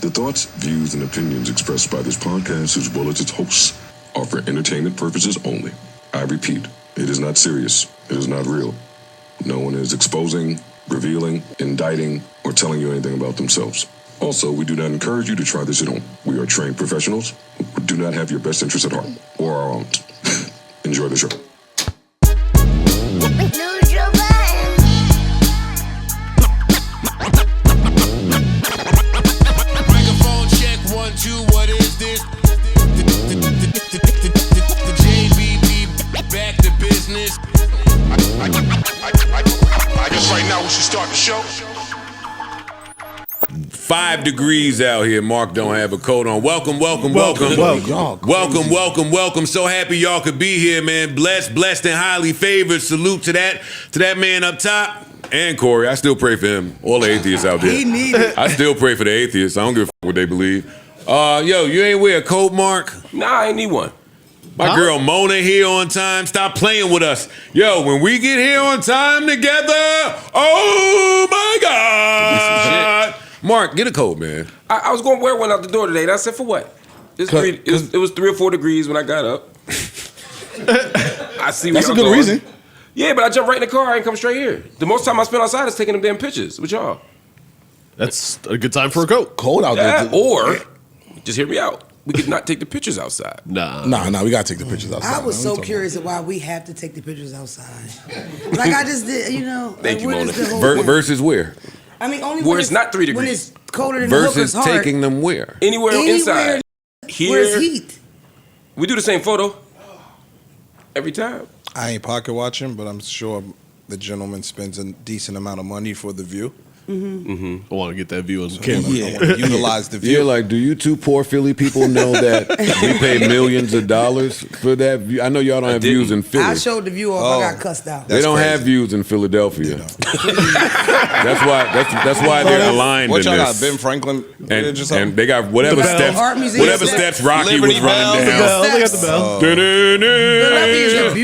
The thoughts, views, and opinions expressed by this podcast as well as its hosts are for entertainment purposes only. I repeat, it is not serious. It is not real. No one is exposing, revealing, indicting, or telling you anything about themselves. Also, we do not encourage you to try this at home. We are trained professionals who do not have your best interests at heart, or our own. Enjoy the show. Microphone check, 1, 2, what is this? The JBB back to business. I guess right now we should start the show. 5 degrees out here. Mark don't have a coat on. Welcome. So happy y'all could be here, man. Blessed and highly favored. Salute to that man up top. And Corey, I still pray for him. All the atheists out there. He need it. I still pray for the atheists. I don't give a what they believe. Yo, you ain't wear a coat, Mark? Nah, I ain't need one. My girl Mona here on time. Stop playing with us. Yo, when we get here on time together, oh my God. Mark, get a coat, man. I was going to wear one out the door today, and I said, for what? It was 3 or 4 degrees when I got up. I see. That's a good reason. Yeah, but I jumped right in the car and come straight here. The most time I spend outside is taking them damn pictures with y'all. That's a good time for a coat. Cold out there. Or, just hear me out. We could not take the pictures outside. Nah, we gotta take the pictures outside. I was so curious of why we have to take the pictures outside. Like I just did, you know. Thank you, Mona. Versus where? I mean, only where when it's not 3 degrees. When it's colder than the Versus hooker's heart. taking them where? Anywhere inside. Here. Where's heat? We do the same photo every time. I ain't pocket watching, but I'm sure the gentleman spends a decent amount of money for the view. I want to get that view on camera. I want to utilize the view. Yeah, like, do you two poor Philly people know that we pay millions of dollars for that view? I know y'all don't have views in Philly. I showed the view off. I got cussed out. They don't have views in Philadelphia. That's why they're aligned What in y'all got? this. Ben Franklin village or something? And they got whatever steps Rocky Liberty was running Bell. down. They got the bell.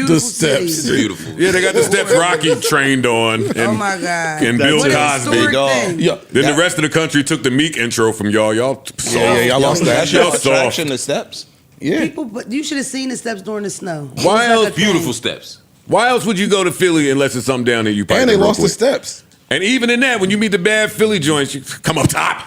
The steps. It's beautiful. Yeah, they got the steps Rocky trained on. And, Oh my God. And Bill What an Cosby. historic thing. Yeah. Then the rest of the country took the Meek intro from y'all. Y'all soft. Y'all lost that. That's your Y'all soft. attraction, the steps? Yeah. People, but you should have seen the steps during the snow. Why It was else? like a Beautiful thing. steps. Why else would you go to Philly unless it's something down there you probably And they real lost the quick? steps. And even in that, when you meet the bad Philly joints, you come up top.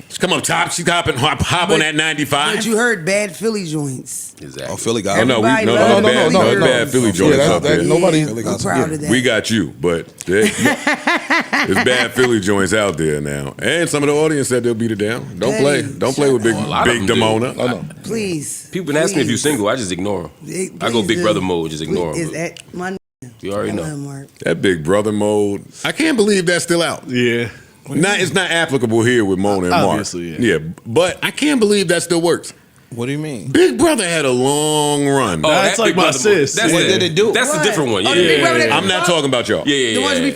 She come up top. She hop on that 95. But you heard bad Philly joints. Exactly. Oh, Philly got Oh, no, Everybody no, loves no, bad, Philly no, girls. bad Philly joints Yeah, out there. nobody. I'm proud of that. We got you, but there's bad Philly joints out there now. And some of the audience said they'll beat it down. Don't play with Big lot of them do. Demona. Please. People been asking me if you single. I just ignore them. I go Big Brother mode, just ignore Is them. that my You already know. Mark. That Big Brother mode. I can't believe that's still out. Yeah. It's not applicable here with Mona and Mark. Obviously, yeah, but I can't believe that still works. What do you mean? Big Brother had a long run. Oh, That's that like Big my Brother sis. mode. What did it do? That's a What? different one. Oh, Yeah, the Big Brother yeah, that- I'm not talking about y'all. yeah. The ones we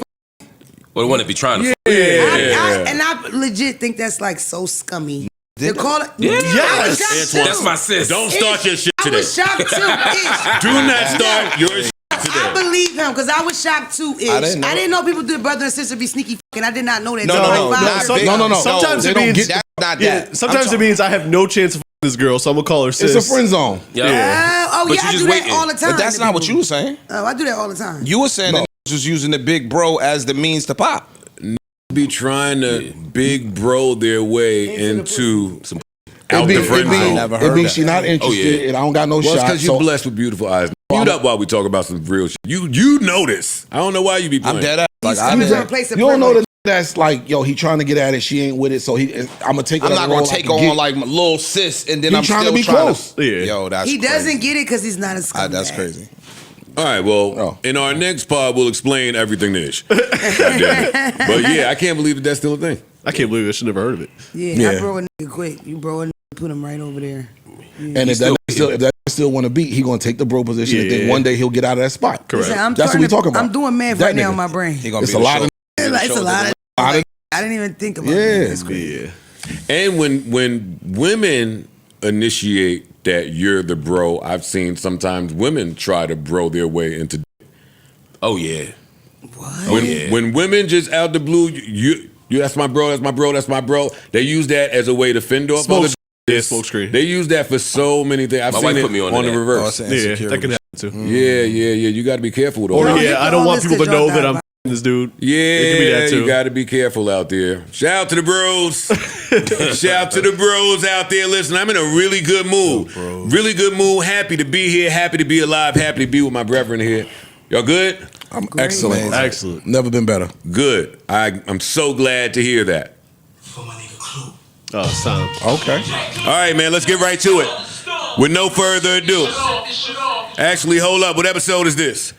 Or the one that be trying to. and I legit think that's like so scummy. They call it. Yeah. I was shocked too. That's my sis. Don't start your shit I today. was shocked too. Ish. Do not start your shit I today. believe him because I was shocked too. Ish. I didn't know. People do brother and sister be sneaky fucking. I did not know that. No, till no, like no, 5 not years big. ago. No. Sometimes they it don't means get That's not yeah. that. Sometimes it means I have no chance of this girl, so I'm gonna call her sis. It's a friend zone. Yeah. Oh But yeah, you I just do waiting. that all the time. But that's to not what people. you were saying. Oh, I do that all the time. You were saying that was using the big bro as the means to pop. Be trying to big bro their way into some out It the be, friend zone. it be she not interested, and I don't got no Well, it's shot. because you're blessed with beautiful eyes. Mute up while we talk about some real shit. You know this. I don't know why you be playing. I'm dead ass. Like, He's I coming didn't- from a place of You don't know privilege. that's like, yo, he trying to get at it. She ain't with it, so I'm gonna take it. I'm as not a gonna role take I can on get. like my little sis, and then He I'm trying still to be trying close. to. Yeah. Yo, that's He crazy. doesn't get it because he's not a scumbag. That's crazy. All right, well, Oh. in our next pod, we'll explain everything to Ish. God damn it. But yeah, I can't believe that's still a thing. I can't believe I should never heard of it. Yeah, I bro a nigga quick. You bro a nigga, put him right over there. And if that still want to beat, he gonna take the bro position, and then one day he'll get out of that spot. Correct. Listen, I'm That's what starting we to- talking about. I'm doing math That right now nigga. in my brain. He gonna It's be a the lot show- of. It's a lot of. lot of- I didn't even think about Yeah. it. It's crazy. Yeah. And when women initiate that you're the bro, I've seen sometimes women try to bro their way into. Oh yeah. What? When women just out the blue, That's my bro. That's my bro. That's my bro. They use that as a way to fend off other. Smoke screen. They use that for so many things. I've My seen wife it put me on the that. reverse. Oh, Yeah, that can happen too. Yeah. You got to be careful with all Or that. yeah, I don't want people to know that I'm this dude. Yeah, it can be that too. You got to be careful out there. Shout out to the bros. Shout out to the bros out there. Listen, I'm in a really good mood. Really good mood. Happy to be here. Happy to be alive. Happy to be with my brethren here. Y'all good? I'm excellent. Excellent. Never been better. Good. I'm so glad to hear that. Oh, it's time. Okay. All right, man, let's get right to it. With no further ado. Actually, hold up. What episode is this?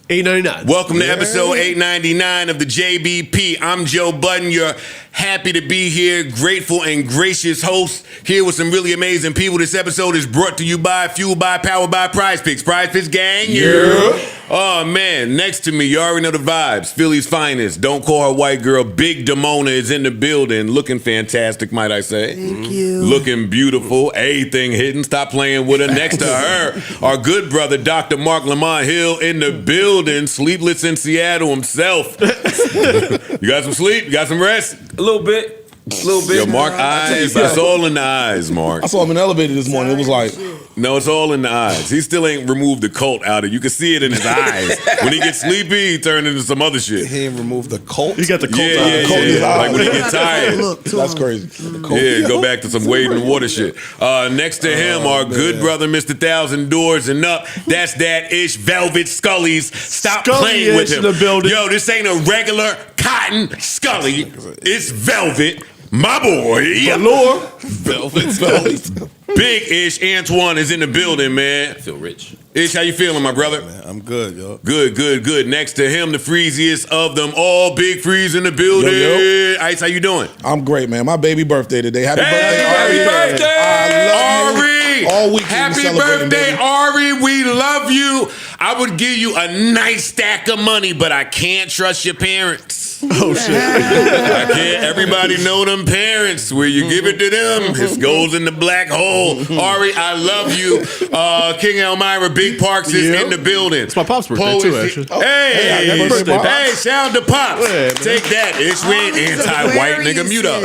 899. Welcome to episode 899 of the JBP. I'm Joe Budden, your happy to be here, grateful and gracious host, here with some really amazing people. This episode is brought to you by, fueled by, powered by Prize Picks. Prize Picks gang, yeah. Oh, man, next to me, you already know the vibes. Philly's finest. Don't call her white girl. Big Damona is in the building. Looking fantastic, might I say. Thank you. Looking beautiful. Everything hidden. Stop playing with her. Next to her, our good brother, Dr. Mark Lamont Hill in the building. Sleepless in Seattle himself. You got some sleep? You got some rest? A little bit. Yo, Mark, eyes. It's all in the eyes, Mark. I saw him in the elevator this morning. It was like, No, it's all in the eyes. He still ain't removed the cult out of it. You can see it in his eyes. When he gets sleepy, he turns into some other shit. He ain't removed the Colt. He got the Colt Yeah, out. yeah, Colt in his yeah. eyes. Like when he gets tired. that's crazy. Yeah, go back to some wade in the water shit. Next to him, our good brother, Mr. 1,000 Doors and Up. That's that ish Velvet Scully's. Stop playing with him. In the building. Yo, this ain't a regular cotton Scully. It's Velvet. My boy. Galore. Velvet. Big Ish Antoine is in the building, man. I feel rich. Ish, how you feeling, my brother? I'm good, yo. Good. Next to him, the freeziest of them all, Big Freeze in the building. Yo. Ice, how you doing? I'm great, man. My baby birthday today. Happy birthday, Happy Ari. birthday, I love you. Ari! All week Happy celebrating, birthday, baby. Ari! We love you. I would give you a nice stack of money, but I can't trust your parents. Oh, shit. I can't. Everybody know them parents. Where you give it to them, it goes in the black hole. Ari, I love you. King Elmira, Big Parks is in the building. It's my pop's birthday, Poe too, is actually. Hey, happy birthday, Pops. hey, shout out to Pops. Yeah, man. Take that, Ish. We ain't anti-white, nigga. Mute up.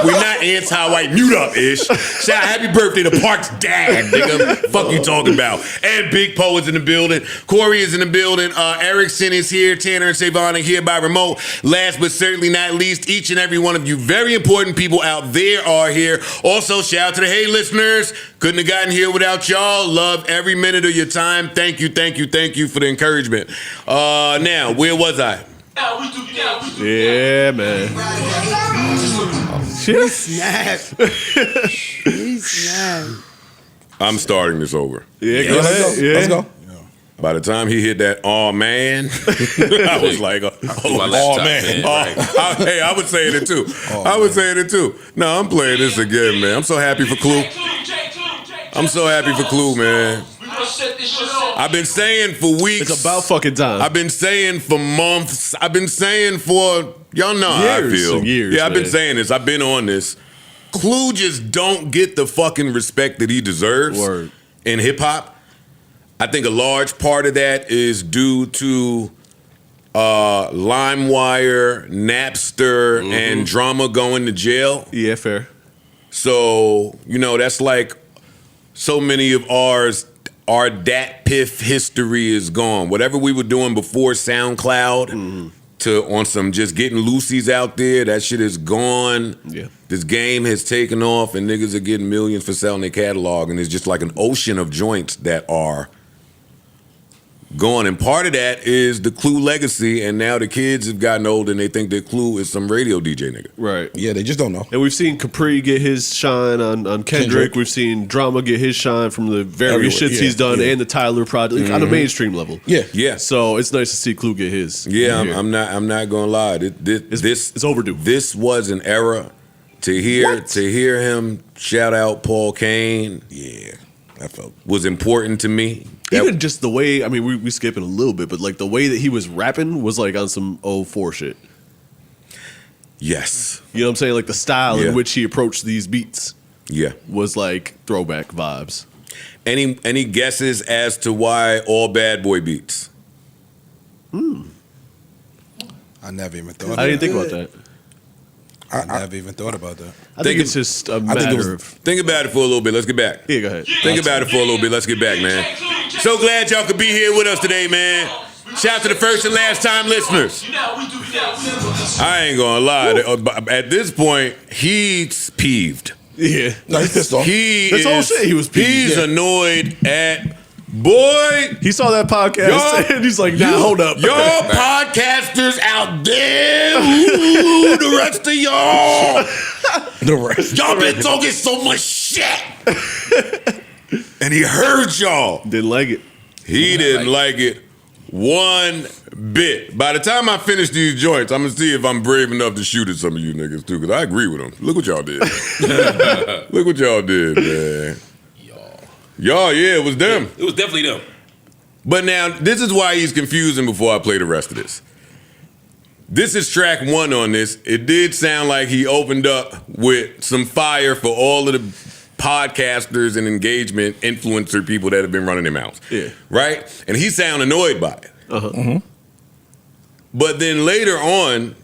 We not anti-white. Mute up, Ish. Shout out, happy birthday to Parks' dad, nigga. Fuck you talking about. And Big Poe is in the building. Corey is in the building. Erickson is here. Tanner and Savon are here by remote. Last but certainly not least, each and every one of you very important people out there are here. Also, shout out to the Hey listeners. Couldn't have gotten here without y'all. Love every minute of your time. Thank you for the encouragement. Now, where was I? Yeah, man. He snapped. He snapped. I'm starting this over. Yeah, go Let's ahead. go. Yeah. Let's go. By the time he hit that, oh man, I was like, My oh laptop, man. Right. Hey, I was saying it too. I was saying it too. No, I'm playing this again, man. I'm so happy for Clue. I'm so happy for Clue, man. I've been saying for weeks. It's about fucking time. I've been saying for months. I've been saying for, y'all know how I Years feel. and years, yeah, I've been man. saying this. I've been on this. Clue just don't get the fucking respect that he deserves Word. in hip hop. I think a large part of that is due to LimeWire, Napster, and Drama going to jail. Yeah, fair. So, you know, that's like so many of our Dat Piff history is gone. Whatever we were doing before SoundCloud to on some just getting loosies out there, that shit is gone. Yeah. This game has taken off and niggas are getting millions for selling their catalog, and it's just like an ocean of joints that are gone. And part of that is the Clue legacy, and now the kids have gotten old and they think that Clue is some radio DJ nigga. Right. Yeah, they just don't know. And we've seen Capri get his shine on Kendrick. Kendrick. We've seen Drama get his shine from the various Everywhere, shits yeah, he's done yeah. and the Tyler project on a mainstream level. Yeah. Yeah. So it's nice to see Clue get his. Yeah, here. I'm not gonna lie. It's overdue. This was an era to hear him shout out Paul Kane. Yeah. That felt. Was important to me. Even just the way, I mean, we skipping a little bit, but like the way that he was rapping was like on some 04 shit. Yes. You know what I'm saying? Like the style Yeah. in which he approached these beats Yeah. was like throwback vibes. Any guesses as to why all Bad Boy beats? I never even thought I of didn't that. think about that. I never even thought about that. I think it's just a matter of. Think about it for a little bit. Let's get back. Yeah, go ahead. Think about it for a little bit. Let's get back, man. So glad y'all could be here with us today, man. Shout out to the first and last time listeners. I ain't gonna lie. At this point, he's peeved. Yeah. No, he's pissed off. This whole shit, he was peeved. He's annoyed at. Boy, he saw that podcast and he's like, nah, hold up. Y'all podcasters out there, ooh, the rest of y'all. Y'all been talking so much shit. And he heard y'all. Didn't like it. He didn't like it one bit. By the time I finish these joints, I'm going to see if I'm brave enough to shoot at some of you niggas too, because I agree with them. Look what y'all did. Look what y'all did, man. Y'all, yeah, it was them. It was definitely them. But now, this is why he's confusing before I play the rest of this. This is track 1 on this. It did sound like he opened up with some fire for all of the podcasters and engagement influencer people that have been running their mouths. Yeah. Right? And he sound annoyed by it. Uh-huh. Mm-hmm. But then later on,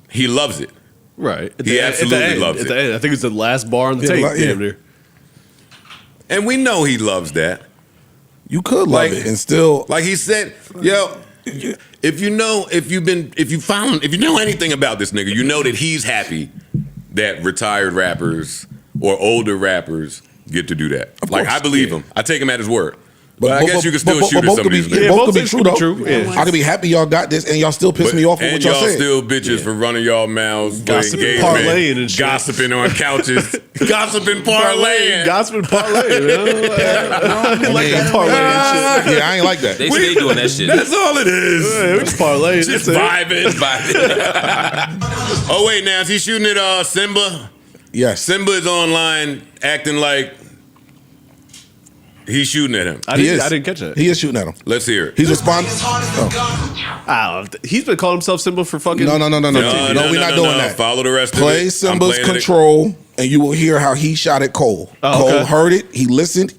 he loves it. Right. He absolutely loves at it. the end, I think it's the last bar on the tape. Yeah. There. And we know he loves that. You could love it and still, like he said, yo, if you know anything about this nigga, you know that he's happy that retired rappers or older rappers get to do that. Like, I believe him. I take him at his word. But I guess you can still shoot at some of these niggas. Both could be true, though. Yeah. I could be happy y'all got this, and y'all still piss me off with what y'all saying. And y'all still bitches for running y'all mouths, gossiping, parlaying, and shit. Gossiping on couches, gossiping, parlaying, gossiping, parlaying. Like that parlaying shit. Yeah, I ain't like that. They stay doing that shit. That's all it is. Yeah, we just parlaying. Just vibing. Oh wait, now is he shooting at Simba? Yes. Simba is online acting like he's shooting at him. I didn't catch that. He is shooting at him. Let's hear it. He's responding. He's been calling himself Simba for fucking. No, we're not doing that. Follow the rest Play of it. Simba's Control, and you will hear how he shot at Cole. Cole heard it. He listened,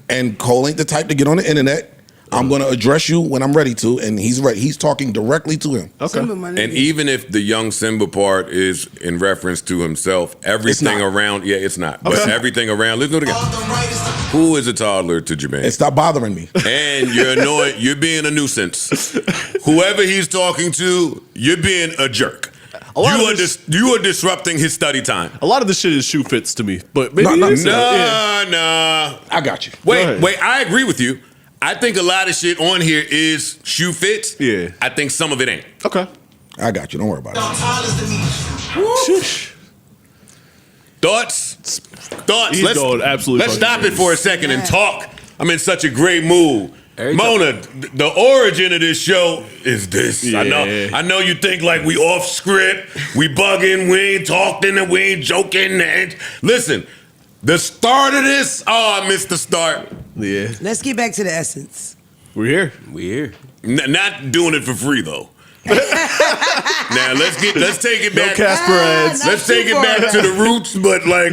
and Cole ain't the type to get on the internet. I'm going to address you when I'm ready to, and he's ready. He's talking directly to him. Okay. And even if the young Simba part is in reference to himself, everything around, it's not. But everything around, listen to it again. Who is a toddler to Jermaine? And stop bothering me. And you're annoyed. You're being a nuisance. Whoever he's talking to, you're being a jerk. You are disrupting his study time. A lot of this shit is shoe fits to me, but maybe nah. I got you. Wait. I agree with you. I think a lot of shit on here is shoe fits. Yeah. I think some of it ain't. Okay. I got you. Don't worry about it. Thoughts? He's going absolutely. Let's stop it for a second and talk. I'm in such a great mood. Every Mona, the origin of this show is this. Yeah. I know you think like we off script, we bugging, we ain't talking, and we ain't joking. And listen, the start of this, I missed the start. Yeah. Let's get back to the essence. We're here. Not doing it for free though. Now let's take it back. No Casper ads. Let's take it back to the roots, but like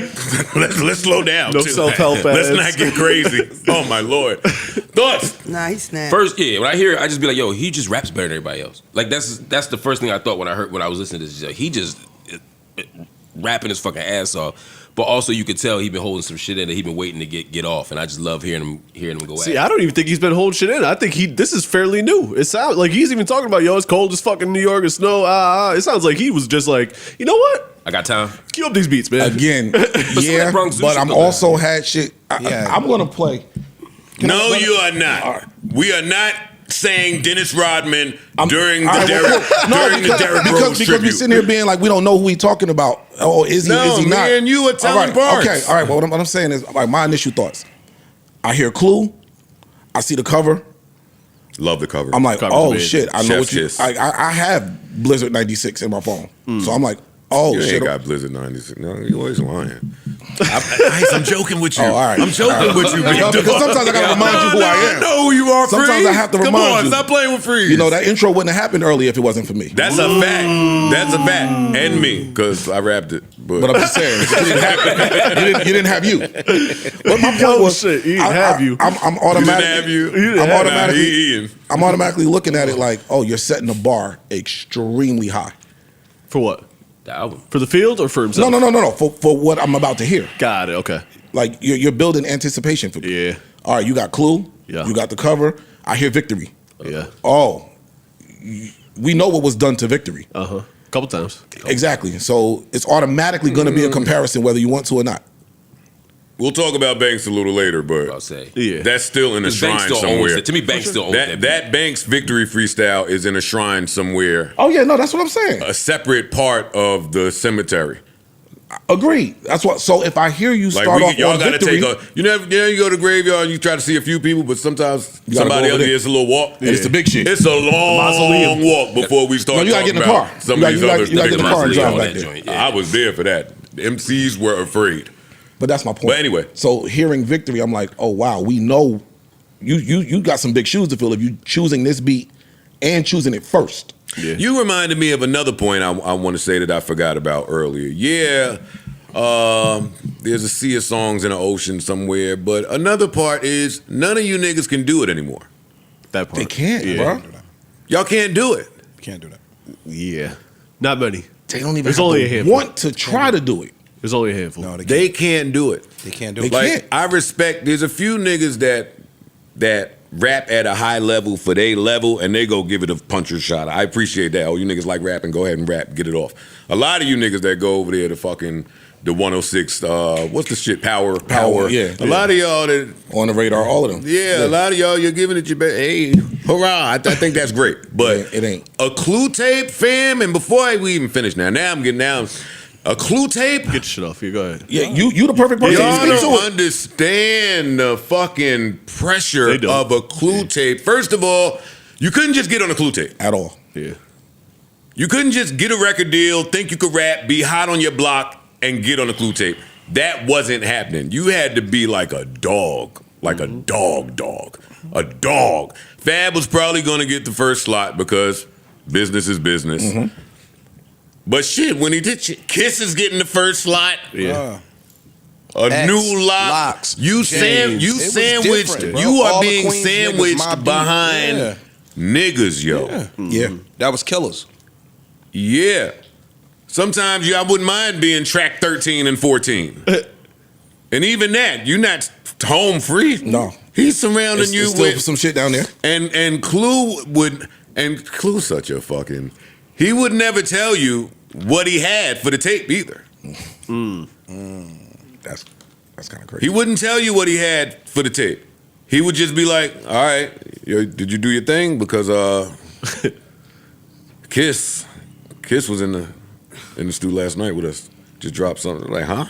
let's slow down. No too. self-help Let's ads. not get crazy. Oh my lord. Thoughts? Nah, he snapped. First, when I hear it, I just be like, yo, he just raps better than everybody else. Like that's the first thing I thought when I was listening to this. He just rapping his fucking ass off. But also, you could tell he been holding some shit in that he been waiting to get off, and I just love hearing him go. See, I don't even think he's been holding shit in. I think this is fairly new. It sounds like he's even talking about, yo, it's cold as fucking New York, it's snow. It sounds like he was just like, you know what? I got time. Cue up these beats, man. Again, yeah, but I'm also had shit. I'm going to play. No, you are not. We are not saying Dennis Rodman during the Derrick Rose because tribute. we're sitting here being like we don't know who we talking about. Oh, is he? Is he not? No, and you were telling parts. Okay, all right. Well, what I'm saying is, like, my initial thoughts. I hear Clue. I see the cover. Love the cover. I'm like, Cover's oh amazing. shit! I know Chef's what you. kiss. I have Blizzard 96 in my phone, so I'm like, oh you shit! ain't got Blizzard 96. No, you always lying. I'm joking with you. Oh, all right. I'm joking with you, big dude. Because sometimes I gotta remind you who I am. I know who you are, Sometimes Freeze. I have to Come remind on, you. stop playing with Freeze. You know that intro wouldn't have happened earlier if it wasn't for me. That's a fact. That's a fact. And me, because I rapped it. But I'm just saying, it didn't happen. You didn't have you. But my point was, shit, he didn't have you. I'm automatically. You didn't have you. I'm automatically looking at it like, oh, you're setting the bar extremely high. For what? The album. For the field or for himself? No. For what I'm about to hear. Got it. Okay. Like you're building anticipation for me. Yeah. All right, you got Clue. Yeah. You got the cover. I hear Victory. Yeah. Oh, we know what was done to Victory. A couple times. Exactly. So it's automatically going to be a comparison whether you want to or not. We'll talk about Banks a little later, but I'll say. Yeah. that's still in a Banks shrine still owns somewhere. it. To me, Banks still owns That Banks victory freestyle is in a shrine somewhere, Oh yeah, no, that's what I'm saying. a separate part of the cemetery. Agreed. That's what. So if I hear you Like start off y'all on gotta Victory, take a. You go to the graveyard and you try to see a few people, but sometimes You gotta somebody go over else there. gets a little walk. and it's the big shit. It's a long Mausoleum. walk before we start No, you gotta talking get in the about car. some You of these gotta- other you gotta get in the car and things. drive on back that there. joint. Yeah. I was there for that. The MCs were afraid. But that's my point. But anyway. So hearing Victory, I'm like, oh wow, we know you got some big shoes to fill if you choosing this beat and choosing it first. Yeah. You reminded me of another point I want to say that I forgot about earlier. Yeah, there's a sea of songs in the ocean somewhere, but another part is none of you niggas can do it anymore. That part. They can't, Yeah. bro. Y'all can't do it. You can't do that. Yeah. Not many. They don't even There's have only to a handful. want to try to do it. There's only a handful. No, They can't do it. They can't do They it. Like can't. I respect. There's a few niggas that rap at a high level for their level, and they go give it a puncher shot. I appreciate that. Oh, you niggas like rapping? Go ahead and rap, get it off. A lot of you niggas that go over there to fucking the 106. What's the shit? Power. Yeah. A lot of y'all that. On the radar, all of them. Yeah, a lot of y'all, you're giving it your best. Hey, hurrah! I think that's great, but It ain't. a Clue tape, fam. And before we even finish, now I'm getting down. A Clue tape. Get your shit off. You go ahead. Yeah, you the perfect person to Y'all speak to don't it. understand the fucking pressure They don't. of a Clue tape. First of all, you couldn't just get on a Clue tape. At all. Yeah. You couldn't just get a record deal, think you could rap, be hot on your block, and get on a Clue tape. That wasn't happening. You had to be like a dog. Like a dog. A dog. Fab was probably going to get the first slot because business is business. But shit, when he did shit, Kiss is getting the first slot. Yeah. A X, new lock. Locks, You James. It was sandwiched. different, bro. You are All the being Queens niggas, sandwiched Mobb Deep. behind Yeah. niggas, yo. Yeah. That was killers. Yeah. Sometimes I wouldn't mind being track 13 and 14. And even that, you're not home free. No. He's surrounding It's you still with some shit down there. and Clue's such a fucking. He would never tell you what he had for the tape either. That's kind of crazy. He wouldn't tell you what he had for the tape. He would just be like, "All right, did you do your thing?" Because Kiss was in the stew last night with us. Just dropped something like, huh?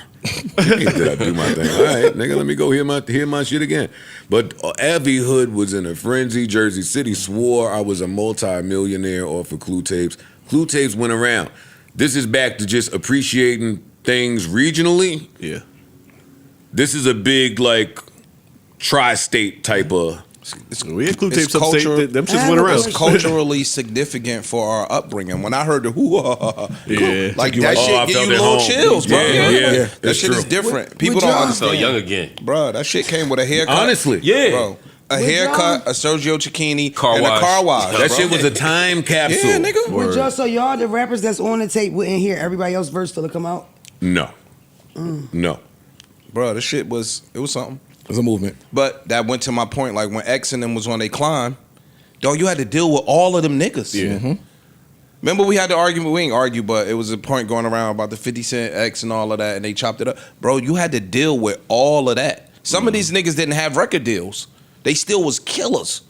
Did I do my thing? All right, nigga, let me go hear my shit again. But Abbey Hood was in a frenzy. Jersey City swore I was a multi-millionaire off of Clue tapes. Clue tapes went around. This is back to just appreciating things regionally. Yeah. This is a big, like, tri-state type of. We had Clue It's tapes upstate. culture- Them shits went around. It's culturally significant for our upbringing. When I heard the Yeah. like you that right. Oh, I shit give felt you it little home. chills, bro. Yeah. That That's shit true. is different. Would People don't y'all- So understand. young again. Bro, that shit came with a haircut. Honestly. Yeah. Bro. A Would haircut, y'all- a Sergio Cicchini, Car and wash. a car wash. That bro. shit was a time capsule. Yeah, nigga. Would y'all, so y'all, the rappers that's on the tape, wouldn't hear everybody else's verse till it come out? No. No. Bro, this shit was something. It's a movement. But that went to my point, like when X and them was on their climb, dog, you had to deal with all of them niggas. Yeah. Remember we had the argument, we ain't argue, but it was a point going around about the 50 Cent X and all of that, and they chopped it up. Bro, you had to deal with all of that. Some of these niggas didn't have record deals. They still was killers.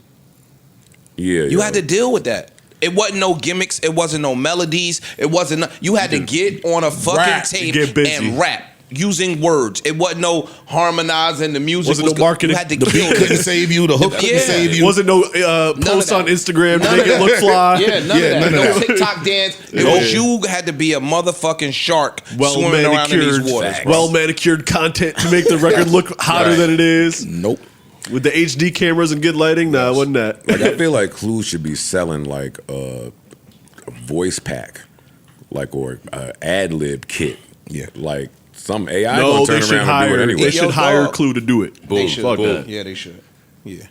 Yeah. You had to deal with that. It wasn't no gimmicks, it wasn't no melodies, it wasn't no, you had to get on a fucking Rap, tape get busy. and rap. Using words. It wasn't no harmonizing, the music Wasn't was no good. marketing. You had to The kill beat couldn't it. save you. The hook couldn't Yeah. save you. Wasn't no of posts on that. Instagram to None make of it look that. fly. Yeah, none Yeah, of that. none of No that. TikTok dance. It was you had to be a motherfucking shark Well swimming around in manicured, these waters. bro. well manicured content to make the record look hotter Right. than it is. Nope. With the HD cameras and good lighting, nah, it wasn't that. Like, I feel like Clue should be selling like a voice pack, like, or a ad lib kit. Yeah. Like some AI No, gonna they turn should around and do hire. it They anyway. Yo, should hire dog. Clue to do it. They Boom. should. Fuck Boom. that. Yeah, they should. Yeah.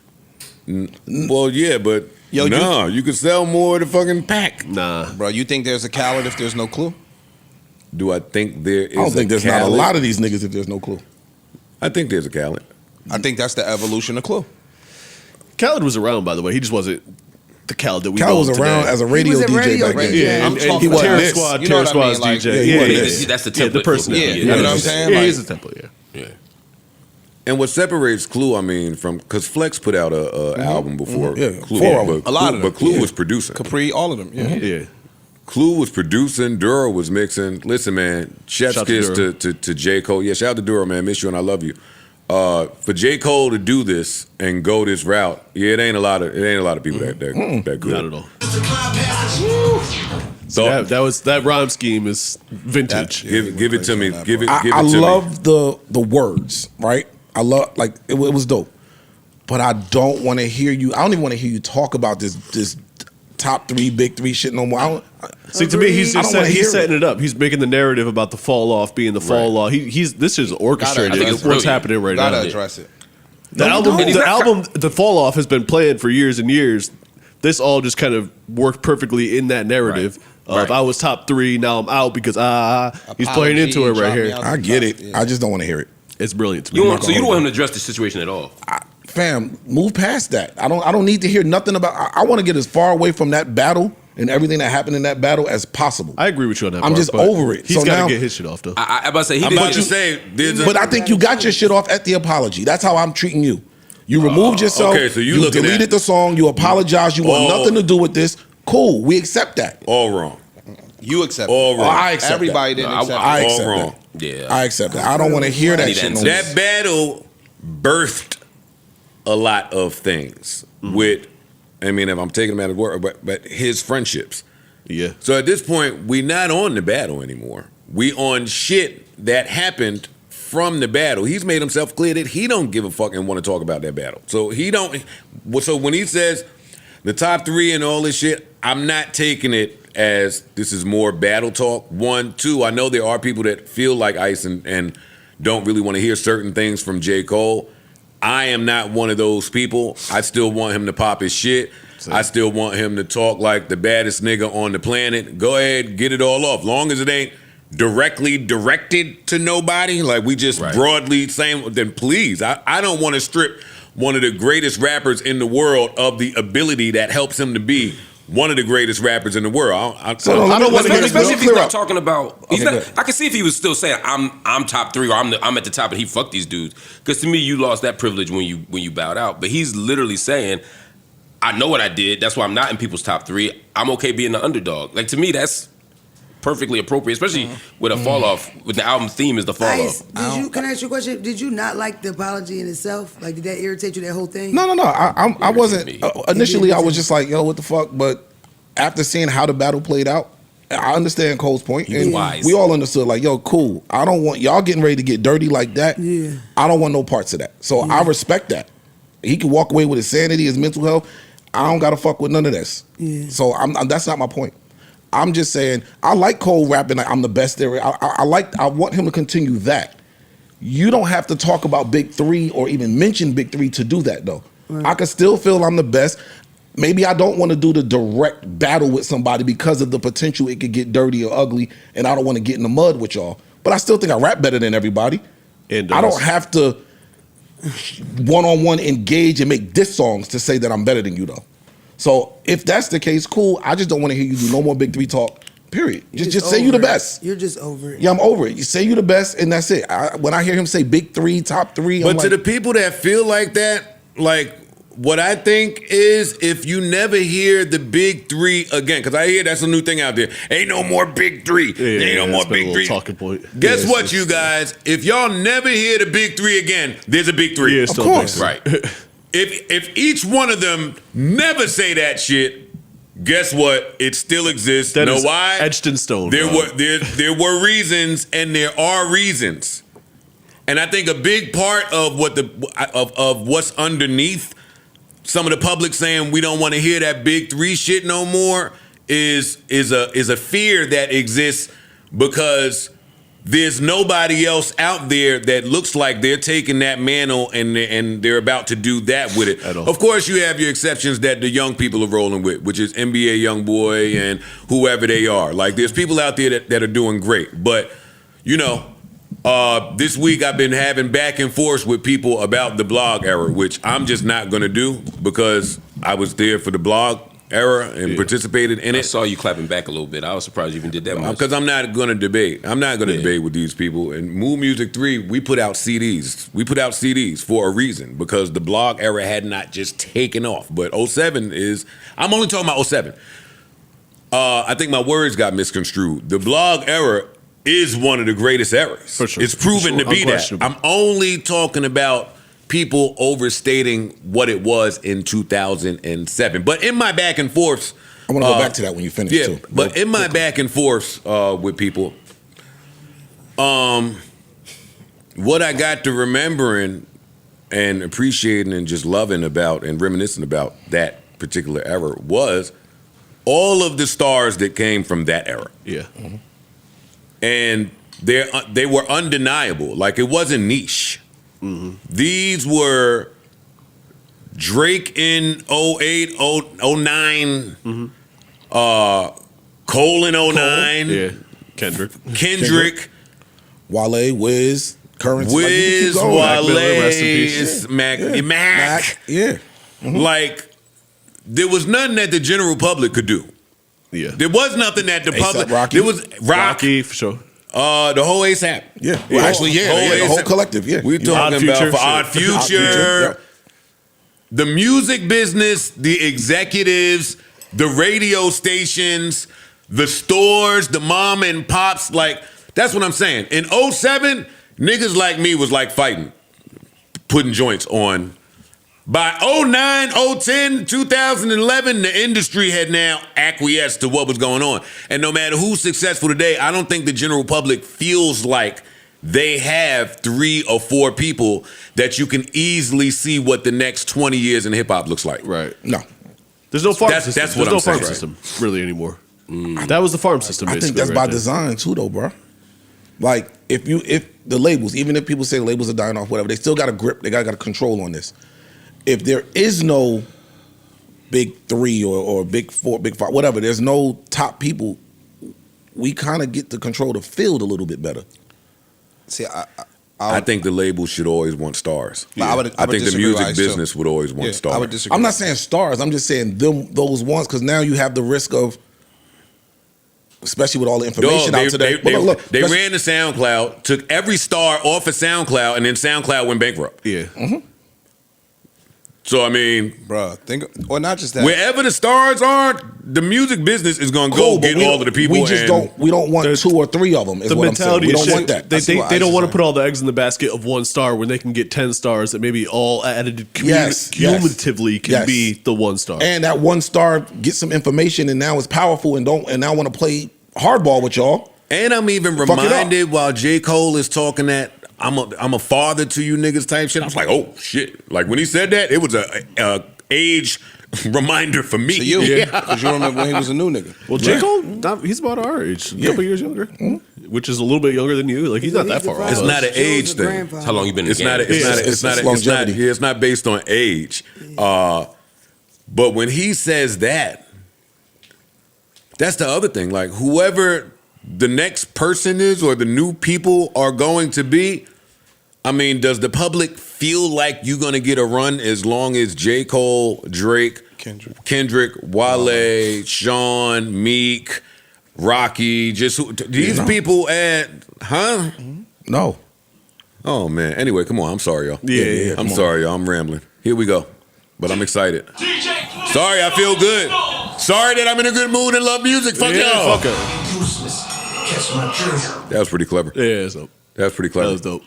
Well, yeah, but Yo, no, you could sell more of the fucking pack. Nah. Bro, you think there's a Khaled if there's no Clue? Do I think there is? I don't think there's not a Khaled? lot of these niggas if there's no clue. I think there's a Khaled. I think that's the evolution of Clue. Khaled was around, by the way. He just wasn't the Khaled that we Khaled know was around today. as a radio He was a DJ radio back then. DJ. Yeah, I'm and talking he was about Terror this. Squad, You know Terror what I mean? Squad's Like, DJ. yeah, he Yeah, wasn't yeah, this. That's the yeah, template. the personality. Yeah, you know what I'm saying? Yeah, Like- he's a template. Yeah. Yeah. And what separates Clue, I mean, from because Flex put out a album before Yeah, Clue, 4 of them. but A lot of them. but Clue Yeah. was producing. Capri, all of them. Yeah. Yeah. Clue was producing, Duro was mixing. Listen, man, chef's Shout to kiss Duro. to J. Cole. Yeah, shout out to Duro, man. Miss you and I love you. For J. Cole to do this and go this route, yeah, it ain't a lot of people that good. Not at all. So That rhyme scheme is vintage. give it to me. Give it I to me. love the words, right? I love like it was dope, but I don't want to hear you. I don't even want to hear you talk about this top 3, big 3 shit no more. I don't, See, to me, he's I don't wanna hear setting it. it up. He's making the narrative about the fall off being the fall off. This is orchestrated. I think it's What's brilliant. happening right now. Gotta address it. The fall off has been planned for years and years. This all just kind of worked perfectly in that narrative of Right. I was top 3, now I'm out because he's playing into it right here. I get it. I just don't want to hear it. It's brilliant to me. You don't want him to address the situation at all. Fam, move past that. I don't need to hear nothing about. I want to get as far away from that battle and everything that happened in that battle as possible. I agree with you on that. I'm just but over it. He's So got now- to get his shit off though. I'm about to say he I'm did about to his- say, there's a, But I think you got your shit off at the apology. That's how I'm treating you. You removed yourself. okay, so you looking deleted at- the song. You apologized. You want Oh. nothing to do with this. Cool. We accept that. all wrong. You accept All it. wrong. I accept Everybody that. didn't No, accept I it. All accept wrong. that. Yeah. I accept that. I don't want to hear that need shit no answers. more. That battle birthed a lot of things with, I mean, if I'm taking him out of word, but his friendships. Yeah. So at this point, we not on the battle anymore. We on shit that happened from the battle. He's made himself clear that he don't give a fuck and want to talk about that battle. So he don't. So when he says the top 3 and all this shit, I'm not taking it as this is more battle talk. 1, 2. I know there are people that feel like Ice and don't really want to hear certain things from J. Cole. I am not one of those people. I still want him to pop his shit. I still want him to talk like the baddest nigga on the planet. Go ahead, get it all off. Long as it ain't directly directed to nobody, like we just broadly saying, then please. I don't want to strip one of the greatest rappers in the world of the ability that helps him to be one of the greatest rappers in the world. I don't want to hear Especially if he's clear not up. talking about. He's Okay, not, good. I can see if he was still saying I'm top 3 or I'm at the top and he fucked these dudes. Because to me, you lost that privilege when you bowed out. But he's literally saying, I know what I did. That's why I'm not in people's top 3. I'm okay being the underdog. Like to me, that's perfectly appropriate, especially with a fall off. With the album theme is the fall Ice, off. can I ask you a question? Did you not like the apology in itself? Like, did that irritate you, that whole thing? No. I wasn't. me. Initially, I was just like, yo, what the fuck? But after seeing how the battle played out, I understand Cole's point. was And wise. we all understood, like, yo, cool. I don't want y'all getting ready to get dirty like that. Yeah. I don't want no parts of that. So I respect that. He can walk away with his sanity, his mental health. I don't gotta fuck with none of this. Yeah. So that's not my point. I'm just saying I like Cole rapping like I'm the best there. I want him to continue that. You don't have to talk about Big 3 or even mention Big 3 to do that though. I can still feel I'm the best. Maybe I don't want to do the direct battle with somebody because of the potential it could get dirty or ugly, and I don't want to get in the mud with y'all. But I still think I rap better than everybody. And I don't have to one-on-one engage and make diss songs to say that I'm better than you though. So if that's the case, cool. I just don't want to hear you do no more Big 3 talk. Period. Just say you the over it. best. You're just over it. Yeah, I'm over it. You say you the best, and that's it. When I hear him say Big 3, top 3, But I'm to like, the people that feel like that, like what I think is if you never hear the Big 3 again, because I hear that's a new thing out there. Ain't no more Big 3. Ain't no more it's been a Big little 3. talking point. Guess Yeah, what, you guys? If y'all never hear the Big 3 again, there's a Big 3. Yeah, it's still course. big. Right. If each one of them never say that shit, guess what? It still exists. That know is why? etched in stone. There dog. were reasons, and there are reasons. And I think a big part of of what's underneath some of the public saying we don't want to hear that Big 3 shit no more is a fear that exists because there's nobody else out there that looks like they're taking that mantle and they're about to do that with it. Of course, you have your exceptions that the young people are rolling with, which is NBA YoungBoy and whoever they are. Like, there's people out there that are doing great. But, you know, this week I've been having back and forth with people about the blog era, which I'm just not going to do because I was there for the blog era and participated in it. I saw you clapping back a little bit. I was surprised you even did that much. Because I'm not going to debate. I'm not going to debate with these people. And Mood Music 3, we put out CDs. We put out CDs for a reason because the blog era had not just taken off. But 07 is, I'm only talking about 07. I think my words got misconstrued. The blog era is one of the greatest eras. For sure. It's proven to be that. I'm only talking about people overstating what it was in 2007. But in my back and forths, I want to go back to that when you finish too. But in my back and forths with people, what I got to remembering and appreciating and just loving about and reminiscing about that particular era was all of the stars that came from that era. Yeah. Mm-hmm. And they were undeniable. Like, it wasn't niche. Mm-hmm. These were Drake in 08, 09, mm-hmm. Cole in 09. Yeah. Kendrick. Wale, Wiz, Currency. Wiz, like, Wale, Mac. Yeah. Mm-hmm. Like, there was nothing that the general public could do. Yeah. There was nothing that the public. Rocky. There was Rocky, for sure. The whole ASAP. Yeah. Well, actually, the whole collective, yeah. We're talking about for Odd Future. Yep. The music business, the executives, the radio stations, the stores, the mom and pops, like, that's what I'm saying. In 07, niggas like me was like fighting, putting joints on. By 09, 010, 2011, the industry had now acquiesced to what was going on. And no matter who's successful today, I don't think the general public feels like they have 3 or 4 people that you can easily see what the next 20 years in hip-hop looks like. Right. No. There's no farm system. That's what There's no I'm saying. farm system really anymore. That was the farm system, basically. I think that's by design too, though, bro. Like, if the labels, even if people say the labels are dying off, whatever, they still got a grip, they got a control on this. If there is no big 3 or big 4, big 5, whatever, there's no top people, we kind of get to control the field a little bit better. See, I think the label should always want stars. Yeah. I think the music business would always want stars. I would disagree. I'm not saying stars. I'm just saying those ones, because now you have the risk of, especially with all the information out today. They ran to SoundCloud, took every star off of SoundCloud, and then SoundCloud went bankrupt. Yeah. Mm-hmm. So, I mean, bruh, or not just that. Wherever the stars are, the music business is going to go get all of the people. We don't want 2 or 3 of them. Is the what mentality I'm saying. We don't want that. They don't want to put all the eggs in the basket of one star when they can get 10 stars that maybe all added cumulatively can be the 1 star. And that 1 star gets some information and now it's powerful and now want to play hardball with y'all. And I'm even reminded while J. Cole is talking that I'm a father to you niggas type shit. I was like, oh shit! Like when he said that, it was a age reminder for me. To you, because you remember when he was a new nigga. Well, J. Cole, he's about our age, a couple years younger, which is a little bit younger than you. Like he's not that far off. It's not an age thing. How long you been in the game? It's not based on age. But when he says that, that's the other thing. Like whoever the next person is or the new people are going to be, I mean, does the public feel like you're going to get a run as long as J. Cole, Drake, Kendrick, Wale, Sean, Meek, Rocky, these people No. Oh, man. Anyway, come on. I'm sorry, y'all. Yeah. I'm sorry, y'all. I'm rambling. Here we go. But I'm excited. Sorry, I feel good. Sorry that I'm in a good mood and love music. Fuck y'all. Fuck it. That was pretty clever. Yeah, that's dope. That was pretty clever. That was dope.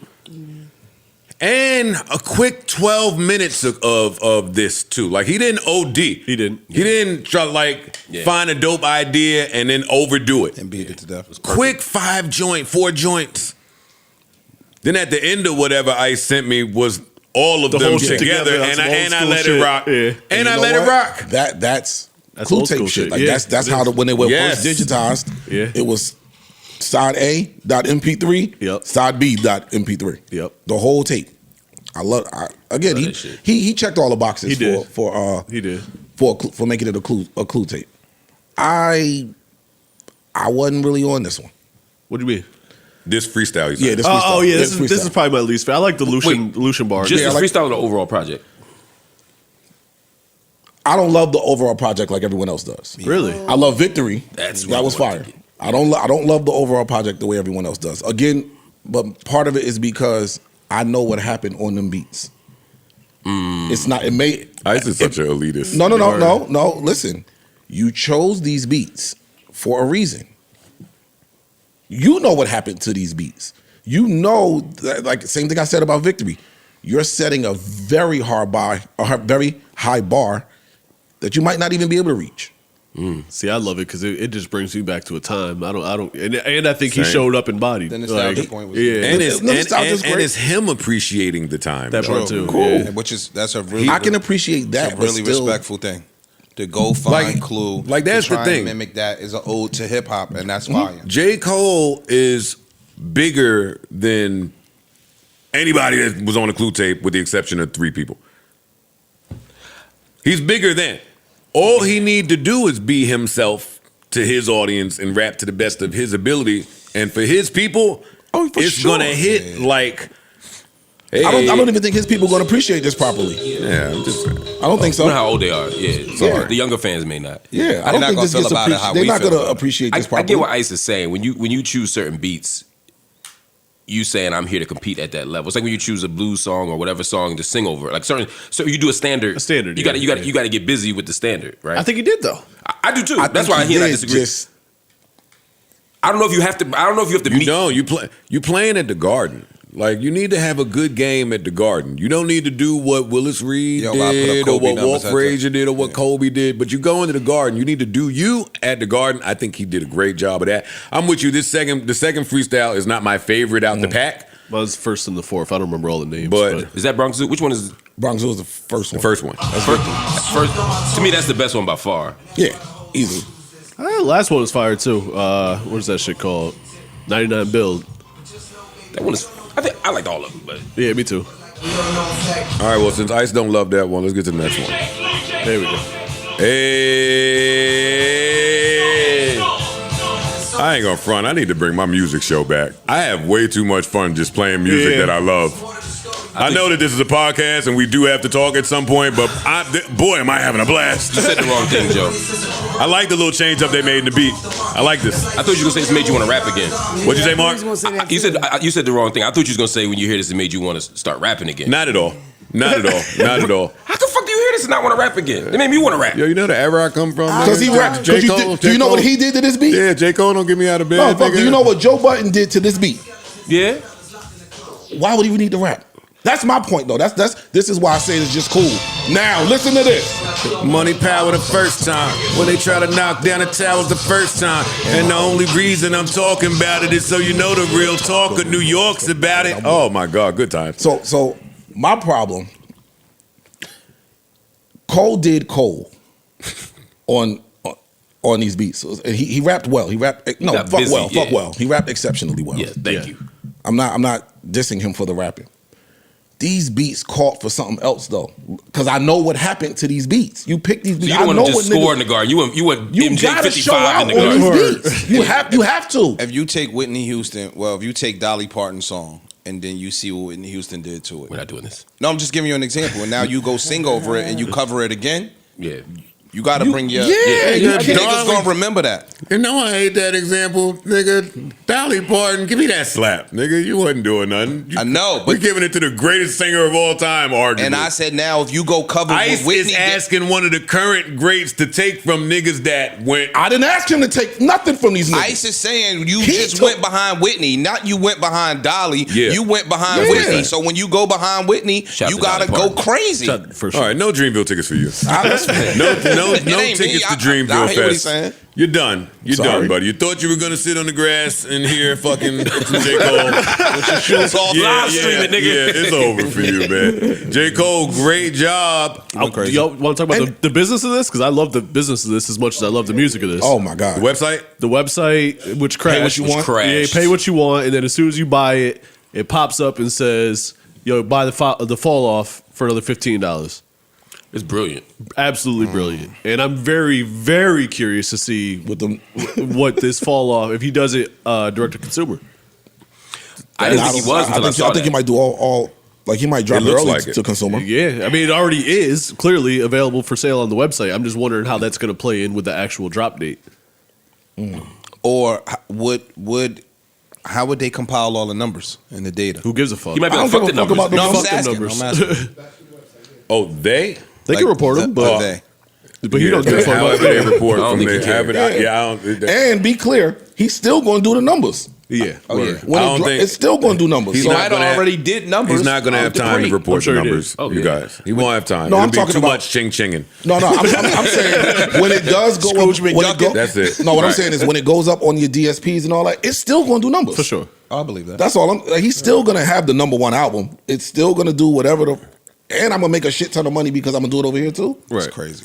And a quick 12 minutes of this too. Like he didn't OD. He didn't. He didn't try to find a dope idea and then overdo it. And beat it to death. Quick 4 joints. Then at the end of whatever Ice sent me was all of them together and I let it rock. Yeah. And I let it rock. That's cool tape shit. Like that's how when they were first digitized. Yeah. It was Side A.mp3. Yep. Side B.mp3. Yep. The whole tape. Again, Love that shit. he checked all the boxes He did. for He did. for making it a clue tape. I wasn't really on this one. What do you mean? This freestyle. Yeah, this Oh freestyle. yeah, This this is freestyle. probably my least favorite. I like the Lucian bar. Just Yeah, the like- freestyle of the overall project. I don't love the overall project like everyone else does. Really? I love Victory. That's what that I was wanted fire. to I don't love the overall project the way everyone else does. Again, but part of it is because I know what happened on them beats. It's not. It may. Ice is such an elitist. No. Listen, you chose these beats for a reason. You know what happened to these beats. You know, like same thing I said about Victory. You're setting a very very high bar that you might not even be able to reach. See, I love it because it just brings me back to a time. I don't, and I think he Same. showed up embodied. The nostalgia point was yeah, And it's, Nostalgia's and great. it's him appreciating the time. that though. part too. Cool. Yeah. that's a really I can appreciate that, a but really still, respectful thing. To go find Like- Clue, like that's to the try thing. And mimic that is an ode to hip hop, and that's fire. J. Cole is bigger than anybody that was on the Clue tape, with the exception of 3 people. He's bigger than. All he need to do is be himself to his audience and rap to the best of his ability, and for his people, Oh, for it's sure. gonna hit like. Hey, I don't even think his people are going to appreciate this properly. Yeah, I'm just saying. I don't think I so. don't know how old they are. Yeah, Sorry. The younger fans may not. Yeah, I They're don't not think gonna this feel gets about it how appreciated. They're we not feel going to about it. appreciate this I properly. get what Ice is saying. When you choose certain beats, you saying I'm here to compete at that level. It's like when you choose a blues song or whatever song to sing over. Like so you do a standard. A standard, You yeah. got to get busy with the standard, right? I think he did though. I do too. I That's think why he and I did disagree. I don't know if you have to. I don't know if you have to You meet. don't. You playing at the Garden. Like, you need to have a good game at the Garden. You don't need to do what Willis Reed Yo, I put up did or Kobe what Walt numbers at Frazier the- did or what Kobe did. But you go into the Garden. You need to do you at the Garden. I think he did a great job of that. I'm with you. The second freestyle is not my favorite out the pack. Well, it's first and the fourth. I don't remember all the names, But- Is that Bronx Zoo? Which one is Bronx was the first The one. first one. first? To me, that's the best one by far. Yeah, easily. last one was fire too. What is that shit called? 99 Build. That one is. I think I liked all of them, but Yeah, me too. All right, well, since Ice don't love that one, let's get to the next one. There we go. Hey. I ain't gonna front. I need to bring my music show back. I have way too much fun just playing music Yeah. that I love. I know that this is a podcast and we do have to talk at some point, but boy, am I having a blast. you said the wrong thing, Joe. I like the little change up they made in the beat. I like this. I thought you were gonna say this made you want to rap again. What'd you say, Mark? He was gonna say that You too. said the wrong thing. I thought you was gonna say when you hear this, it made you want to start rapping again. Not at all. Not at all. Not at all. How the fuck do you hear this and not want to rap again? It made me want to rap. Yo, you know the era I come from? Because he rapped. J. Do Cole, you know what he did to this beat? Yeah, J. Cole don't get me out of bed. No, fuck. nigga. Do you know what Joe Budden did to this beat? Yeah. Why would he even need to rap? That's my point, though. This is why I say it's just cool. Now, listen to this. Money power the first time. When they try to knock down the towers the first time. And the only reason I'm talking about it is so you know the real talk of New York's about it. Oh my God, good time. So my problem. Cole did Cole on these beats. And he rapped well. He rapped got fuck busy, well. yeah. Fuck well. He rapped exceptionally well. Yeah. Thank you. I'm not dissing him for the rapping. These beats called for something else though, because I know what happened to these beats. You pick these So beats. you I don't know want to just what score niggas- in the garden. You want You MJ gotta show 55 out in the on garden. these beats. You have to. If you take Whitney Houston, if you take Dolly Parton's song and then you see what Whitney Houston did to it. We're not doing this. No, I'm just giving you an example. And now you go sing over it and you cover it again. Yeah. You got to bring your you niggas darling. gonna remember that. You know I hate that example, nigga. Dolly Parton, give me that slap, nigga. You wasn't doing nothing. I know, We're but giving it to the greatest singer of all time, arguably. and I said now if you go cover Ice with Whitney, is asking one of the current greats to take from niggas that went. I didn't ask him to take nothing from these niggas. Ice is saying you He just took- went behind Whitney, not you went behind Dolly. Yeah. You went behind Yeah. Whitney. So when you go behind Whitney, Shout you to gotta Dolly go Parton. crazy. For All sure. right, no Dreamville tickets for you. I- No no It ain't me. tickets to I Dreamville hear what he's Fest. saying. You're done. You're Sorry. done, buddy. You thought you were gonna sit on the grass and hear fucking some J. Cole. With your shoes off, live stream it, nigga. Yeah, it's over for you, man. J. Cole, great job. Do y'all want to talk about the business of this? Because I love the business of this as much as I love the music of this. Oh my god. The website? The website, which crashed. you want? Crashed. Yeah, pay what you want, and then as soon as you buy it, it pops up and says, "Yo, buy the fall off for another $15." It's brilliant. Absolutely brilliant, and I'm very, very curious to see what this fall off if he does it direct to consumer. I didn't think he was until I saw I think he might do all like he might drop It it looks early like it. to consumer. Yeah, I mean it already is clearly available for sale on the website. I'm just wondering how that's going to play in with the actual drop date. Or how would they compile all the numbers and the data? Who gives a fuck? He might be I like, don't fuck give the a fuck numbers. about No, I'm Fuck just them asking. numbers. I'm asking. Oh, they? They can report them, but they. you don't give a fuck about However they that. report I don't from think there. he cares. I don't. And be clear, he's still going to do the numbers. Yeah. Oh yeah. When I it don't think- it's still going to do numbers. He's So not Snyder gonna have- already did numbers. He's not going to have time to report sure the he did. numbers, Oh, you yeah. guys. He won't have time. No, It'll I'm be talking too about- much ching-chinging. No, I'm saying when it does go Scrooge up, when it McDuck. That's it. No, what I'm Right. saying is when it goes up on your DSPs and all that, it's still going to do numbers For sure. I believe that. That's all. He's still going to have the number one album. It's still going to do whatever and I'm going to make a shit ton of money because I'm going to do it over here too. It's Right. crazy.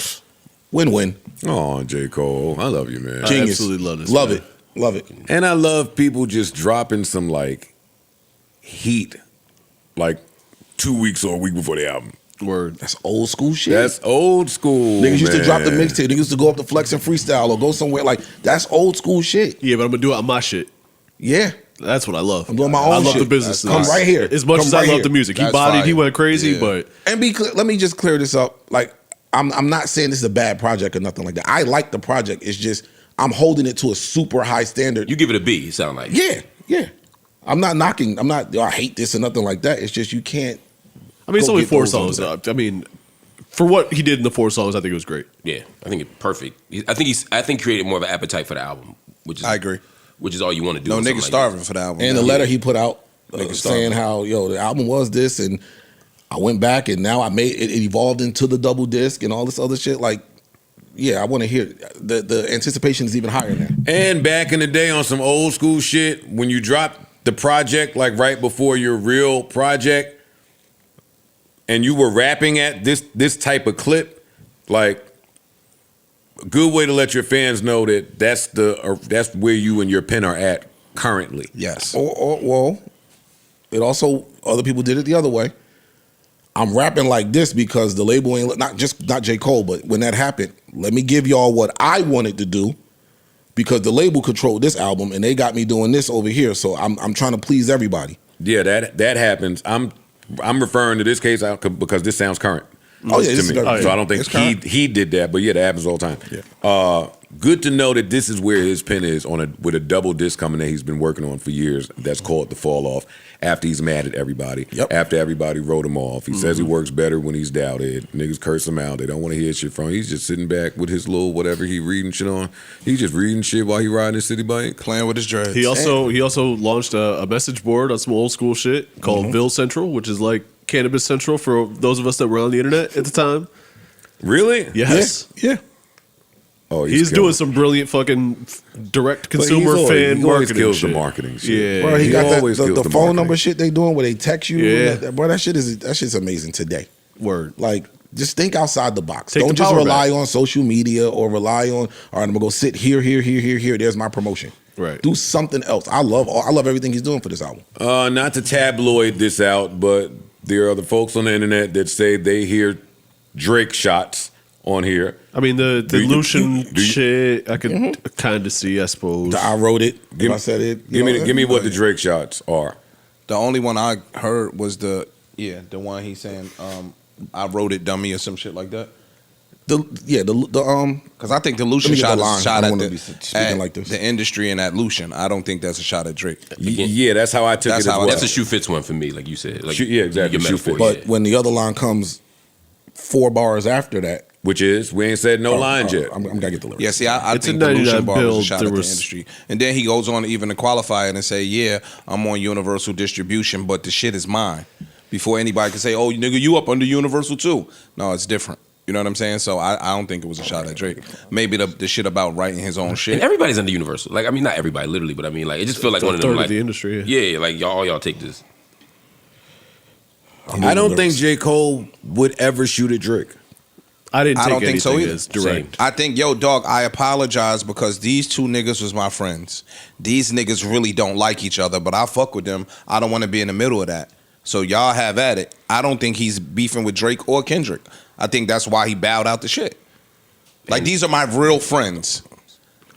Win-win. Oh, J. Cole. I love you, man. I Genius. absolutely love this. Love man. it. Love it. And I love people just dropping some like heat like 2 weeks or a week before the album. Word. That's old school shit. That's old school. Niggas used to drop the man. mixtape. Niggas used to go up to Flex and Freestyle or go somewhere like that's old school shit. Yeah, but I'm gonna do it on my shit. Yeah. That's what I love. I'm doing my own I love shit. the business. Come of this. right here. As much Come as I right love here. the music, he That's bodied, he fire. went crazy, Yeah. but And be clear, let me just clear this up. Like, I'm not saying this is a bad project or nothing like that. I like the project. It's just I'm holding it to a super high standard. You give it a B, you sound like. Yeah. I'm not knocking. I'm not. I hate this or nothing like that. It's just you can't. I mean, it's Go only get 4 those songs. on I mean, for what he did in the 4 songs, I think it was great. Yeah, I think it's perfect. I think created more of an appetite for the album, which is I agree. Which is all you want to do. No with something niggas like starving for that album. And the letter he put out Niggas saying starving. how the album was this, and I went back and now I made it evolved into the double disc and all this other shit. Like, yeah, I want to hear the anticipation is even higher now. And back in the day on some old school shit, when you dropped the project like right before your real project, and you were rapping at this type of clip, like a good way to let your fans know that that's where you and your pen are at currently. Yes. Or well, it also other people did it the other way. I'm rapping like this because the label ain't not J. Cole, but when that happened, let me give y'all what I wanted to do because the label controlled this album and they got me doing this over here. So I'm trying to please everybody. Yeah, that happens. I'm referring to this case because this sounds current. Oh yeah, to this is me. very- So I don't think it's current. he did that, but yeah, that happens all the time. Yeah. Good to know that this is where his pen is with a double disc coming that he's been working on for years. That's called The Fall Off. After he's mad at everybody, Yep. after everybody wrote him off, he says he works better when he's doubted. Niggas curse him out. They don't want to hear shit from him. He's just sitting back with his little whatever he reading shit on. He's just reading shit while he riding his city bike. Playing with his dreads. He also launched a message board on some old school shit called Ville Central, which is like Cannabis Central for those of us that were on the internet at the time. Really? Yes. Yeah. Oh, He's killing doing it. some brilliant fucking direct But consumer he fan always marketing kills shit. the marketing shit. Yeah. Bro, he got always kills the the phone marketing. number shit they doing where they text you. Yeah. Bro, that shit's amazing today. Word. Like, just think outside the box. Take Don't the just power rely back. on social media or rely on, all right, I'm gonna go sit here. There's my promotion. Right. Do something else. I love everything he's doing for this album. Not to tabloid this out, but there are the folks on the internet that say they hear Drake shots on here. I mean, the Do you- Lucian do you- shit, I could kind of see, I suppose. I wrote it. I said it. Give me what the Drake shots are. The only one I heard was the one he's saying, I wrote it, dummy, or some shit like that. Because I think the Lucian Let me get shot the is line. a shot I don't at, wanna the, be speaking at like this. the industry and at Lucian. I don't think that's a shot at Drake. Yeah, that's how I took That's it as how I- well. That's a shoe fits one for me, like you said. Like, Yeah, exactly. your Shoe metaphor, fits. But when the other line comes 4 bars after that, Which is, we ain't said no lines yet. I'm gonna get the lyrics. Yeah, see, I It's think a the 99 Lucian bar was a build. shot There at the was- industry. And then he goes on even to qualify it and say, yeah, I'm on universal distribution, but the shit is mine. Before anybody can say, oh, nigga, you up under universal too. No, it's different. You know what I'm saying? So I don't think it was a shot at Drake. Maybe the shit about writing his own shit. And everybody's under Universal. Like, I mean, not everybody, literally, but I mean, like, it just feel like one of them, Third like, of the industry. yeah, like y'all take this. I don't think J. Cole would ever shoot at Drake. I didn't I take don't think so anything either. as direct. I think, yo, dog, I apologize because these two niggas was my friends. These niggas really don't like each other, but I fuck with them. I don't want to be in the middle of that. So y'all have at it. I don't think he's beefing with Drake or Kendrick. I think that's why he bowed out the shit. Like, these are my real friends.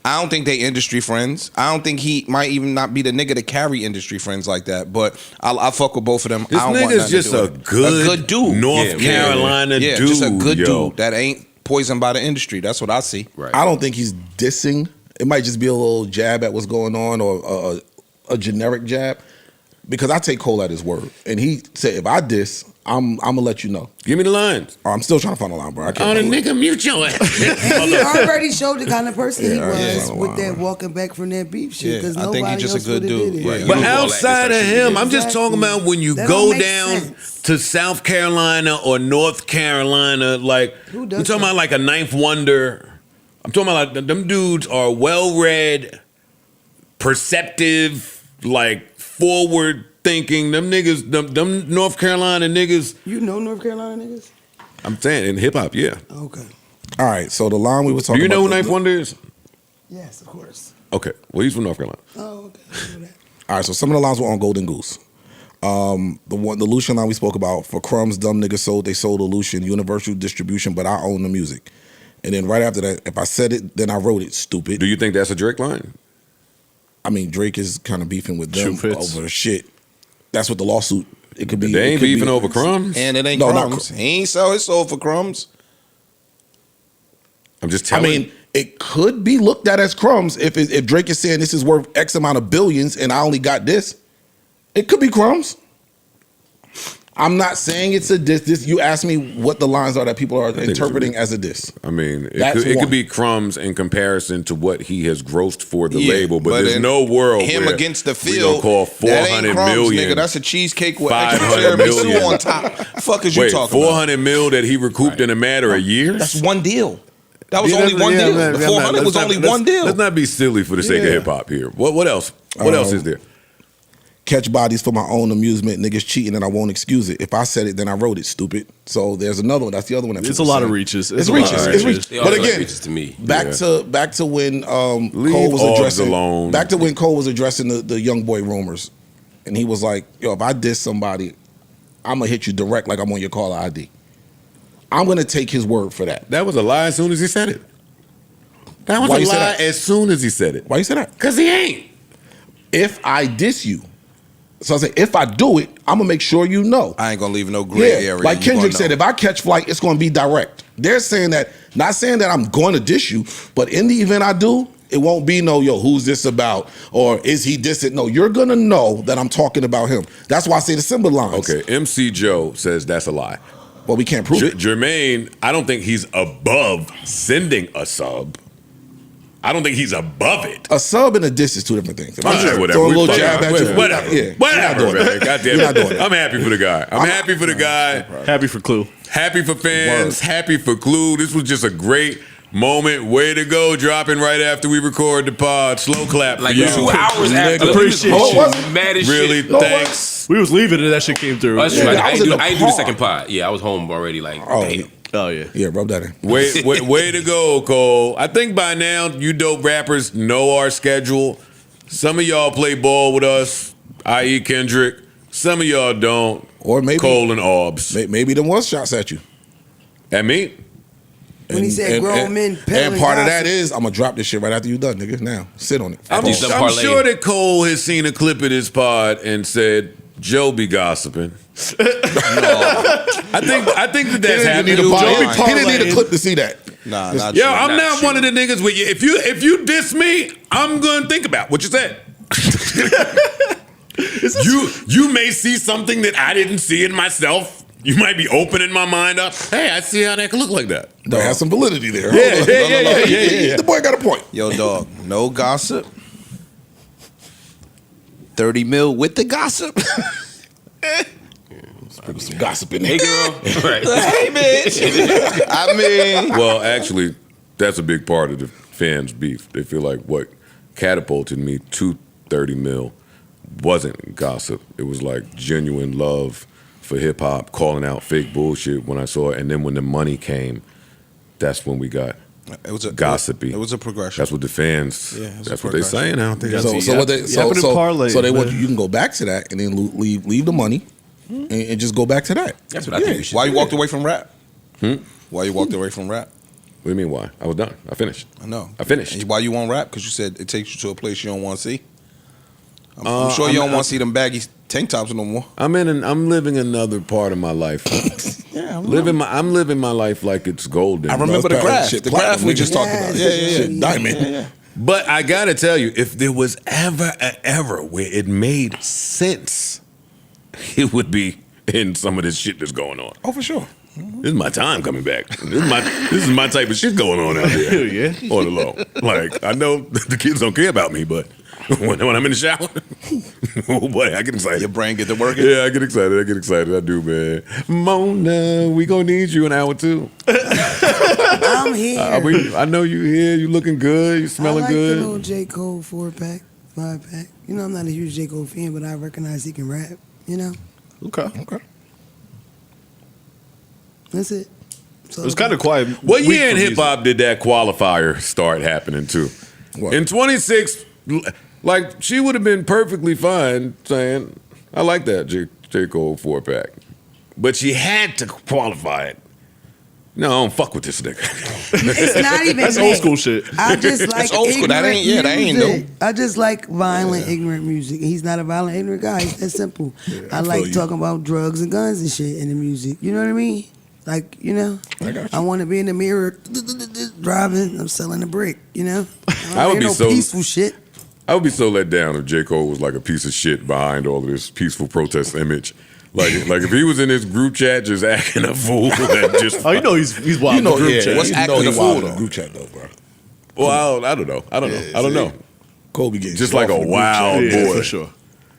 I don't think they industry friends. I don't think he might even not be the nigga to carry industry friends like that. But I fuck with both of them. This I don't want nigga's nothing to just do a with it. good dude. North Carolina Yeah, dude. just a good yo. dude that ain't poisoned by the industry. That's what I see. Right. I don't think he's dissing. It might just be a little jab at what's going on, or a generic jab, because I take Cole at his word, and he said, if I diss, I'm gonna let you know. Give me the lines. I'm still trying to find a line, bro. I Oh, can't. the find it. nigga mute your ass. And he already showed the kind of person he Yeah, was yeah. with that walking back from that beef shit. Yeah, Because I think nobody he's just a else good would've dude. did it. Right. But You don't call that outside of exactly. him, I'm just talking about when you That go don't make down sense. to South Carolina or North Carolina, like Who we're does talking that? about like a Ninth Wonder. I'm talking about like them dudes are well read, perceptive, like forward thinking. Them niggas, them North Carolina niggas. You know North Carolina niggas? I'm saying in hip hop, yeah. Okay. All right, so the line we were talking Do you know who about. Ninth Wonder is? Yes, of course. Okay, well he's from North Carolina. Oh, okay. I know that. All right, so some of the lines were on Golden Goose. The Lucian line we spoke about, for crumbs, dumb niggas sold, they sold Lucian, universal distribution, but I own the music. And then right after that, if I said it, then I wrote it, stupid. Do you think that's a Drake line? I mean, Drake is kind of beefing with them Shoe fits. over shit. That's what the lawsuit, it could be. They it ain't could be- beefing over crumbs. And it ain't No, not crumbs. He ain't sell his soul for crumbs. I'm just I telling. mean, it could be looked at as crumbs if Drake is saying this is worth X amount of billions and I only got this. It could be crumbs. I'm not saying it's a diss. This, you asked me what the lines are that people are it's interpreting as a diss. I mean, That's it one. could be crumbs in comparison to what he has grossed for the Yeah, label, but there's in no world him where against the we field. gonna call that ain't 400 crumbs, million. nigga. That's a cheesecake with 500 extra tiramisu million. on top. Fuck is you Wait, talking about? 400 mil that he recouped in a matter of years? That's one deal. That was Yeah, only one deal. man, The yeah, 400 man, was let's only not- one deal. Let's not be silly for the sake of Yeah. hip hop here. What else? What else is there? Catch bodies for my own amusement. Niggas cheating and I won't excuse it. If I said it, then I wrote it, stupid. So there's another one. That's the other one. That It's a people lot say. of reaches. It's a lot reaches. of It's reaches. reaches. They all But feel like again, reaches to me. back to when Leave Cole was Orbs addressing alone. back to when Cole was addressing the young boy rumors, and he was like, "Yo, if I diss somebody, I'm gonna hit you direct like I'm on your caller ID." I'm gonna take his word for that. That was a lie as soon as he said it. That was Why a you say lie that? as soon as he said it. Why you say that? Because he ain't. If I diss you, so I say if I do it, I'm gonna make sure you know. I ain't gonna leave no gray area. Like You Kendrick gonna said, know. if I catch flight, it's gonna be direct. They're saying that, not saying that I'm going to diss you, but in the event I do, it won't be no, yo, who's this about? Or is he dissing? No, you're gonna know that I'm talking about him. That's why I say the symbol lines. Okay, MC Joe says that's a lie. Well, we can't prove it. Jermaine, I don't think he's above sending a sub. I don't think he's above it. A sub and a diss is two different things. If I'm All just right, whatever. throwing a We little fucking- jab at you. Whatever. Yeah, Whatever, we're not doing man. that. Goddamn We're not it. doing that. I'm happy for the guy. I'm happy for the guy. Happy for Clue. Happy for fans. Word. Happy for Clue. This was just a great moment. Way to go. Dropping right after we record the pod. Slow clap Like for you. 2 hours after. Appreciate we was you. all mad as Really, shit. No, thanks. We was leaving and that shit came through. Oh, that's Yeah, true. I I was didn't in do, the I didn't do the car. second pod. Yeah, I was home already. Like, Oh, damn. Oh yeah. Yeah, rub that in. Way to go, Cole. I think by now you dope rappers know our schedule. Some of y'all play ball with us, i.e. Kendrick. Some of y'all don't. Or maybe Cole and Orbs. maybe them was shots at you. At me? When he said grown men And peddling part of gossip. that is I'm gonna drop this shit right after you done, nigga. Now sit on it. I'm After you done parlaying. sure that Cole has seen a clip of this pod and said, Joe be gossiping. I think that that's happening. He Joe didn't need a clip to see that. Nah, not Yo, true. I'm Not not true. one of the niggas with you. If you diss me, I'm gonna think about what you said. You may see something that I didn't see in myself. You might be opening my mind up. Hey, I see how that could look like that. There has some validity there. Yeah, Hold on. yeah. The boy got a point. Yo, dog, no gossip. 30 mil with the gossip. Sprinkle some gossip in there. Hey, girl. Right. Hey, bitch. I mean, Well, actually, that's a big part of the fans' beef. They feel like what catapulted me to 30 mil wasn't gossip. It was like genuine love for hip hop, calling out fake bullshit when I saw it. And then when the money came, that's when we got it was a gossipy. It was a progression. That's what the fans. Yeah, it was that's a what they progression. saying out there. So what they Yeah, but in Parlaying, so they want man. you can go back to that and then leave the money and just go back to that. That's what I think we should Why do. you walked away from rap? Why you walked away from rap? What do you mean? Why? I was done. I finished. I know. I finished. And why you want rap? Because you said it takes you to a place you don't want to see. I'm sure you don't want to see them baggy tank tops no more. I'm living another part of my life. Yeah, I'm living my life like it's golden. I remember the graph. shit, The graph we platinum, just nigga. talked about. Yeah. Diamond. But I gotta tell you, if there was ever an era where it made sense, it would be in some of this shit that's going on. Oh, for sure. This is my time coming back. This is my type of shit going on out there. Yeah. On the low. Like, I know the kids don't care about me, but when I'm in the shower, oh boy, I get excited. Your brain get to working. Yeah, I get excited. I do, man. Mona, we gonna need you in hour 2. I'm here. I know you here. You looking good. You smelling I like good. the little J. Cole 4-pack, 5-pack. You know, I'm not a huge J. Cole fan, but I recognize he can rap. You know, Okay. that's it. It was kind of quiet. What week year in for hip hop did that qualifier start happening too? What? In 26, like she would have been perfectly fine saying, "I like that J. Cole 4-pack," but she had to qualify it. No, I don't fuck with this nigga. It's not even That's that. old school shit. I just like old school. That ain't- that ain't music. I just like violent, ignorant music. He's not a violent, ignorant guy. It's that simple. I like you. talking about drugs and guns and shit in the music. You know what I mean? Like, you know, I want to be in the mirror driving. I'm selling a brick. You know, I would ain't be no so- peaceful shit. I would be so let down if J. Cole was like a piece of shit behind all of this peaceful protest image. Like if he was in this group chat just acting a fool and just. Oh, you know he's wild. You know, in the group yeah. chat. What's you acting know he the fool, wild in though? the group chat though, bro. Well, I don't know. I don't know. Kobe getting Just soft like a in the group wild chat. boy. for sure.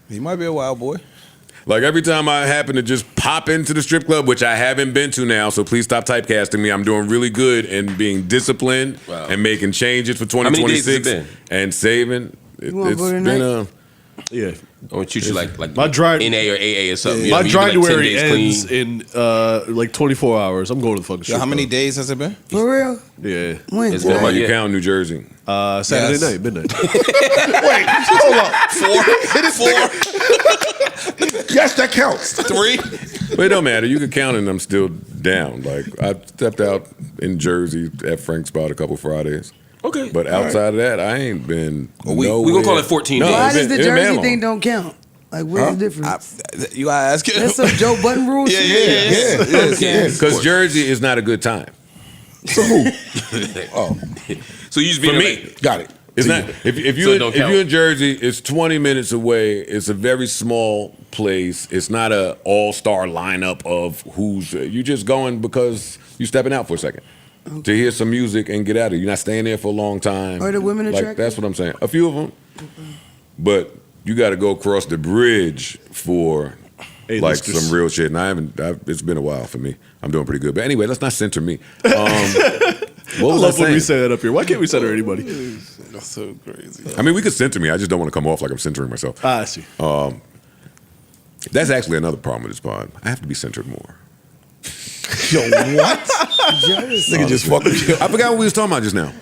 He might be a wild boy. Like every time I happen to just pop into the strip club, which I haven't been to now, so please stop typecasting me. I'm doing really good and being disciplined Wow. and making changes for many days has it 2026 been? and saving. wanna It's go been tonight? Yeah. I want you to like My dry- NA or AA or something. My You do, like, 10 Drynuary days clean. ends in like 24 hours. I'm going to the fucking Yo, strip how many club. days has it been? For real? Yeah. When? It's been How about- you Yeah. count New Jersey? Saturday Yes. night, midnight. Wait, hold on. 4, Yes, that counts. 3. But it don't matter. You can count and I'm still down. Like I stepped out in Jersey at Frank's Spot a couple Fridays. Okay. But outside of that, I ain't been. we gonna call it 14 days. Why it's does the been- it's been Jersey long. thing don't count? Like, what's the difference? You gotta ask him. That's some Joe Budden rules. Yeah, shit? Because Jersey is not a good time. So who? So you just be For there, me. like, Got it. It's not if So you it don't if count. you're in Jersey, it's 20 minutes away. It's a very small place. It's not a all-star lineup of who's you just going because you stepping out for a second to hear some music and get out of it. You're not staying there for a long time. Are the women like attractive? that's what I'm saying. A few of them, but you got to go across the bridge for like A-listers. some real shit. And it's been a while for me. I'm doing pretty good. But anyway, let's not center me. What I was love I when we saying? say that up here. Why can't we center anybody? That's so crazy. I mean, we could center me. I just don't want to come off like I'm centering myself. I see. That's actually another problem with this pod. I have to be centered more. Yo, what? Nigga just fucking. I forgot what we was talking about just now.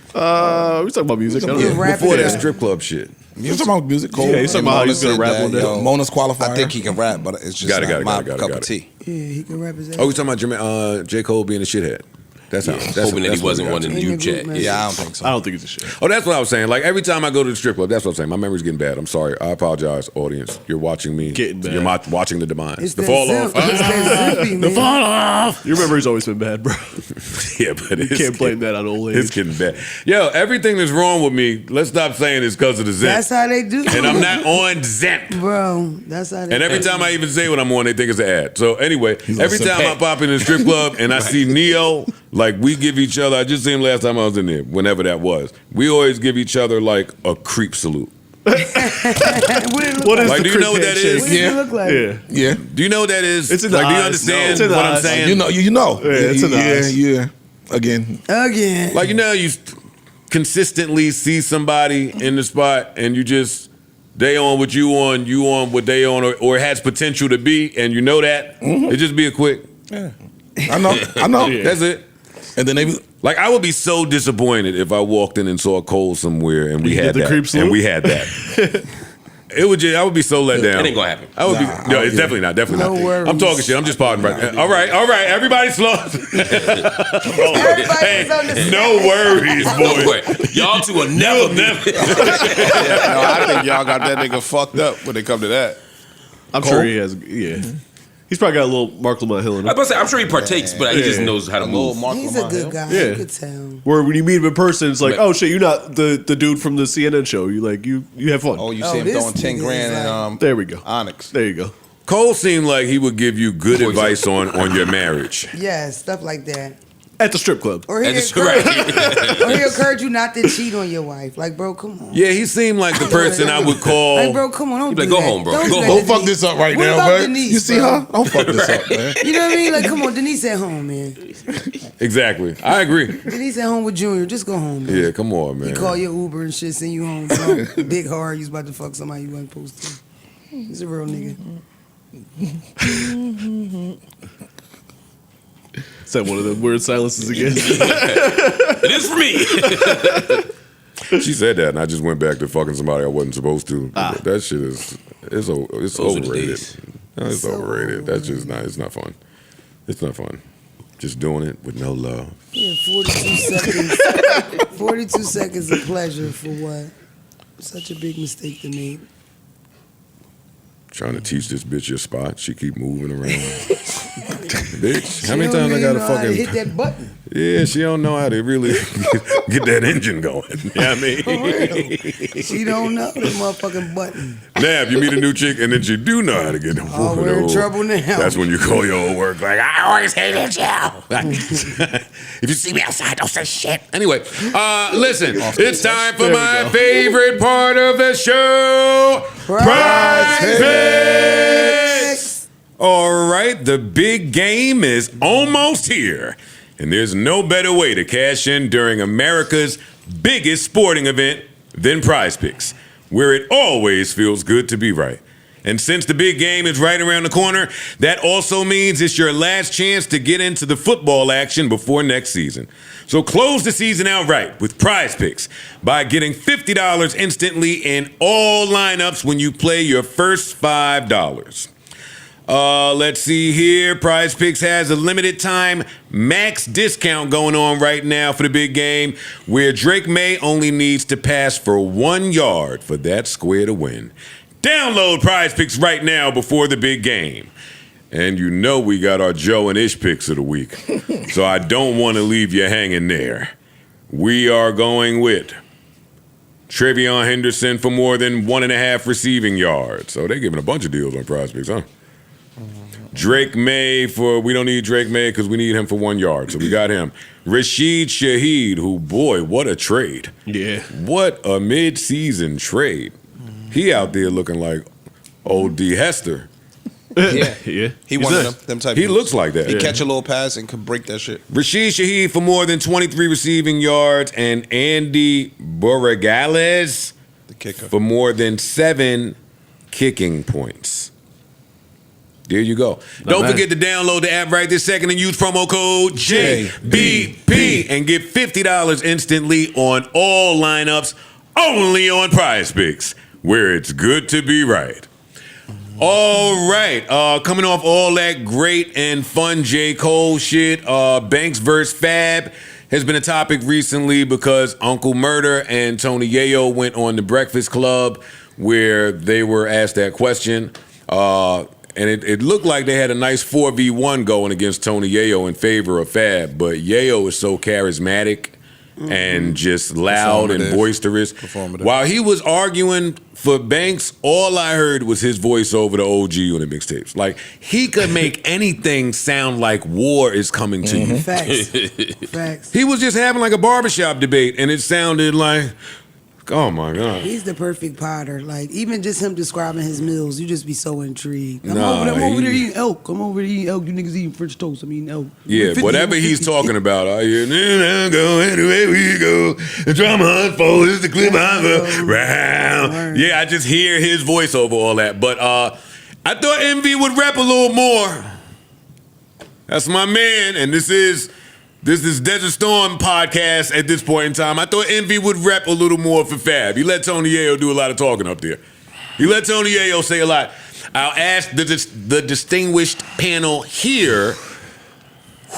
We talking about music. I don't Yeah. know. Rap Before it that out. strip club shit. You talking about music? Cole? Yeah, he's talking about how he's gonna rap one day. Mona's qualifier. I think he can rap, but it's just Got it, not my got it, cup got of it. tea. Yeah, he can rap his ass. Oh, we talking about J. Cole being a shithead. That's how. That's hoping that that's he what wasn't we got one in to. the In group the chat. group message. Yeah, I don't think so. I don't think it's a shit. Oh, that's what I was saying. Like every time I go to the strip club, that's what I'm saying. My memory's getting bad. I'm sorry. I apologize, audience. You're watching me. Getting bad. You're watching the demise. It's The that fall zip. off. It's that zippy, man. Fall off. Your memory's always been bad, bro. Yeah, but it's Can't blame that on old It's age. getting bad. Yo, everything that's wrong with me, let's stop saying it's because of the Zen. That's how they do. And I'm not on Zen. Bro, that's how they And every do. time I even say what I'm on, they think it's an ad. So anyway, on every some time I pay. pop in the strip club and I see Neo, like we give each other, I just seen him last time I was in there, whenever that was. We always give each other like a creep salute. What did it look What is Like, the do you know what that cricket is? What did it look like? Yeah. Yeah. Do you know what that is? It's in the like, do you eyes. understand It's in the what I'm eyes. saying? You know. Yeah, it's in the eyes. Yeah. Again. Like, you know, you consistently see somebody in the spot and you just, they on what you on what they on, or it has potential to be, and you know that. It just be a quick, I know. Yeah. that's it. And then they be, Like, I would be so disappointed if I walked in and saw Cole somewhere and we You had get the that. creep salute? And we had that. It would just, I would be so let down. It ain't gonna happen. I would be. No, it's yeah. definitely not. Definitely No not. worries. I'm talking shit. I'm just partying right now. All right. Everybody slow. Everybody's on the No worries, Don't boy. worry. Y'all two will never Never. No, I think y'all got that nigga fucked up when it come to that. I'm sure he has. Yeah. He's probably got a little Mark Lamont Hill in I was him. about to say, I'm sure he partakes, but he just Yeah. knows how to move. He's a good guy. Yeah. You could tell. Where when you meet him in person, it's like, But- oh shit, you're not the dude from the CNN show. You like you have fun. Oh, you Oh, see him this throwing 10 nigga grand is in There we go. Onyx. There you go. Cole seemed like he would give you good advice on your marriage. Yeah, stuff like that. At the strip club. Or he And it's encouraged, right. or he encouraged you not to cheat on your wife. Like, bro, come on. Yeah, he seemed like the person I would call. Like, bro, come on, don't He'd be do like, go that. home, bro. Don't Go do that home. to don't fuck Denise. this up right What now, about man. Denise, You see bro? her? Don't fuck this up, man. You know what I mean? Like, come on, Denise at home, man. Exactly. I agree. Denise at home with Junior. Just go home, man. Yeah, come on, man. You call your Uber and shit, send you home drunk, dick hard, you was about to fuck somebody you wasn't supposed to. He's a real nigga. Is that one of the weird silences again? It is for me. She said that, and I just went back to fucking somebody I wasn't supposed to. That shit is it's Those are the overrated. days. No, it's So overrated. That's just not. It's not fun. It's not fun. Just doing it with no love. Yeah, 42 seconds. 42 seconds of pleasure for what? Such a big mistake to make. Trying to teach this bitch your spot. She keep moving around. Bitch, how She many don't times I even gotta know how to fucking hit that button. Yeah, she don't know how to really get that engine going. You know what I mean? For real. She don't know the motherfucking button. Now, if you meet a new chick and then she do know how to get the Oh, we're in trouble now. That's when you call your old work like, I always hated you. If you see me outside, don't say shit. Anyway, listen, it's time for my favorite part of the show. Prize Picks. All right, the big game is almost here. And there's no better way to cash in during America's biggest sporting event than Prize Picks, where it always feels good to be right. And since the big game is right around the corner, that also means it's your last chance to get into the football action before next season. So close the season out right with Prize Picks by getting $50 instantly in all lineups when you play your first $5. Let's see here. Prize Picks has a limited time max discount going on right now for the big game, where Drake May only needs to pass for 1 yard for that square to win. Download Prize Picks right now before the big game. And you know we got our Joe and Ish picks of the week. So I don't want to leave you hanging there. We are going with Trevion Henderson for more than 1.5 receiving yards. So they're giving a bunch of deals on Prize Picks, huh? Drake May we don't need Drake May because we need him for 1 yard. So we got him. Rashid Shaheed, who, boy, what a trade. Yeah. What a mid-season trade. He out there looking like old D. Hester. Yeah. Yeah. He one of them type He dudes. looks like that. He catch a little pass and can break that shit. Rashid Shaheed for more than 23 receiving yards, and Andy Borregales The kicker. for more than 7 kicking points. There you go. Don't bad. forget to download the app right this second and use promo code JBP and get $50 instantly on all lineups, only on Prize Picks, where it's good to be right. All right, coming off all that great and fun J. Cole shit, Banks vs. Fab has been a topic recently because Uncle Murder and Tony Yayo went on the Breakfast Club where they were asked that question. And it looked like they had a nice 4v1 going against Tony Yayo in favor of Fab, but Yayo is so charismatic and just loud and Performative. boisterous. Performative. While he was arguing for Banks, all I heard was his voice over the OG on the mixtapes. Like, he could make anything sound like war is coming to you. Facts. Facts. He was just having like a barbershop debate, and it sounded like, Oh my God. He's the perfect potter. Like, even just him describing his meals, you just be so intrigued. I'm Nah, over there eating elk. I'm over there eating elk. You niggas eating French toast. I'm eating elk. Yeah, 50, whatever 50. he's talking about, I hear, go anywhere we go. The drama unfolds, the clip round. Yeah, I just hear his voice over all that. But I thought Envy would rap a little more. That's my man, and this is Desert Storm podcast at this point in time. I thought Envy would rap a little more for Fab. He let Tony Yayo do a lot of talking up there. He let Tony Yayo say a lot. I'll ask the distinguished panel here,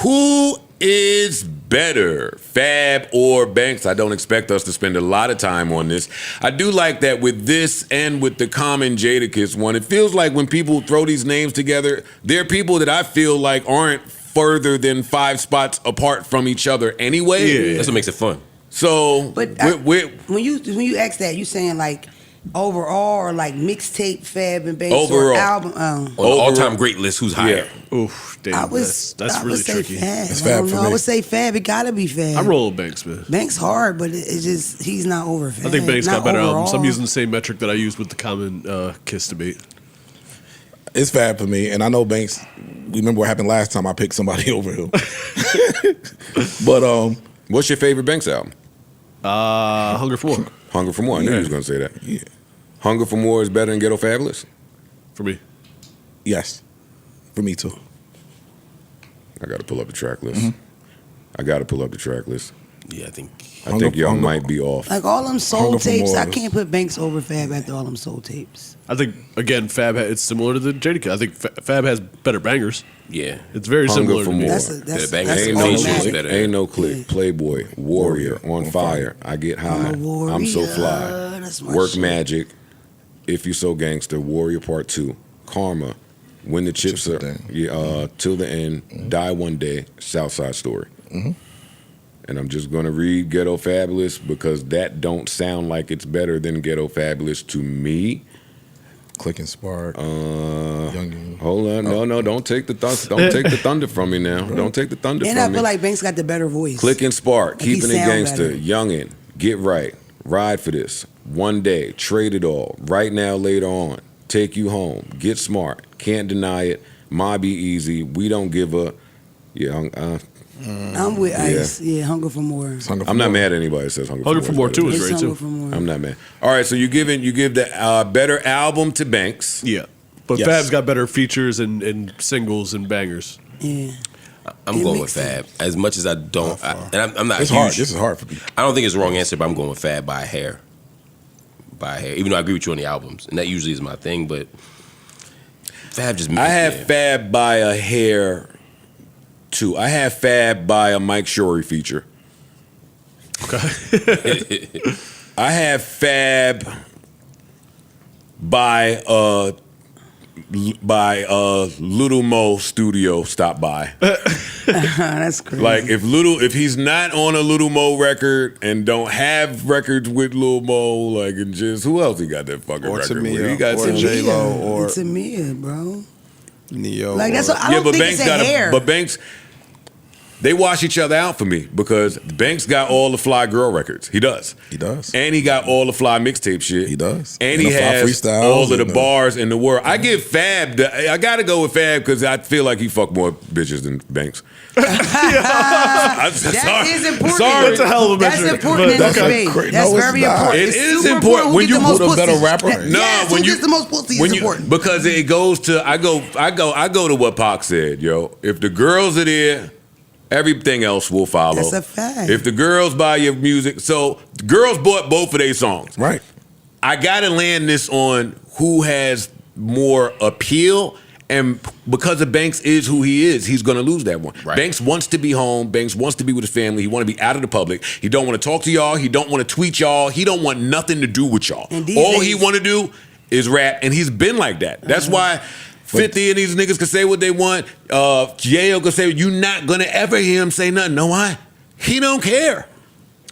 who is better, Fab or Banks? I don't expect us to spend a lot of time on this. I do like that with this and with the Common Jadakiss one. It feels like when people throw these names together, they're people that I feel like aren't further than 5 spots apart from each other anyway. Yeah, that's what makes it fun. So, But when you ask that, you saying like overall or like mixtape Fab and Banks Overall. or album? On the all-time great list, who's higher? Oof, damn. I That's would really say tricky. Fab. It's I Fab don't for know. me. I would say Fab. It gotta be Fab. I roll with Banks, man. Banks hard, but it's just he's not over Fab. I think Banks got Not better overall. albums. I'm using the same metric that I used with the Common Kiss debate. It's Fab for me, and I know Banks. Remember what happened last time I picked somebody over him. But what's your favorite Banks album? Hunger for More. Hunger for More. I knew Yeah. he was going to say that. yeah, Hunger for More is better than Ghetto Fabulous? For me. yes, for me too. I got to pull up the track list. Mm-hmm. I got to pull up the track list. Yeah, I think. I think y'all Hunger- might be off. Like all them soul Hunger for tapes, I More. can't put Banks over Fab after all them soul tapes. I think, again, Fab, it's similar to the Jadakiss. I think Fab has better bangers. Yeah. It's very Hunger similar for to me. More. That's Yeah, Banks that's Ain't no no shit. automatic. better. click, ain't no click. Yeah. Playboy, Warrior, on fire. I get high. I'm a warrior. I'm so fly. That's my Work shit. magic. If you so gangster. Warrior Part 2. Karma. When the chips are till the end. Die one day. Southside Story. And I'm just gonna read Ghetto Fabulous because that don't sound like it's better than Ghetto Fabulous to me. Click and Spark. Young. Hold on, no, don't take the thunder from me now. Don't take the thunder And from I me. feel like Banks got the better voice. Click and Spark, Like he keeping it sound gangster, better. youngin', get right, ride for this, one day, trade it all, right now, later on, take you home, get smart, can't deny it, my be easy, we don't give a, I'm with Ice. Yeah, Hunger for More. I'm not mad at anybody that says Hunger For More too better. is It's great Hunger too. for More. I'm not mad. All right, so you give the better album to Banks. Yeah. But Yes. Fab's got better features and singles and bangers. Yeah. I'm It going makes with Fab. sense. As much as I don't, I'm not It's huge. hard. This is hard for me. I don't think it's the wrong answer, but I'm going with Fab by a hair. By a hair. Even though I agree with you on the albums. And that usually is my thing, but Fab just I have Fab by a hair, too. I have Fab by a Mike Shorey feature. Okay. I have Fab by Little Mo Studio stop by. That's crazy. Like if he's not on a Little Mo record and don't have records with Lil Mo, like and just who else he got that fucking Or record with? Tamia, He got or some J- J-Lo or- It's Tamia, bro. Neo. Like that's or- what I don't think it's a hair. but Banks. They wash each other out for me because Banks got all the fly girl records. He does. He does. And he got all the fly mixtape shit. He does. And And he the fly has freestyles all of the and the- bars in the world. I give Fab, I got to go with Fab because I feel like he fucked more bitches than Banks. That is important. Sorry. That's a hell of a That's metric. important in but- this okay. debate. No, That's it's very not. important. It It's is super important. Who When get you the most put a better pussy. rapper- No, Yes, when who you gets the most pussy is important. because it goes to I go to what Pac said, yo. If the girls are there, everything else will follow. That's a fact. If the girls buy your music, so the girls bought both of their songs. Right. I gotta land this on who has more appeal. And because of Banks is who he is, he's gonna lose that one. Right. Banks wants to be home. Banks wants to be with his family. He want to be out of the public. He don't want to talk to y'all. He don't want to tweet y'all. He don't want nothing to do with y'all. And these All he days- want to do is rap, and he's been like that. That's why 50 of these niggas can say what they want. Yayo can say you're not gonna ever hear him say nothing. No, why? He don't care.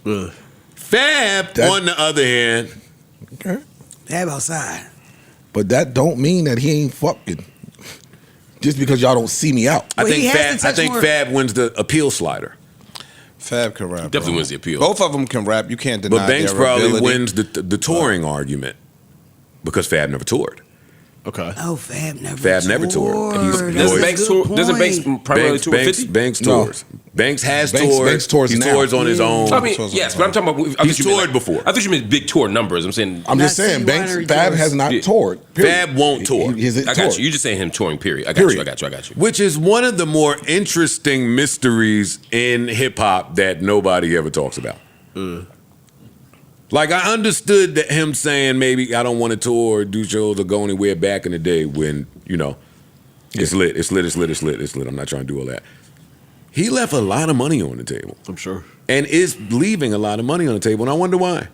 Ugh. Fab, on the other hand, Okay. Fab outside. But that don't mean that he ain't fucking. Just because y'all don't see me out. I Well, he think has to Fab. I touch think more. Fab wins the appeal slider. Fab can rap. Definitely bro. wins the appeal. Both of them can rap. You can't deny But Banks their probably ability. wins the touring argument because Fab never toured. Okay. Oh, Fab never toured. toured. Doesn't Banks tour? Doesn't Banks primarily tour 50? Banks No. tours. Banks has Banks- toured. Banks tours he now. tours on his own. I mean, yes, but I'm talking about. I He's thought you meant toured before. I thought you meant big tour numbers. I'm saying. I'm just Not saying, City Banks, Winery Fab tours. has not Yeah. toured. Period. Fab won't tour. He hasn't I got toured. you. You're just saying him touring. Period. I got Period. you. I got you. I got you. Which is one of the more interesting mysteries in hip hop that nobody ever talks about. Like, I understood that him saying maybe I don't want to tour or do shows or go anywhere back in the day when, you know, it's lit. I'm not trying to do all that. He left a lot of money on the table I'm sure. and is leaving a lot of money on the table, and I wonder why.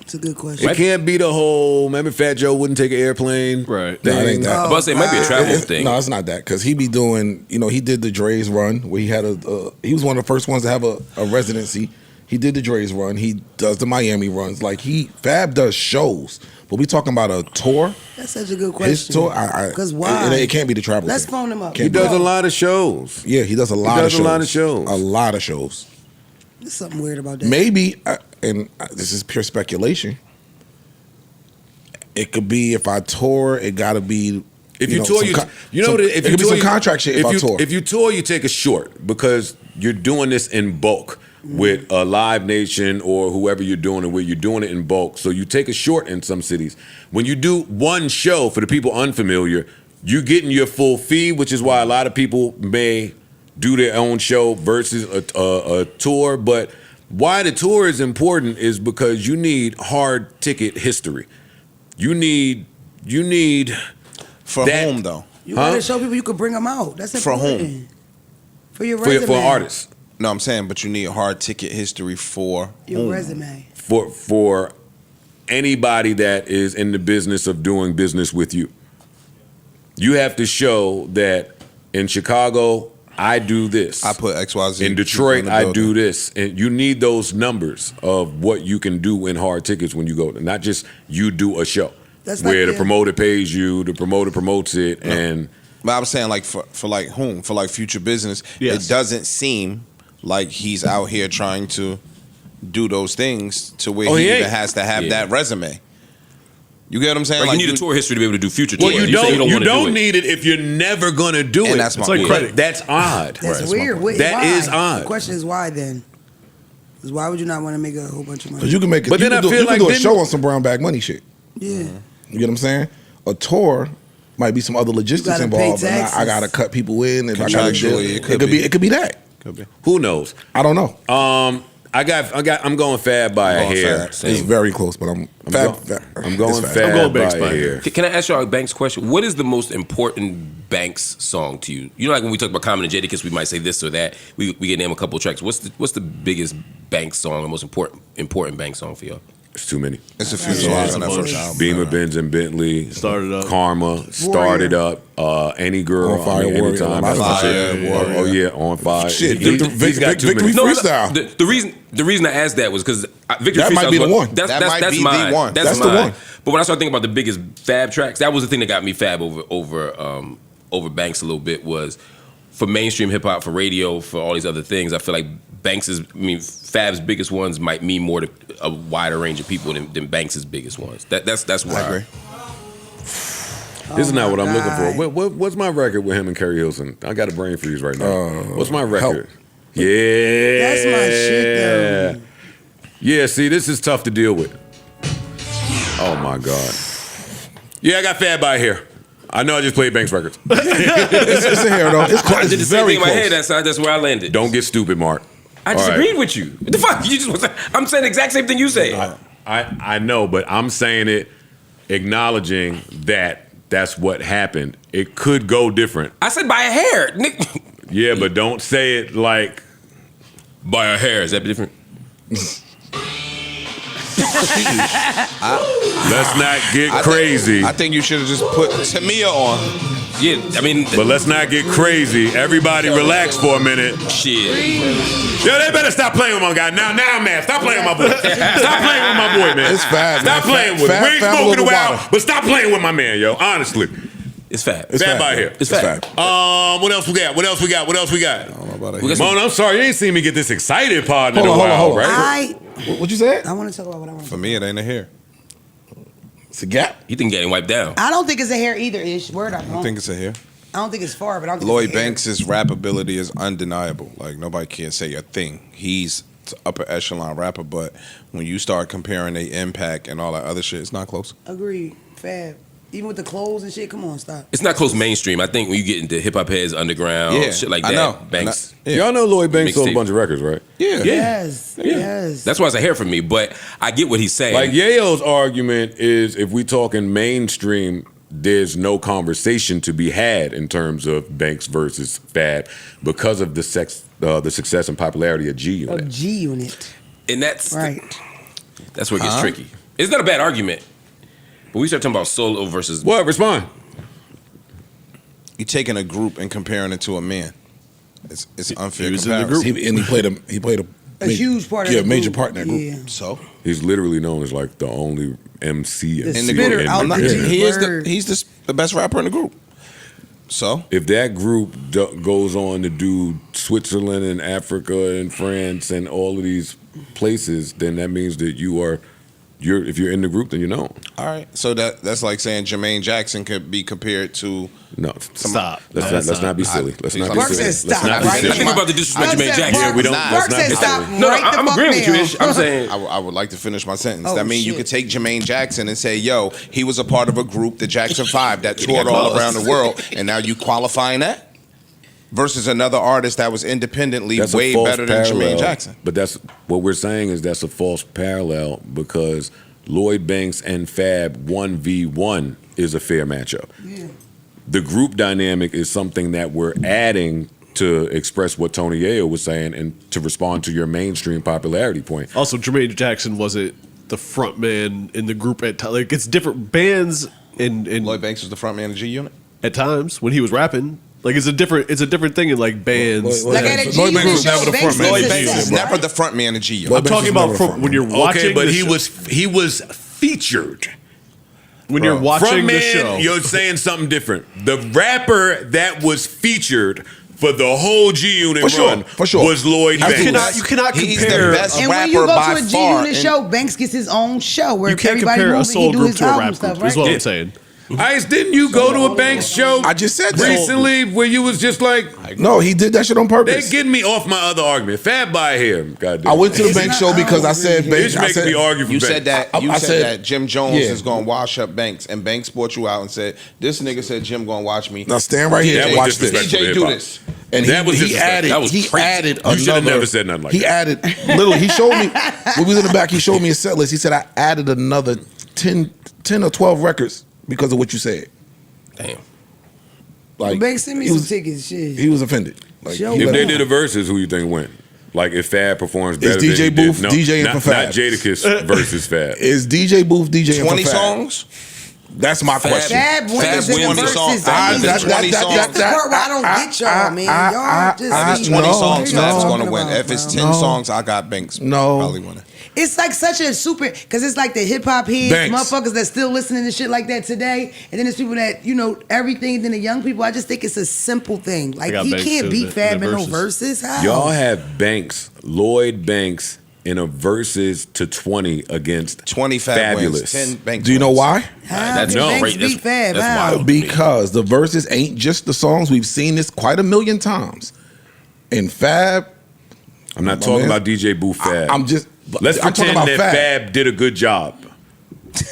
It's a good question. It can't be the whole, remember Fat Joe wouldn't take an airplane? Right. No, it ain't that. I'm about to say it might be a travel thing. No, it's not that because he be doing. You know, he did the Dre's run where he had he was one of the first ones to have a residency. He did the Dre's run. He does the Miami runs. Like Fab does shows. But we talking about a tour. That's such a good question. His tour. Because why? It can't be the travel. Let's thing. phone him up. He does a lot of shows. Yeah, he does a lot of shows. A lot of shows. There's something weird about that. Maybe, this is pure speculation. It could be if I tour, it got to be. If you tour, it could be some contract shit if I tour. If you tour, you take a short because you're doing this in bulk with a Live Nation or whoever you're doing it with. You're doing it in bulk, so you take a short in some cities. When you do one show, for the people unfamiliar, you're getting your full fee, which is why a lot of people may do their own show versus a tour. But why the tour is important is because you need hard ticket history. You need for that, whom though? You gotta show people you could bring them out. That's For important. whom? For your resume. for artists. No, I'm saying, but you need hard ticket history for Your whom? resume. For anybody that is in the business of doing business with you. You have to show that in Chicago, I do this. I put XYZ. In Detroit, the I building. do this. And you need those numbers of what you can do in hard tickets when you go. Not just you do a show. That's where like the the- promoter pays you, the promoter promotes it, and But I'm saying like for like whom? For like future business. Yes. It doesn't seem like he's out here trying to do those things to where he he even ain't. has to have that resume. You get what I'm saying? Like you need a tour history to be able to do future well, tours. you say don't wanna do it. need it if you're never gonna do And it. that's my It's like point. credit. That's odd. That's weird. Wait, That why? is odd. The question is why then? Because why would you not want to make a whole bunch of money? Because you can make it. But you then can I do, feel you can like do a then- show on some brown bag money shit. Yeah. You get what I'm saying? A tour might be some other logistics gotta pay involved. And taxes. I gotta cut people in. And I gotta Contractually, do- it could be. It could be that. Could be. Who knows? I don't know. I'm going Fab by a Going hair. Fab. It's very close, but I'm going it's Fab I'm going Banks by by a hair. hair. Can I ask y'all a Banks question? What is the most important Banks song to you? You know, like when we talk about Common and Jadakiss, we might say this or that. We can name a couple of tracks. What's the biggest Banks song, the most important Banks song for y'all? It's too many. It's a few Yeah, songs it's on a that bunch. first album. Beamer, Benz, and Bentley. Started Up. Karma. Started Up. Any Girl. On Fire, Warrior, Anytime. On Fire, Shit. Warrior. Oh, yeah. On Fire. Shit, He's got too many. Victory Freestyle. The reason I asked that was because Victory That Freestyle might be the one. That might that's be mine. the one. That's the mine. one. But when I started thinking about the biggest Fab tracks, that was the thing that got me Fab over Banks a little bit. Was for mainstream hip hop, for radio, for all these other things. I feel like Fab's biggest ones might mean more to a wider range of people than Banks' biggest ones. That's why. I agree. This is not what I'm looking God. for. What's my record with him and Kerry Hilson? I got a brain freeze right now. What's my record? Yeah. That's my shit, though. Yeah, see, this is tough to deal with. Oh, my God. Yeah, I got Fab by here. I know I just played Banks records. It's a hair though. It's close. I did the It's same very thing in my close. head. That's where I landed. Don't get stupid, Mark. I All right. disagreed with you. What the fuck? I'm saying the exact same thing you say. I know, but I'm saying it acknowledging that that's what happened. It could go different. I said by a hair. Nick. Yeah, but don't say it like By a hair. Is that different? let's not get crazy. I think you should have just put Tamia on. Yeah, I mean, But let's not get crazy. Everybody relax for a minute. shit. Yo, they better stop playing with my guy. Now I'm mad. Stop playing with my boy. Stop playing with my boy, man. It's Fab, Stop man. playing with him. Fab- We ain't Fab a smoking a little while, water. but stop playing with my man, yo. Honestly. It's Fab. Fab out here. It's Fab. What else we got? What else we got? Mon, I'm sorry, you ain't seen me get this excited, partner. Hold on. Right? What you said? I want to talk about what I want. For me, it ain't a hair. It's a gap. You think getting wiped down? I don't think it's a hair either. Ish. Word, I I don't. think it's a hair. I don't think it's far, but I don't think Lloyd it's a hair. Banks' rap ability is undeniable. Like, nobody can say a thing. He's an upper echelon rapper, but when you start comparing the impact and all that other shit, it's not close. Agreed. Fab. Even with the clothes and shit, come on, stop. It's not close mainstream. I think when you get into hip hop heads, underground, Yeah, shit like I that. know. Banks. Yeah. Y'all know Lloyd Banks sold a Mixtape. bunch of records, right? Yeah. Yes. Yes. That's why it's a hair for me. But I get what he's saying. Like Yayo's argument is, if we talking mainstream, there's no conversation to be had in terms of Banks versus Fab because of the success and popularity of G A Unit. G Unit. and that's Right. that's where it gets tricky. It's not a bad argument. But we start talking about solo versus What? Respond. You're taking a group and comparing it to a man. It's unfair He was in the comparison. group. He played A huge part of yeah, the major group. part in that group. Yeah. So He's literally known as like the only MC The in spitter the out group. the Yeah. G. he's the best rapper in the group. So If that group goes on to do Switzerland and Africa and France and all of these places, then that means that if you're in the group, then you're known. all right. So that's like saying Jermaine Jackson could be compared to No, Stop. Let's not be silly. Let's not be Mark silly. said Let's stop, not be right? I silly. think we're about to disrespect Jermaine Jackson. Yeah, we don't- Mark let's not said be stop. silly. No, right the I'm fuck agreeing with you, now. Ish. I'm saying I would like to finish my sentence. Oh, that means you shit. could take Jermaine Jackson and say, yo, he was a part of a group, the Jackson 5, that toured all around the world, and now you qualifying that? Versus another artist that was independently That's way a false better than parallel. Jermaine Jackson. But that's what we're saying is that's a false parallel because Lloyd Banks and Fab 1v1 is a fair matchup. Yeah. The group dynamic is something that we're adding to express what Tony Yayo was saying and to respond to your mainstream popularity point. Also, Jermaine Jackson wasn't the front man in the group at times. Like, it's different bands in Lloyd Banks was the front man of G Unit. at times when he was rapping. Like, it's a different thing in like bands. Like at a G Lloyd Banks Unit was never show, the Banks front man. Lloyd is Banks a is success. never the front man of G Unit. I'm Banks talking was about never from front when you're man. watching. Okay, but the he show. was featured. When you're watching Front the man, show. you're saying something different. The rapper that was featured for the whole G Unit run for sure. was Lloyd You Banks. cannot He's compare. the best And when rapper you go by to a G far. Unit show, Banks gets his own show where You can't everybody compare a moves and he soul do group his to a album rap stuff, group. right? Is what I'm saying. Ice, didn't you go to a Banks show? I just said that. recently where you was just like, No, he did that shit on they purpose. getting me off my other argument. Fab by here. God damn. I went to the It's Banks not- show because I I said don't Banks. Bitch I making said, me argue for You Banks. said that. You I said said- that Jim Jones yeah. is going to wash up Banks, and Banks brought you out and said, "This nigga said Jim going to watch me." Now stand right here That and was watch this. disrespectful. DJ, do this. And That was he disrespectful. added. That was he crazy. added You should have another. never said nothing like he that. added. Literally, he showed me. When we was in the back, he showed me a set list. He said I added another 10 or 12 records because of what you said. damn. Like Banks send me he some was- tickets. Shit. He was offended. Like, Show he If me. let they him- did a versus, who you think win? Like if Fab performs Is better DJ than he Booth did. No, DJing not, for Fab? Not Jadakiss versus Fab. Is DJ Booth DJing 20 for Fab? songs. That's my question. Fab wins Fab in the wins verses. songs. I mean, That's 20 songs. That's the part where I don't get y'all, man. Y'all just If it's be- 20 No, songs, no. Fab's going to win. If it's 10 No. songs, I got Banks No. probably winning. It's like such a super, because it's like the hip hop heads, Banks. motherfuckers that still listening to shit like that today, and then there's people that everything. Then the young people, I just think it's a simple thing. Like got he Banks can't too, beat the Fab in no verses. verses. How? Y'all have Banks, Lloyd Banks, in a versus to 20 against 20 Fab Fabulous. wins. 10 Banks Do you know wins. why? How That's can no, Banks right, that's- beat Fab? that's How? wild. Because the verses ain't just the songs. We've seen this quite a million times. And Fab, I'm not My talking man. about DJ Booth Fab. I'm just. Let's I'm talking pretend about that Fab. Fab did a good job.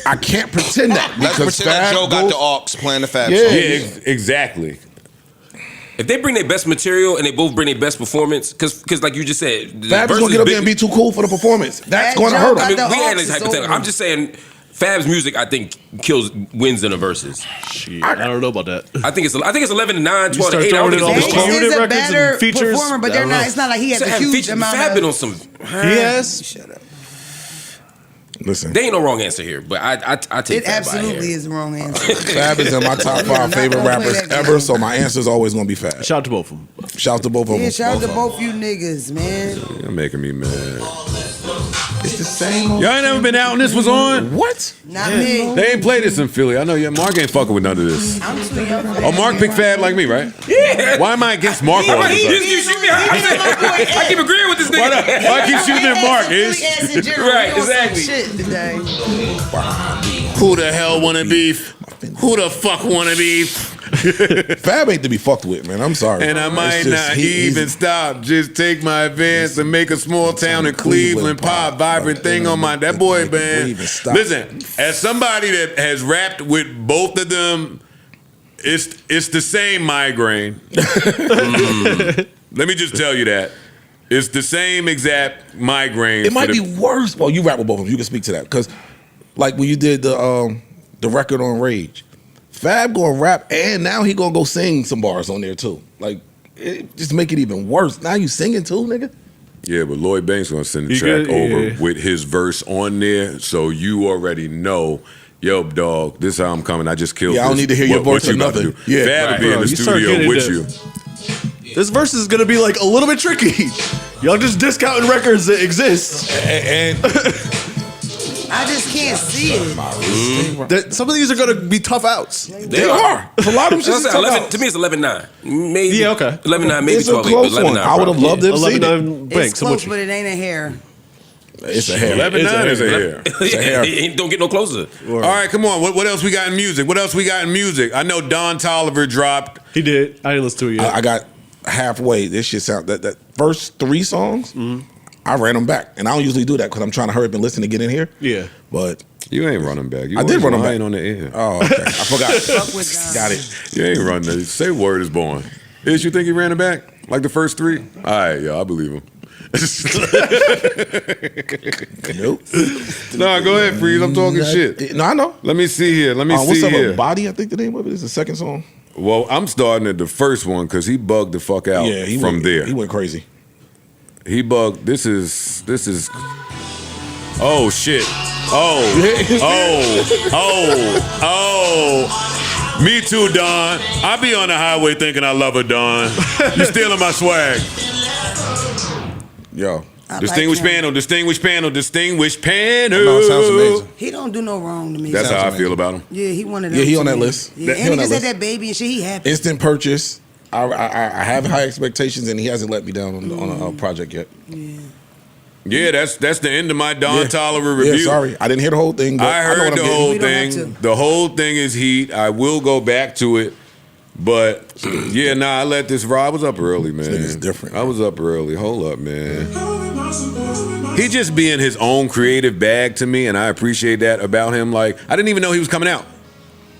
I can't pretend that Let's because pretend that Fab Joe got goes- the aux playing the Fab Yeah. song. Yeah, exactly. If they bring their best material and they both bring their best performance, because like you just said, the Fab is versus gonna get up big- there and be too cool for the performance. That's Fat going to Joe hurt got him. the we Hawks ain't is hypothetical. over. I'm just saying, Fab's music I think wins in the verses. Shit, I don't know about that. I think it's 11-9, 12-8. start I don't throwing think it on it's the Banks close. unit is a records and better features? performer, but I they're don't not. know. It's not like he has a huge amount Fab of. been on some. Yes. Shut up. Listen, There ain't no wrong answer here, but I take It Fab by absolutely here. is the wrong answer. Fab is in my top 5 not favorite gonna play rappers that ever, game. so my answer is always going to be Fab. Shout out to both of them. Shout out to both of them. Yeah, shout out to both you niggas, man. You're making me mad. It's the same. Y'all ain't never been out and this was on? What? Not me. They ain't played this in Philly. I know Mark ain't fucking with none of this. I'm too young for that. Oh, Mark picked Fab like me, right? Yeah. Why am I against Mark all the time? You shoot me. I keep agreeing with this nigga. Why I keep shooting at Mark? Right, exactly. Shit today. Who the hell wanna beef? Who the fuck wanna beef? Fab ain't to be fucked with, man. I'm sorry. And I bro. might It's just- not he's- even stop. Just take my advance and make a small town in Cleveland pop. Vibrant thing on my that boy band. Listen, as somebody that has rapped with both of them, it's the same migraine. Let me just tell you that. It's the same exact migraine. It might be worse. Well, you rap with both of them. You can speak to that because, like when you did the record on Rage, Fab gonna rap and now he gonna go sing some bars on there too. Like, it just make it even worse. Now you singing too, nigga. Yeah, but Lloyd Banks gonna send the You track good? over Yeah. with his verse on there, so you already know. Yo, dog, this is how I'm coming. I just killed. Yeah, I don't this. need to hear your voice you or about to nothing. do? Yeah. Fab will be in Bro, the you start studio getting with into- you. This verse is gonna be like a little bit tricky. Y'all just discounting records that exist. And I just can't see it. That some of these are gonna be tough outs. they are. A lot of them That's shit. 11, to me, it's 11-9. Maybe. Yeah, okay. 11-9, maybe It's a 12-8, but close 11-9. one. I would have loved to have seen it. 11-9 It's Banks. close, but it ain't a hair. It's a hair. 11-9 is a hair. Yeah, don't get no closer. All right, come on. What else we got in music? What else we got in music? I know Don Toliver dropped. He did. I didn't listen to it yet. I got halfway. This shit sound that first 3 songs. I ran them back, and I don't usually do that because I'm trying to hurry up and listen to get in here. Yeah. Mm-hmm. But You ain't running back. You I did always run 'em lying back. on the air. oh, okay. I forgot. Fuck with God. Got it. You ain't running it. Say word is born. Is you think he ran it back? Like the first 3? All right, yo, I believe him. Nope. No, go ahead, Freeze. I'm talking shit. No, I know. Let me see here. Let me What's see up? here. Body, I think the name of it is the second song. Well, I'm starting at the first one because he bugged the fuck out Yeah, he from went, there. He went crazy. He bugged. This is. Oh shit. Oh. Me too, Don. I be on the highway thinking I love her, Don. You stealing my swag. Yo. I Distinguished like him. panel. Distinguished panel. Distinguished panel. No, it sounds amazing. He don't do no wrong to me. That's Sounds how I amazing. feel about him. Yeah, he one of them. Yeah, he to on that me. list. Yeah, He and on he that just had list. that baby and shit. He happy. Instant purchase. I have high expectations, and he hasn't let me down on a project yet. Yeah, that's the end of my Don Toliver review. Yeah, sorry. I didn't hear the whole thing. But I know heard what the I'm whole We don't have thing. to. The whole thing is heat. I will go back to it. But yeah, I let this ride. I was up early, man. nigga's different, I was up early. Hold up, man. He just be in his own creative bag to me, and I appreciate that about him. Like, I didn't even know he was coming out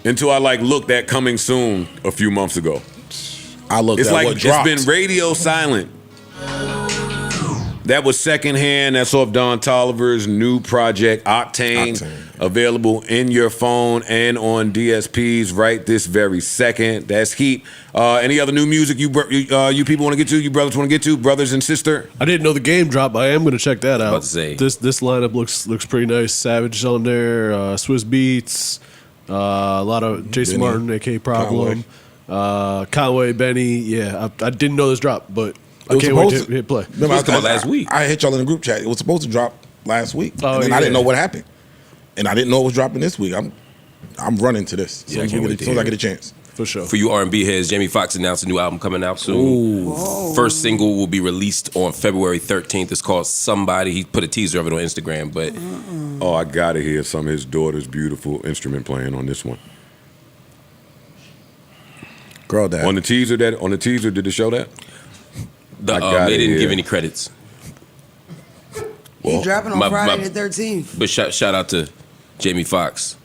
until I looked at Coming Soon a few months ago. I looked It's at like what it's dropped. been radio silent. That was secondhand. That's off Don Toliver's new project, Octane. Available in your phone and on DSPs right this very second. That's heat. Any other new music you people want to get to? You brothers want to get to? Brothers and sister? I didn't know the game dropped, but I am gonna check that out. About to say. This lineup looks pretty nice. Savage on there, Swiss Beats, a lot of Jason Benny, Martin, aka Problem, Conway, Benny. Yeah, I didn't know this dropped, but I was can't wait supposed to hit play. Remember, It was coming last week. I hit y'all in the group chat. It was supposed to drop last week, Oh, and then I yeah. didn't know what happened, and I didn't know it was dropping this week. I'm running to this Yeah, I as can't wait to soon as I hear get a chance. For sure. For you R&B heads, Jamie Foxx announced a new album coming out soon. First single will be released on February 13th. It's called Somebody. He put a teaser of it on Instagram, but Oh, I gotta hear some of his daughter's beautiful instrument playing on this one. Girl, that On the teaser, did it show that? I got they it, didn't yeah. give any credits. He dropping on my- Friday my- the 13th. But shout out to Jamie Foxx.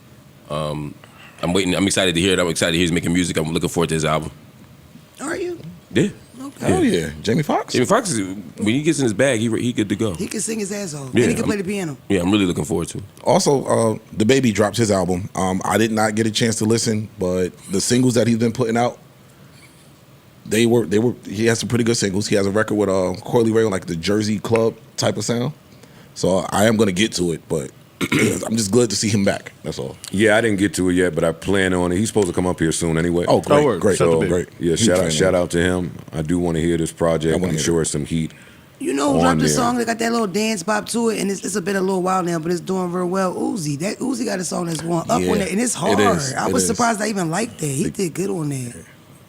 I'm waiting. I'm excited to hear it. I'm excited to hear he's making music. I'm looking forward to his album. Are you? Yeah. Okay. Oh yeah, Jamie Foxx. Jamie Foxx, when he gets in his bag, he good to go. He can sing his ass off. Yeah, and he can I'm- play the piano. Yeah, I'm really looking forward to it. Also, the baby dropped his album. I did not get a chance to listen, but the singles that he's been putting out, they were. He has some pretty good singles. He has a record with Coily Ray on like the Jersey Club type of sound. So I am gonna get to it, but I'm just glad to see him back. That's all. Yeah, I didn't get to it yet, but I plan on it. He's supposed to come up here soon anyway. Oh, great, word. great, Shout out to great. Yeah, Huge fan, shout man. out to him. I do want to hear this project. wanna I'm hear sure it's some heat. You know who on dropped the there. song that got that little dance pop to it, and it's been a little while now, but it's doing real well. Uzi, that Uzi got a song that's going up Yeah, on there, and it's hard. it is, I it was is. surprised I even liked that. He did good on there.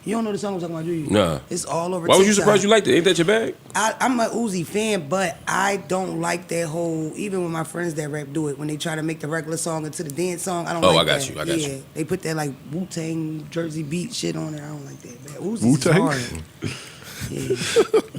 You don't know the song I'm talking about, do you? Nah. It's all over. Why was you TikTok. surprised you liked it? Ain't that your bag? I'm a Uzi fan, but I don't like that whole. Even when my friends that rap do it, when they try to make the regular song into the dance song, I don't. Oh, like I got that. you, I got yeah, you. they put that like Wu-Tang Jersey beat shit on there. I don't like that. Man. Uzi's Wu-Tang? hard. Yeah.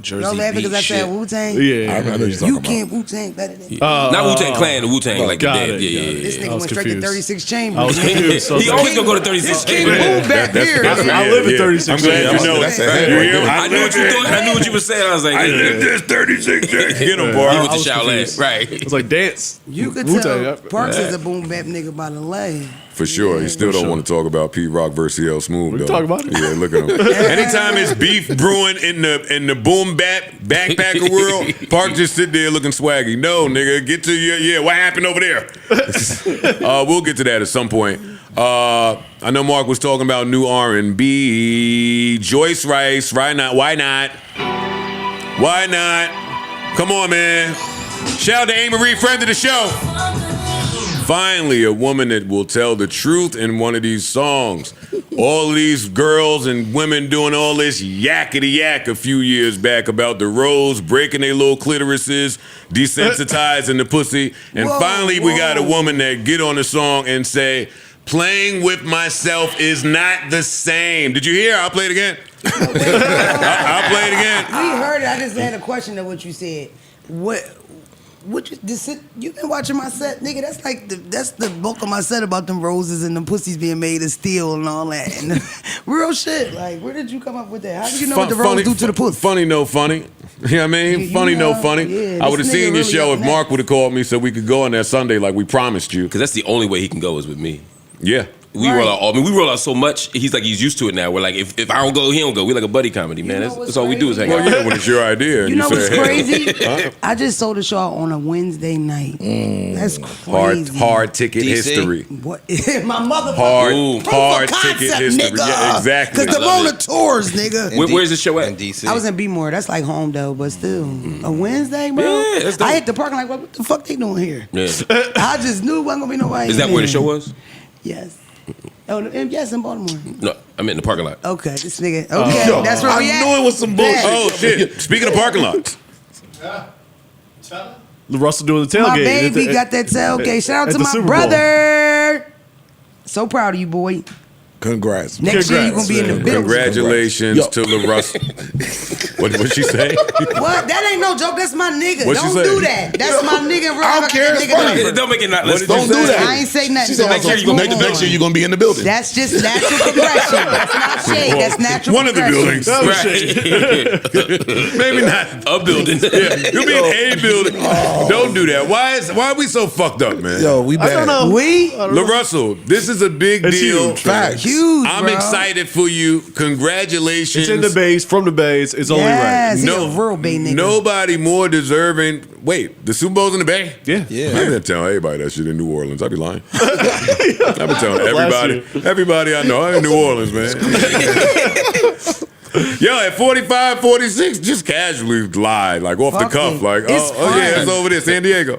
Jersey Y'all laughing because I beat said shit. Wu-Tang? Yeah. I know you're talking You about. can't Wu-Tang better than Not Wu-Tang Clan, the Wu-Tang, like the got band. it, Yeah, got yeah, it. yeah. This I nigga was went straight to confused. 36 Chambers. I was man. confused. So He always gonna go to 36 This kid Chambers. moved back here. I live at 36 I'm glad you Chambers. know That's it. a You hear me? I knew what you thought. I knew what you were saying. I was like, I lived this 36 Get him, boy. He went to was confused. Shaolin. Right. It's like dance. You could Wu-Tang, tell yeah. Parks is a boom bap nigga by the lay. For sure. He still don't sure. want to talk about Pete Rock versus L Smooth. We can though. talk about it. Yeah, look at him. Anytime it's beef brewing in the boom bap backpacker world, Park just sit there looking swaggy. No, nigga, get to your what happened over there? We'll get to that at some point. I know Mark was talking about new R&B. Joyce Rice, why not? Why not? Why not? Come on, man. Shout out to A. Marie, friend of the show. Finally, a woman that will tell the truth in one of these songs. All of these girls and women doing all this yakety yak a few years back about the rose breaking their little clitorises, desensitizing the pussy, and Whoa, finally we got a whoa. woman that get on the song and say, "Playing with myself is not the same." Did you hear? I'll play it again. I'll play it again. We heard it. I just had a question of what you said. What you been watching my set, nigga? That's the bulk of my set about them roses and them pussies being made of steel and all that. And real shit. Like, where did you come up with that? How did you know what the rose do to the pussy? Funny, no funny. You know what I mean? You Funny, no know, funny. yeah, I would have this seen nigga your really show up if Mark next. would have called me so we could go on that Sunday like we promised you. Because that's the only way he can go is with me. Yeah. We Right. roll out. I mean, we roll out so much. He's like he's used to it now. We're like, if I don't go, he don't go. We like a buddy comedy, man. know That's, what's that's all we do is hang crazy? out. Well, yeah, when it's your idea. And You know what's say, crazy? I just sold a show on a Wednesday night. That's crazy. hard ticket DC? history. What? My motherfucker. Hard, Proof hard of ticket concept, history. nigga. Yeah, exactly. Because the I love Mona tours, nigga. Where's the show at? In DC. I was in B-More. That's like home, though, but still. A Wednesday, bro? Yeah, that's dope. I hit the parking lot. What the fuck they doing here? Yeah. I just knew it wasn't going to be nobody Is in that where the there. show was? Yes. Oh, yes, in Baltimore. No, I'm in the parking lot. Okay, this nigga. Okay, Yo, that's where I we at. knew it was some bullshit. Oh, shit. Speaking of parking lots. Russell doing the tailgate. My baby got that tailgate. Shout out at to the my Super Bowl. brother. So proud of you, boy. Congrats. Next year you're gonna be in the man. building. Congratulations Yo. to LaRussell. What'd she say? What? That ain't no joke. That's my nigga. What'd she Don't say? do that. That's my nigga. I don't care. It's funny. Don't make it not. What Let's did you Don't do say? that. I ain't say nothing. She said, Let's also, move next on. year you're going to be in the building. That's just natural progression. That's not shade. That's natural One of the progression. buildings. Right. Maybe not. A building. Yeah, you'll be in a building. Don't do that. Why are we so fucked up, man? Yo, we bad. I don't know. We LaRussell, this is a big It's deal. huge. Facts. huge, I'm bro. excited for you. Congratulations. It's in the base, from the base. It's only right. Yes, he a real Bay nigga. Nobody more deserving. Wait, the Super Bowl's in the Bay? Yeah. I've been telling everybody that shit in New Orleans. I'd be lying. I've been telling everybody I know. I'm in New Orleans, man. Yo, at 45, 46, just casually lied, like off Fuck the cuff, it. like, It's oh yeah, fun. it's over there, San Diego.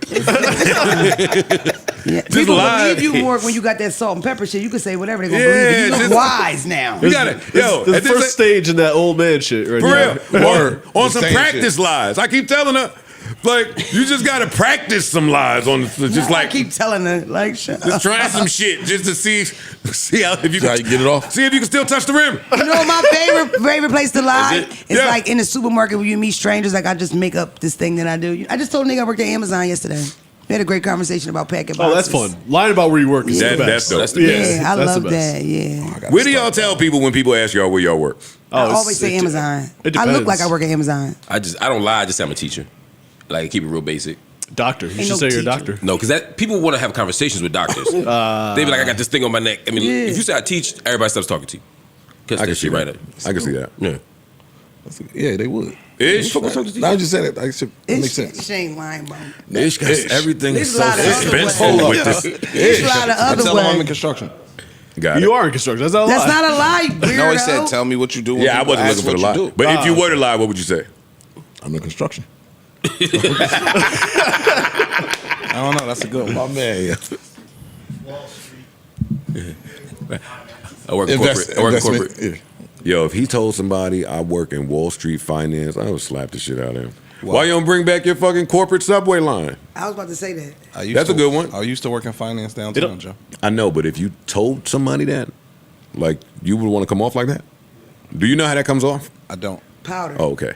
Yeah. People live. believe you more when you got that salt and pepper shit. You can say whatever they're gonna Yeah, believe. You look just- wise now. You got it. Yo, The at this- first stage in that old man shit right For now. real. Word. On The some same practice shit. lies. I keep telling her, like, you just gotta practice some lies on just I like keep telling her, like, shut just up. try some shit just to see how if you See how you get it off? See if you can still touch the rim. You know my favorite place to lie? Is it? It's Yeah. like in the supermarket where you meet strangers. Like I just make up this thing that I do. I just told a nigga I worked at Amazon yesterday. We had a great conversation about packing Oh, boxes. that's fun. Lying about where you work is That- the that's best. dope. That's the Yeah, best. Yeah, I that's love the best. that. Yeah. Where do y'all tell people when people ask y'all where y'all work? Oh, I it's- always say it- Amazon. it I look depends. like I work at Amazon. I don't lie. I just say I'm a teacher. Like keep it real basic. Doctor. You Ain't should no say you're a teacher. doctor. No, because that people want to have conversations with doctors. They be like, I got this thing on my neck. I mean, Yeah. if you say I teach, everybody stops talking to you. Catch I can that see shit right that. at. I can see that. Yeah. Yeah, they would. Ish. No, I just said it. That makes sense. She ain't lying, bro. Ish, because everything There's is a so lot of other expensive ways. with this. There's a lot of I other tell him I'm in ways. construction. Got You it. are in construction. That's not a That's lie. not a lie, you weirdo. No, he said, tell me what you do. when Yeah, I people wasn't ask looking for the what lie. you do. But if you were to lie, what would you say? I'm in construction. I don't know. That's a good one. My man. I work in corporate. Yeah. Yo, if he told somebody I work in Wall Street finance, I would slap the shit out of him. Why you don't bring back your fucking corporate subway line? I was about to say that. That's a good one. I used to work in finance downtown, Joe. I know, but if you told somebody that, like, you would want to come off like that? Do you know how that comes off? I don't. Powder. Oh, okay.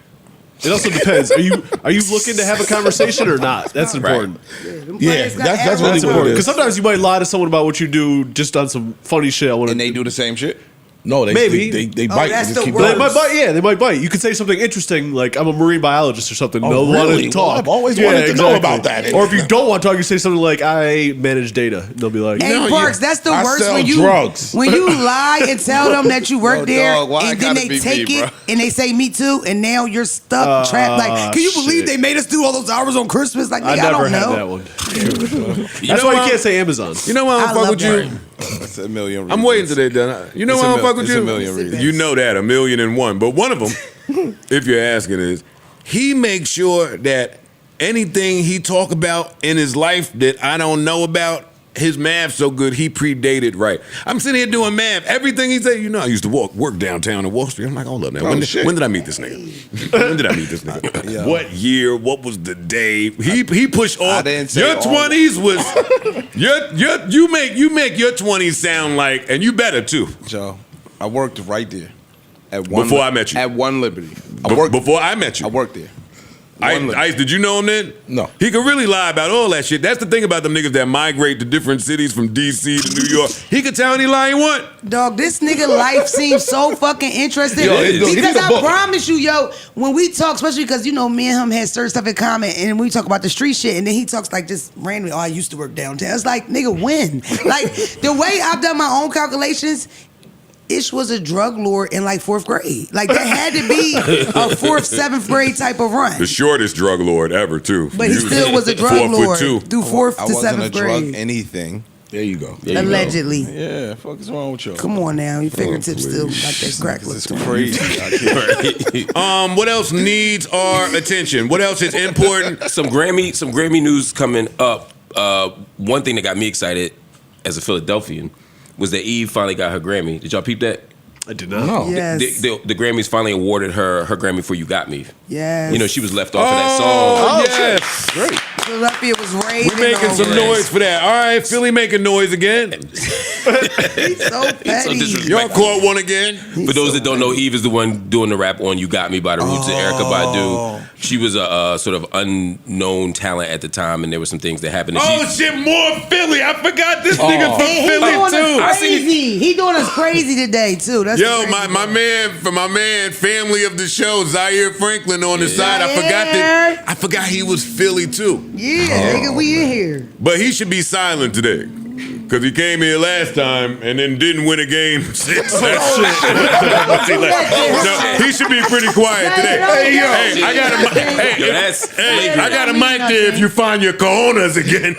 It also depends. Are you looking to have a conversation or not? That's important. Yeah, that's really That's important important. because sometimes you might lie to someone about what you do just on some funny shit. And they do the same shit? No, they Maybe. they bite. that's They just the keep worst. They might bite. Yeah, they might bite. You could say something interesting, like I'm a marine biologist or something. Oh, They'll want really? to talk. Well, I've always wanted to know about that. Or if you don't want to talk, you say something like I manage data. And they'll be like, Hey, No, Parks, yeah. that's the I worst sell when you drugs. when you lie and tell them that you work Yo, there, dog, why and it then gotta they be take me, it bro? and they say me too, and now you're stuck trapped. Like, can you believe shit. they made us do all those hours on Christmas? Like, I nigga, I never don't had know. that one. You That's know why you what? can't say Amazon. You know why I I don't fuck love with you? that. That's a million reasons. I'm waiting today, Donna. You know It's why I a don't fuck with it's you? a million reasons. You know that, 1,000,001. But one of them, if you're asking, is he makes sure that anything he talk about in his life that I don't know about, his math's so good, he predated right. I'm sitting here doing math. Everything he said, you know, I used to work downtown in Wall Street. I'm like, hold up now. When did I meet this nigga? When did I meet this nigga? Yeah. What year? What was the day? He pushed off. I didn't say Your all. 20s was you make your 20s sound like, and you better too. Joe, I worked right there. At one Before I met you. At One Liberty. I worked Before I met you. I worked there. Ice, did you know him then? No. He could really lie about all that shit. That's the thing about them niggas that migrate to different cities from D.C. to New York. He could tell any lie he want. Dog, this nigga life seems so fucking interesting. Yo, he because need a I book. promise you, yo, when we talk, especially because, you know, me and him had certain stuff in common, and we talk about the street shit, and then he talks like just randomly, oh, I used to work downtown. It's like, nigga, when? Like, the way I've done my own calculations, Ish was a drug lord in like 4th grade. Like, that had to be a 4th, 7th grade type of run. The shortest drug lord ever, too. But he still was a drug 4'2". lord through 4th I to wasn't 7th a drug grade. anything. There you go. Allegedly. Yeah, fuck is wrong with you? Come on now, your fingertips still got that crack look It's to 'em. crazy. I can't. What else needs our attention? What else is important? Some Grammy news coming up. One thing that got me excited as a Philadelphian was that Eve finally got her Grammy. Did y'all peep that? I did not. No. Yes. The Grammys finally awarded her Grammy for You Got Me. Yes. You know, she was left off of that song. Oh, yes. Great. Philadelphia was raving. We're making some over it. noise for that. All right, Philly making noise again. He's so petty. disrespectful. Y'all caught one again. For those that don't know, Eve is the one doing the rap on You Got Me by the Roots and Erykah Badu. She was a sort of unknown talent at the time, and there were some things that happened. And Oh shit, more Philly. I forgot this nigga from And he Philly doing us too. crazy. He doing us crazy today too. That's Yo, the crazy my man, family of the show, Zaire Franklin on the side. I forgot he was Philly too. Yeah, nigga, we in here. But he should be silent today. Cause he came here last time and then didn't win a game since. No, he should be pretty quiet today. Hey, I got a I got a mic there if you find your cojones again.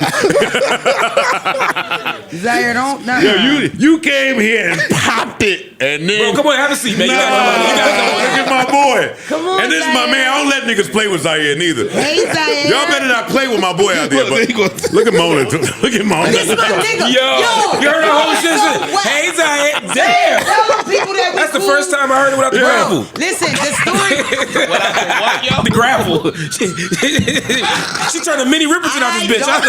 Zaire, don't. Nah. Yo, you came here and popped it, and then Bro, come on, have a seat, man. You look at my boy. Come on, And this is my Zaire. man. I don't let niggas play with Zaire neither. Hey, Zaire. Y'all better not play with my boy out there. But look at Mona. Look at Mona. This my nigga. Yo, you heard the whole shit? So what? Hey, Zaire. Damn. Tell them people that we That's the cool. first time I heard it without the gravel. Listen, the story. The gravel. She turned a mini Ripperton out this bitch. I was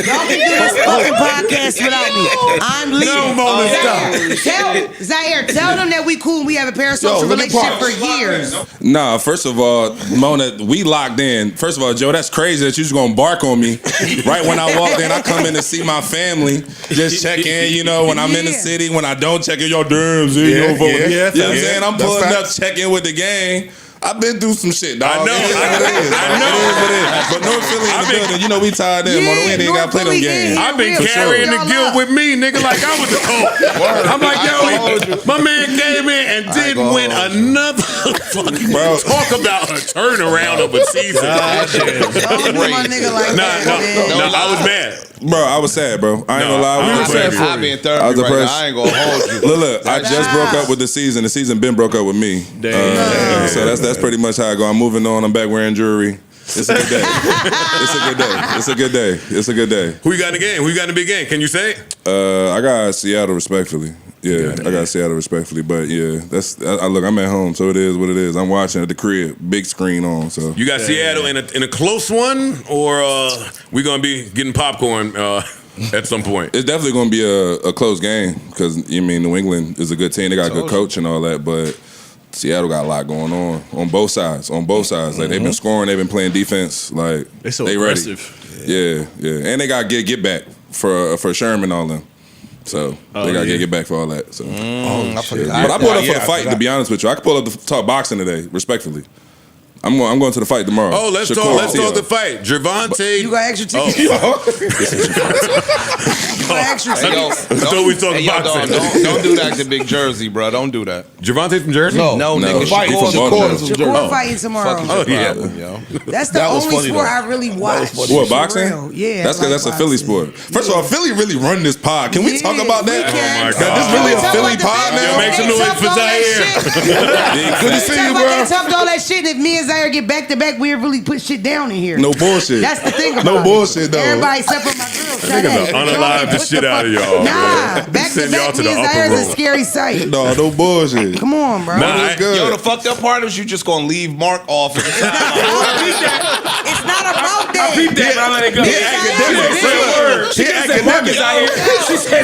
Y'all can do this fucking podcast without me. I'm leaving. No, Mona, stop. Zaire, tell them that we cool and we have a parasocial let me relationship pause. for years. Nah, first of all, Mona, we locked in. First of all, Joe, that's crazy that you just gonna bark on me. Right when I walked in, I come in to see my family. Just check in, you know, when I'm in the Yeah. city. When I don't check in, yo, damn, Z, Yeah, yo, vote. yeah. You know what I'm Yeah, saying? I'm that's pulling up, facts. checking with the gang. I've been through some shit, dog. I know, It is what it is. I know. It is what it is. But North Philly in the building, you know we tied in, Mona. We ain't even got to play them games. I've been For carrying sure. the guilt with me, nigga, like I was a coach. I'm like, yo, my man came in and didn't win another Bro. Talk about a turnaround of a season. Don't do my nigga like that, man. I was mad. Bro, I was sad, bro. I ain't gonna lie. I was sad for I be in therapy I was right depressed. now. I ain't gonna hold you. Look, I just broke up with the season. The season been broke up with me. So that's pretty much how I go. I'm moving on. I'm back wearing jewelry. It's a good day. It's a good day. It's a good day. It's a good day. Who you got in the game? Who you got in the big game? Can you say it? I got Seattle respectfully. Yeah, I got Seattle respectfully. But yeah, look, I'm at home, so it is what it is. I'm watching at the crib, big screen on. So You got Seattle in a close one, or we gonna be getting popcorn at some point? it's definitely going to be a close game because New England is a good team. They got a good coach and all that, but Seattle got a lot going on both sides. Like they've been scoring, they've been playing defense. Like They're so they aggressive. ready. Yeah, and they got to get back for Sherman and all them. So they got to get back for all that. So, I forgot. but I pulled up for the fight. To be honest with you, I could pull up to talk boxing today, respectfully. I'm going to the fight tomorrow. Oh, let's talk the fight. Gervonta. You got extra tickets? Extra Hey, yo, tickets. I thought we talking boxing. Don't do that to Big Jersey, bro. Don't do that. Gervonta from Jersey? No, nigga. Shakur fighting tomorrow. Oh yeah. That's the only sport I really watch. What, boxing? For real. Yeah. That's because that's a Philly sport. First of all, Philly really run this pod. Can we talk about that? Oh my Is God. this really a Philly pod Yo, now? make some noise for Zaire. Good to see you, bro. They talked all that shit. If me and Zaire get back to back, we really put shit down in here. No bullshit. That's the thing about No it. bullshit, though. Everybody except for my girl. Niggas are unalive the shit out of y'all. Nah, bro. back to Send y'all back, to me the and upper Zaire is a room. scary sight. No bullshit. Come on, bro. Nah, It's good. Yo, the fucked up part is you just gonna leave Mark off. It's not about that. Peep that, but I let it go. She academic. She said,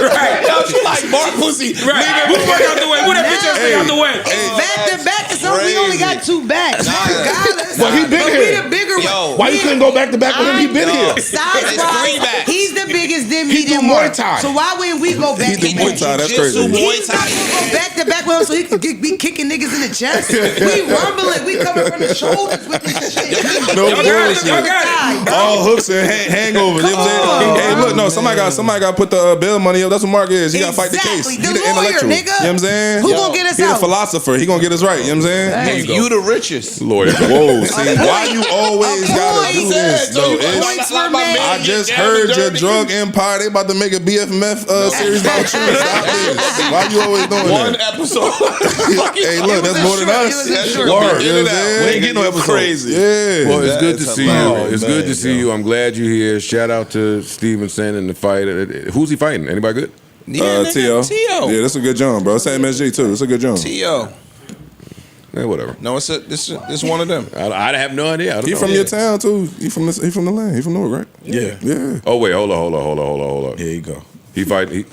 right. Yo, she like Mark pussy. Right. Move Mark out the way. Move that bitch ass thing out the way. Back to back, so we only got two backs. Regardless, Well, he been but here. we the bigger Yo. Why you couldn't go back to back with him? He been here. Size It's three wise, backs. he's the biggest than me. He do than Muay Mark. Thai. So why wouldn't we go back He do to Muay Thai. back? That's crazy. He's not gonna go back to back with him so he could be kicking niggas in the chest. We rumbling. We coming from the shoulders with this shit. No Y'all got it. bullshit. All hooks and hangovers. You know what I'm saying? Hey, look, no, somebody got to put the bail money up. That's what Mark is. He got to fight the case. Exactly. He The the lawyer, intellectual. nigga. You know what I'm saying? Who gonna get us He the out? philosopher. He gonna get us right. You know what I'm saying? You the richest. Lawyer. Whoa, see, why you always gotta do this, though? Points were made. I just heard your drug empire. They about to make a BFMF series about you. Stop this. Why you always doing One that? episode. Hey, look, that's more than us. It was a short Word, you know what I'm We saying? ain't getting no episode. Crazy. Yeah. Well, it's good to That's see you. hilarious. It's good to see you. I'm glad you're here. Shout out to Stevenson and the fight. Who's he fighting? Anybody good? T.O. Yeah, that's a good job, bro. It's MSG too. It's a good job. T.O. Yeah, whatever. No, it's one of them. I have no idea. I don't He know. from your town too. He from the land. He from Newark, right? Yeah. Yeah. Oh wait, hold on. There you go. He fight.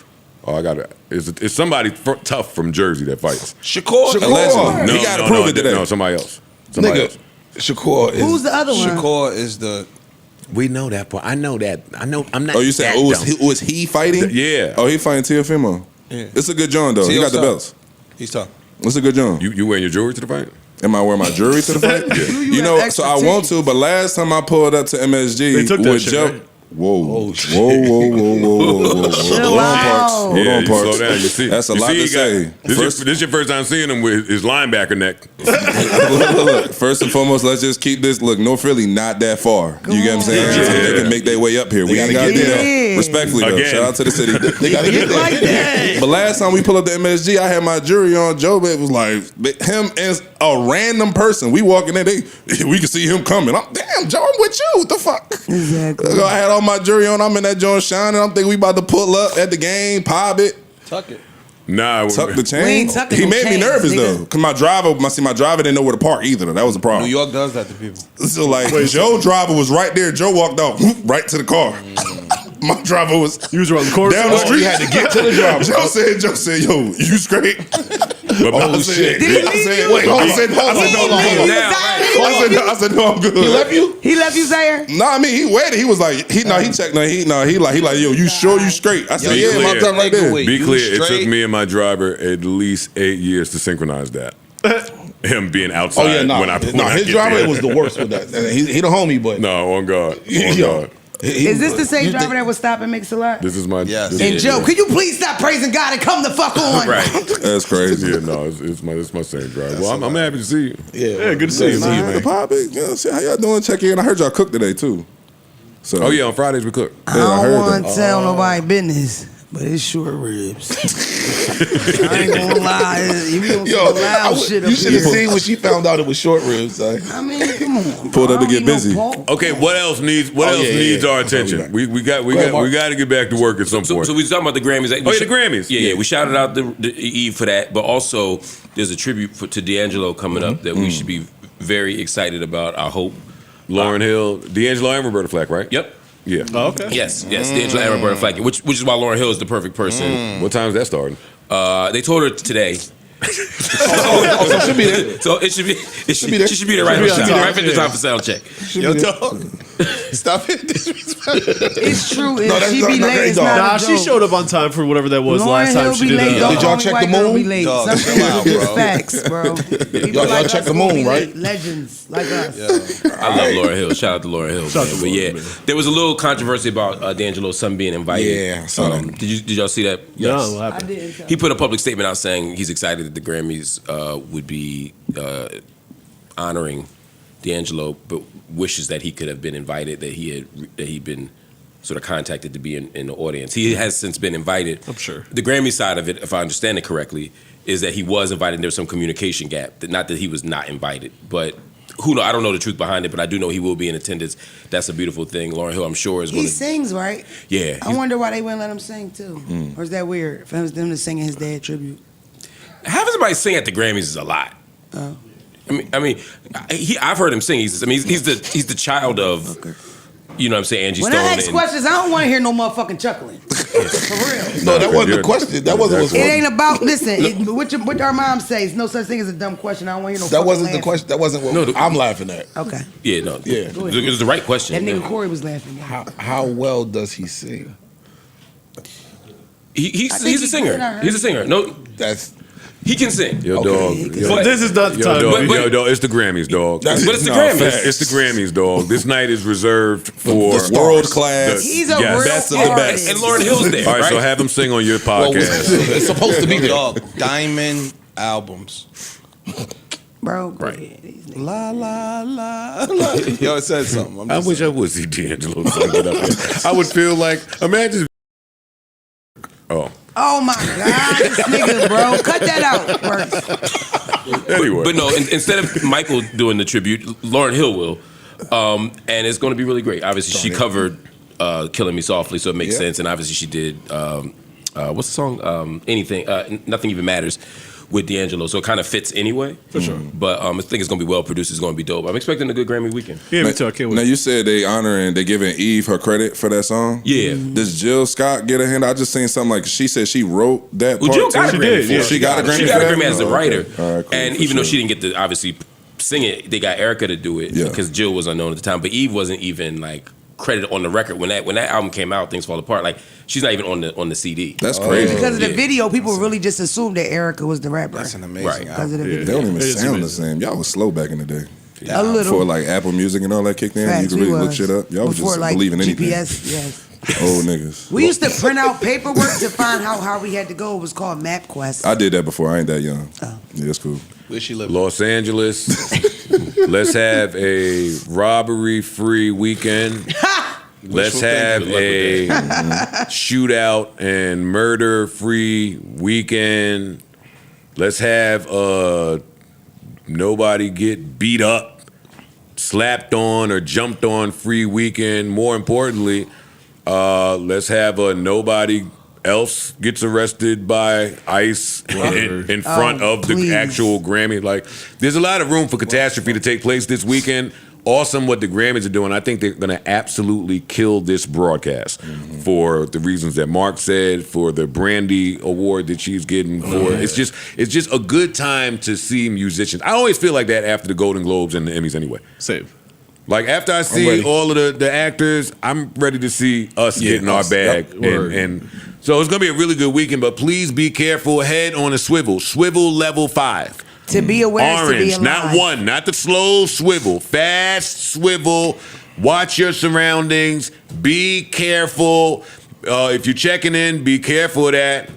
I got it. It's somebody tough from Jersey that fights. Shakur. Allegedly. He got to prove it today. No, somebody else. Somebody else. Shakur is. Who's the other one? Shakur is the. We know that part. I know that. I'm not. Oh, you said who is he fighting? Yeah. Oh, he fighting Teofimo. Yeah. It's a good job though. He T.O. got the tough. belts. He's tough. It's a good job. You wearing your jewelry to the fight? Am I wearing my jewelry to the fight? Yeah. You know, so I want to, but last time I pulled up to MSG They took that with shit, Joe. right? Whoa. Chill Hold on, Parks. out. Hold Yeah, on, you Parks. slow down. You see, That's a you lot see to he say. This your first time seeing him with his linebacker neck. Look, first and foremost, let's just keep this. Look, North Philly not that far. You get what I'm saying? So they can make their way up here. We ain't got to do that. Yeah. Respectfully, though. Again. Shout out to the city. They gotta get there. Like that. But last time we pulled up to MSG, I had my jury on. Joe, but it was like him and a random person. We walking in, we could see him coming. Damn, Joe, I'm with you. What the fuck? Exactly. I had all my jury on. I'm in that joint shining. I'm thinking we about to pull up at the game, pop it, Tuck it. Nah, tuck the We chain. ain't tucking He no made me chains, nervous nigga. though, cause my driver didn't know where to park either. Though. That was a problem. New York does that to people. So like, Joe driver was right there. Joe walked out right to the car. My driver was You was around the corner. down the street. You had to get to the driver. Joe said, yo, you straight? but shit. I said, no, I'm good. He left you? He left you, Zaire? Nah, I mean, he waited. He was like, he checked. He like, yo, you sure you straight? I said, Be yeah, my clear. time right there. Wait, be you clear. It straight? took me and my driver at least 8 years to synchronize that. Him being outside Oh yeah, no. when I His get driver there. was the worst with that. And he the homie, but No, on God. On Yo. God. Is this the same driver that would stop and mix a lot? This is my. Yes. And Joe, could you please stop praising God and come the fuck on? Right. That's crazy. Yeah, no, it's my same driver. Well, I'm happy to see you. Yeah, good to see you, man. The pop it. You know, see how y'all doing? Check in. I heard y'all cook today too. So Oh yeah, on Fridays we cook. I don't want to tell nobody business, but it's short ribs. I ain't gonna lie. You don't see the loud shit up you should have here. seen when she found out it was short ribs. Son. I mean, come on. Pulled up to I don't get eat no busy. pork. Okay, what else needs our attention? We got to get back to work at some So, point. so we was talking about the Grammys. Oh, yeah, the Grammys. Yeah. We shouted out the Eve for that, but also there's a tribute to D'Angelo coming up that we should be very excited about. I hope. Lauren Hill, D'Angelo, and Roberta Flack, right? Yep. Yeah. Oh, okay. Yes. D'Angelo and Roberta Flack, which is why Lauren Hill is the perfect person. What time is that starting? They told her today. So she'll be there. So it should be. She should be there right Should on be time. there. Right at the time for sound check. Yo, dog. Stop it. It's true. If that's she not- be not late, great, it's dog. not Nah, a she joke. showed up on time for whatever that was Lauren last time Hill she be did late. that. Did y'all Only check white the girl moon? Be late. Dog, Some chill things out, are just bro. facts, bro. People Y'all like check us the will moon, be right? late. Legends like us. I love Lauren Hill. Shout out to Lauren Hill. Shout out man. to But Lauren, yeah, man. there was a little controversy about D'Angelo's son being invited. Yeah, I saw that. Did y'all see that? No, what I happened? didn't. He put a public statement out saying he's excited that the Grammys would be honoring D'Angelo, but wishes that he could have been invited, that he'd been sort of contacted to be in the audience. He has since been invited. I'm sure. The Grammy side of it, if I understand it correctly, is that he was invited and there was some communication gap. Not that he was not invited, but who knows? I don't know the truth behind it, but I do know he will be in attendance. That's a beautiful thing. Lauren Hill, I'm sure, is going He to... sings, right? Yeah. I wonder why they wouldn't let him sing too. Or is that weird for them to sing his dad tribute? Having somebody sing at the Grammys is a lot. Oh. I've heard him sing. He's the child of, you know what I'm saying, Angie When Stone. I ask questions, I don't want to hear no motherfucking chuckling. For real. No, that wasn't the question. That wasn't what's It ain't about what our mom says. No such thing as a dumb question. I don't want to hear no. That fucking wasn't the laughing. question. That wasn't what I'm laughing at. Okay. Yeah, no. Yeah. It was the right question. That nigga Corey was laughing. Yeah. How well does he sing? He's I think a he's singer. good, I heard. He's a singer. No, That's he can sing. Yo, Okay. dog. Yo, But this is not the time. dog, but- dog, it's the Grammys, dog. That's- But it's the No, Grammys. fact. It's the Grammys, dog. This night is reserved for the world class. He's a Yes. real Best of the artist. best. And Lauren Hill's there, All right, right? so have him sing on your well, podcast. it's supposed to be there. Dog, Diamond albums. Bro, Right. these niggas. La la la la. Yo, it says something. I'm I just wish I would see D'Angelo sing it up there. I would feel like, imagine. Oh, Oh my God, this nigga, bro. Cut that out first. anyway. But no, instead of Michael doing the tribute, Lauren Hill will. And it's going to be really great. Obviously, she covered Killing Me Softly, so it makes sense. And obviously, she did, what's the song? Anything, Nothing Even Matters with D'Angelo. So it kind of fits anyway. For sure. But I think it's going to be well produced. It's going to be dope. I'm expecting a good Grammy weekend. Yeah, me too. I can't Now wait. you said they giving Eve her credit for that song. Yeah. Does Jill Scott get a hand? I just seen something like she said she wrote that Well, part. Jill got a too. Grammy did, for yeah. it. She got a Grammy She got a for that? Grammy as a Oh, writer. okay. All right, cool, And for even though sure. she didn't get to obviously sing it, they got Erica to do it Yeah. because Jill was unknown at the time. But Eve wasn't even like credited on the record when that album came out. Things Fall Apart. Like she's not even on the CD. That's crazy. Because of the Yeah. video, people really just assumed that Erica was the rapper. That's an amazing Right. Because of album. the They video. don't even It is sound the amazing. same. Y'all was slow back in the day. A little. Before like Apple Music and all that kicked in, Facts, you could we really look was. shit up. Y'all was Before, just like, believing anything. GPS, yes. Old niggas. We used to print out paperwork to find how we had to go. It was called MapQuest. I did that before. I ain't that young. Oh. Yeah, that's cool. Where she live? Los Angeles. Let's have a robbery-free weekend. Let's have a shootout and murder-free weekend. Let's have nobody get beat up, slapped on, or jumped on free weekend. More importantly, let's have a nobody else gets arrested by ICE in front of the please. actual Grammy. Like, there's a lot of room for catastrophe to take place this weekend. Awesome what the Grammys are doing. I think they're going to absolutely kill this broadcast for the reasons that Mark said, for the Brandy Award that she's getting. For it's just a good time to see musicians. I always feel like that after the Golden Globes and the Emmys anyway. Same. Like after I see ready. all of the actors, I'm ready to see us getting our us. bag. Yep. And so it's going to be a really good weekend, but please be careful. Head on a swivel level 5. To be aware is to be Orange, alive. not one, not the slow swivel, fast swivel, Watch your surroundings. Be careful. If you're checking in, be careful of that.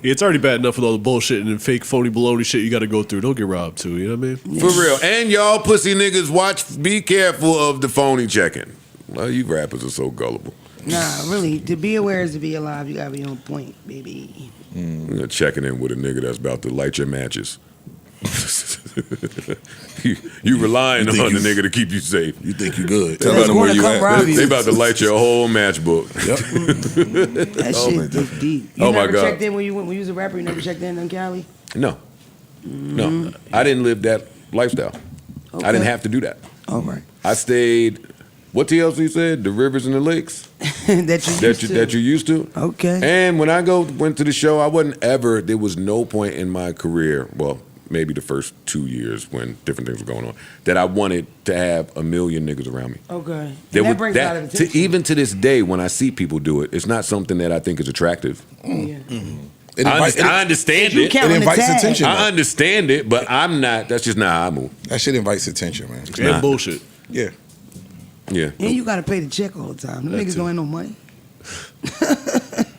It's already bad enough with all the bullshit and fake phony baloney shit you got to go through. Don't get robbed too. You know what I mean? For real. And y'all pussy niggas, be careful of the phony checking. Well, you rappers are so gullible. Nah, really. To be aware is to be alive. You gotta be on point, baby. You're checking in with a nigga that's about to light your matches. you relying on the nigga to keep you safe. You think you good? Tell them where you at. They about to light your whole matchbook. Yep. That shit is deep. You Oh my never God. checked in when you was a rapper? You never checked in on Cali? No. No. I didn't live that lifestyle. Okay. I didn't have to do that. All right. I stayed, what TLC said? The rivers and the lakes? that you used to? Okay. And when I went to the show, I wasn't ever, there was no point in my career, well, maybe the first 2 years when different things were going on, that I wanted to have a million niggas around me. Okay. That brings a lot of attention. even to this day, when I see people do it, it's not something that I think is attractive. Yeah. I understand it. Count It the invites tag. attention. I understand it, but I'm not. That's just not how I move. That shit invites attention, man. And bullshit. Yeah. Yeah. And you gotta pay the check all the time. Them niggas don't have no money.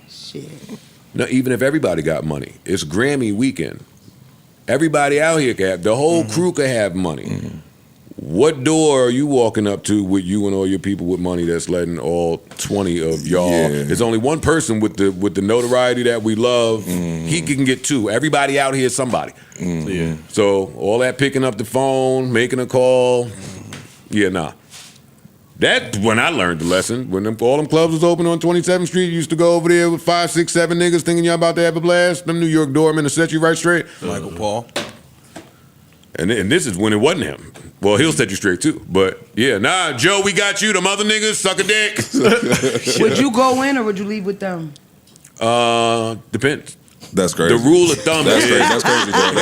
Shit. No, even if everybody got money, it's Grammy weekend. Everybody out here can have, the whole crew can have money. What door are you walking up to with you and all your people with money that's letting all 20 of y'all? Yeah. There's only one person with the notoriety that we love. He can get two. Everybody out here is somebody. Yeah. So all that picking up the phone, making a call, yeah, nah. That's when I learned the lesson. When all them clubs was open on 27th Street, you used to go over there with 5, 6, 7 niggas thinking y'all about to have a blast. Them New York doormen to set you right straight. Michael Paul. And this is when it wasn't him. Well, he'll set you straight too. But yeah, nah, Joe, we got you. Them other niggas, suck a dick. Would you go in or would you leave with them? Depends. That's crazy. The rule of thumb That's is crazy. That's crazy, Joe.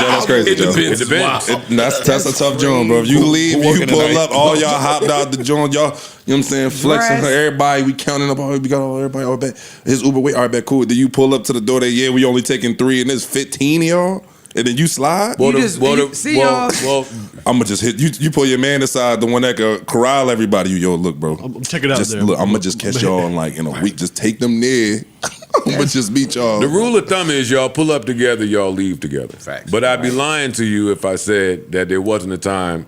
That's crazy, it Joe. depends. It depends. That's a tough joint, bro. If you leave, you pull up, all y'all hopped out the joint, y'all, you know what I'm saying, flexing her, everybody, we counting up, we got all everybody, all bet. His Uber, wait, all right, bet, cool. Then you pull up to the door, we only taking 3, and there's 15 of y'all, and then you slide? Well, I'm gonna just hit you pull your man aside, the one that could corral everybody. Look, bro. Check it out there. Look, I'm gonna just catch y'all in a week. Just take them there. I'm gonna just meet y'all. The rule of thumb is y'all pull up together, y'all leave together. Facts. But I'd be lying to you if I said that there wasn't a time.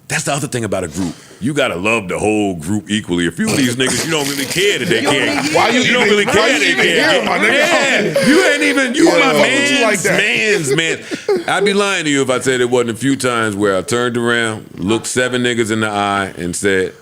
That's the other thing about a group. You gotta love the whole group equally. A few of these niggas, you don't really care that they care. Why you don't really care they care? my nigga? Yeah, you ain't even. You my you like that? man's man. I'd be lying to you if I said it wasn't a few times where I turned around, looked 7 niggas in the eye, and said,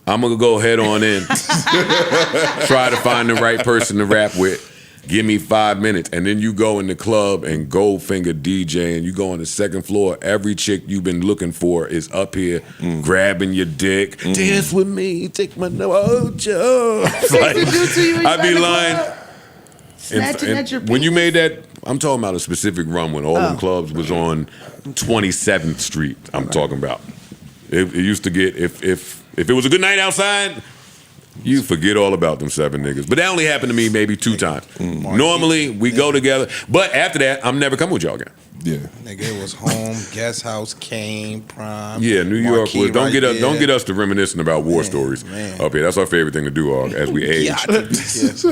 "I'm gonna go head on in, try to find the right person to rap with. Give me 5 minutes." And then you go in the club and Goldfinger DJ, and you go on the second floor. Every chick you've been looking for is up here grabbing your dick. Dance with me, take my Joe. I'd be lying. Snatching at your When you made that, I'm talking about a specific run when all them clubs was on 27th Street. I'm talking about. It used to get, if it was a good night outside, you forget all about them 7 niggas. But that only happened to me maybe 2 times. Normally, we go together. But after that, I'm never coming with y'all again. Yeah. Nigga, it was Home, Guest House, Kane, Prime. Yeah, New York Marquee was. Don't right get us to reminiscing about war stories up here. That's our favorite thing to do as we age.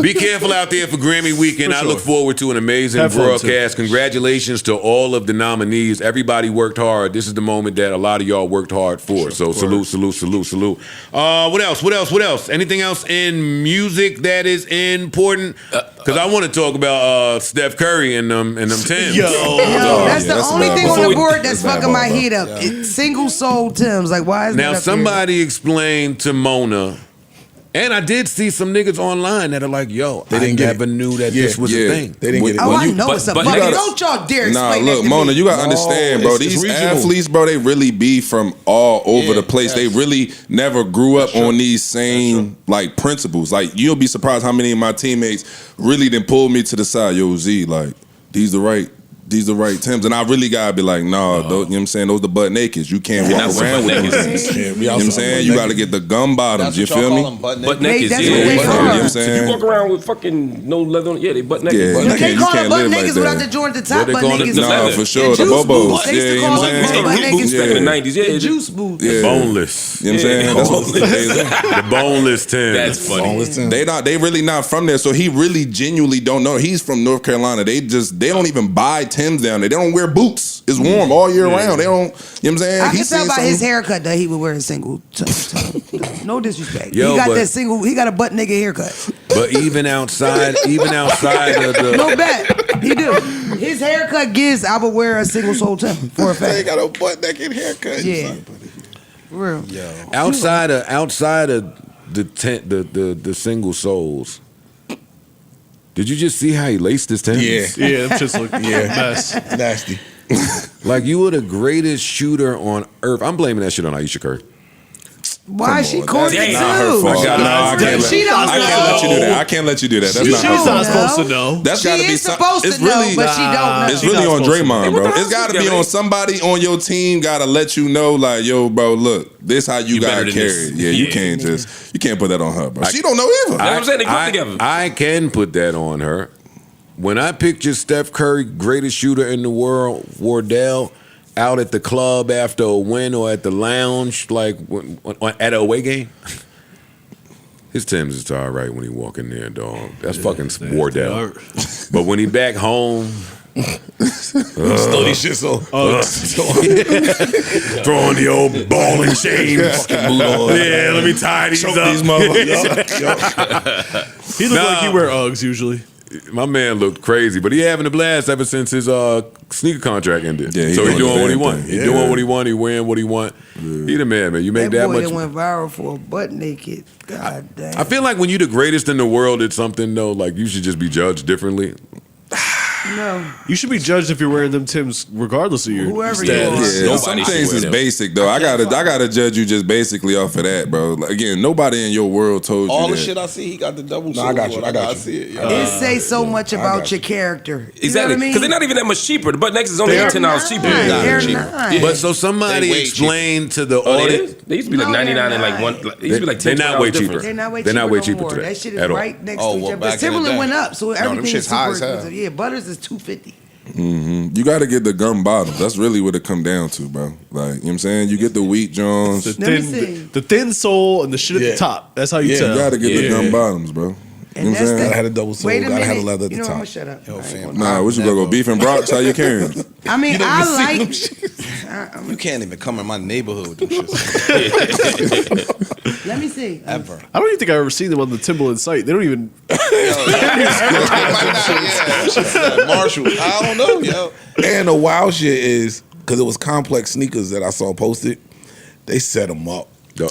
Be careful out there for Grammy weekend. I look forward to an amazing broadcast. Congratulations to all of the nominees. Everybody worked hard. This is the moment that a lot of y'all worked hard for. So salute. What else? Anything else in music that is important? Because I want to talk about Steph Curry and them Timbs. That's the only thing on the board that's fucking my ball, heat up. It's single soul Timbs. Like, why is that Now, up somebody explained to Mona, and I did see some niggas online that are like, yo, I never knew that this was a thing. They didn't get it. Oh, I know it's a fucking. Don't y'all dare explain that look, to Mona, me. you gotta understand, bro. it's These regional. athletes, bro, they really be from all over the place. They really never grew up on these same like principles. Like, you'll be surprised how many of my teammates really didn't pull me to the side. Yo, Z, like, these the right these the right Timbs. And I really gotta be like, nah, those, you know what I'm saying? Those the butt nakeds. You can't walk around with these. You know what I'm saying? You gotta get the gum bottoms. You feel me? Butt naked, That's yeah. what they You know what I'm If you saying? walk around with fucking no leather on, yeah, they butt naked. Yeah, Butt you naked. They can't- call them butt live like niggas without that. the joint, the top What they butt call it? niggas. Nah, for sure. The juice bobos. boots. They Yeah, used to you know call what I'm them saying? butt Root niggas. boots back in the 90s, yeah. The juice boots. Yeah. Boneless. You know what I'm saying? That's what The boneless Timbs. That's funny. they really not from there, so he really genuinely don't know. He's from North Carolina. They don't even buy Timbs down there. They don't wear boots. It's warm all year round. They don't. You know what I'm saying? I He can tell seen by his something- haircut that he would wear a single. No disrespect. Yo, he got but- that single. He got a butt nigga haircut. But even outside of the No bet. He do. His haircut gives I would wear a single soul Tim for a They fact. got a butt naked haircut. Yeah. For real. outside of the single souls. Did you just see how he laced his Timbs? Yeah. Yeah, it just look mess. Nasty. Like you were the greatest shooter on earth. I'm blaming that shit on Aisha Curry. Why is she corny That's too? not her fault. I can't She don't I can't let you do that. I can't let you do that. That's She's not her not fault. supposed to know. That's She got to be is supposed it's to know, really, but she don't know. It's She's really not on supposed to. Draymond, Hey, bro. what the It's hell got to is be that, on somebody on your team. Got to let you know, like, yo, bro, look, this how you got better to than carry this. it. Yeah, you can't put that on her, bro. She don't know either. That's what I'm saying. They come together. I can put that on her. When I picture Steph Curry, greatest shooter in the world, Wardell, out at the club after a win or at the lounge, like at an away game, his Timbs is all right when he walk in there, dog. That's fucking Wardell. But when he back home, Still these shit so. throwing the old ball and chain. Yeah, let me tie these Choke up. these motherfuckers. He look like he wear Uggs usually. My man looked crazy, but he having a blast ever since his sneaker contract ended. Yeah, he so he doing doing what he his want. thing. He doing what he want. He wearing what he want. He the man, man. You make That that boy much. that went viral for a butt naked. God damn. I feel like when you the greatest in the world at something though, like you should just be judged differently. No. You should be judged if you're wearing them Timbs, regardless of your Whoever you status. are. Yeah, Nobody some should things wear is them. basic though. I gotta judge you just basically off of that, bro. Like, again, nobody in your world told you All the that. shit I see, he got the double. I got you, soles I got on. you. see it. It say so much about got your character. You Exactly. know what I Because mean? they're not even that much cheaper. The butt naked is only They are $10 cheaper. Nah, they're cheaper. not. But so somebody They way explain to the Oh, they audience. is? They used to be like No, 99 they're and like not. one. They used to be like They're $10 not way difference. cheaper. They're not way They're cheaper. not way no cheaper more. today That shit is at all. right next Oh, to each well, other. back But in the Timberland day. went up, so them everything is shits high super as hell. expensive. Yeah, Butters is $250. You gotta get the gum bottoms. That's really what it come down to, bro. Like, you know what I'm saying? You get the wheat Jones. The Let me see. thin sole and the shit at Yeah. the top. That's how you Yeah, tell. You gotta get the Yeah. gum bottoms, bro. You know And what I'm that's saying? Gotta have a double sole. Wait a Gotta minute. have a leather at You the know, I'm top. gonna shut up. Yo, I ain't fam. gonna- Nah, what you gonna go beef and brats? How you carrying? I mean, I like. You can't even come in my neighborhood with them shits. Let me see. Ever. I don't even think I've ever seen them on the Timberland site. They don't even. Marshall. I don't know, yo. And the wild shit is because it was complex sneakers that I saw posted. They set them up.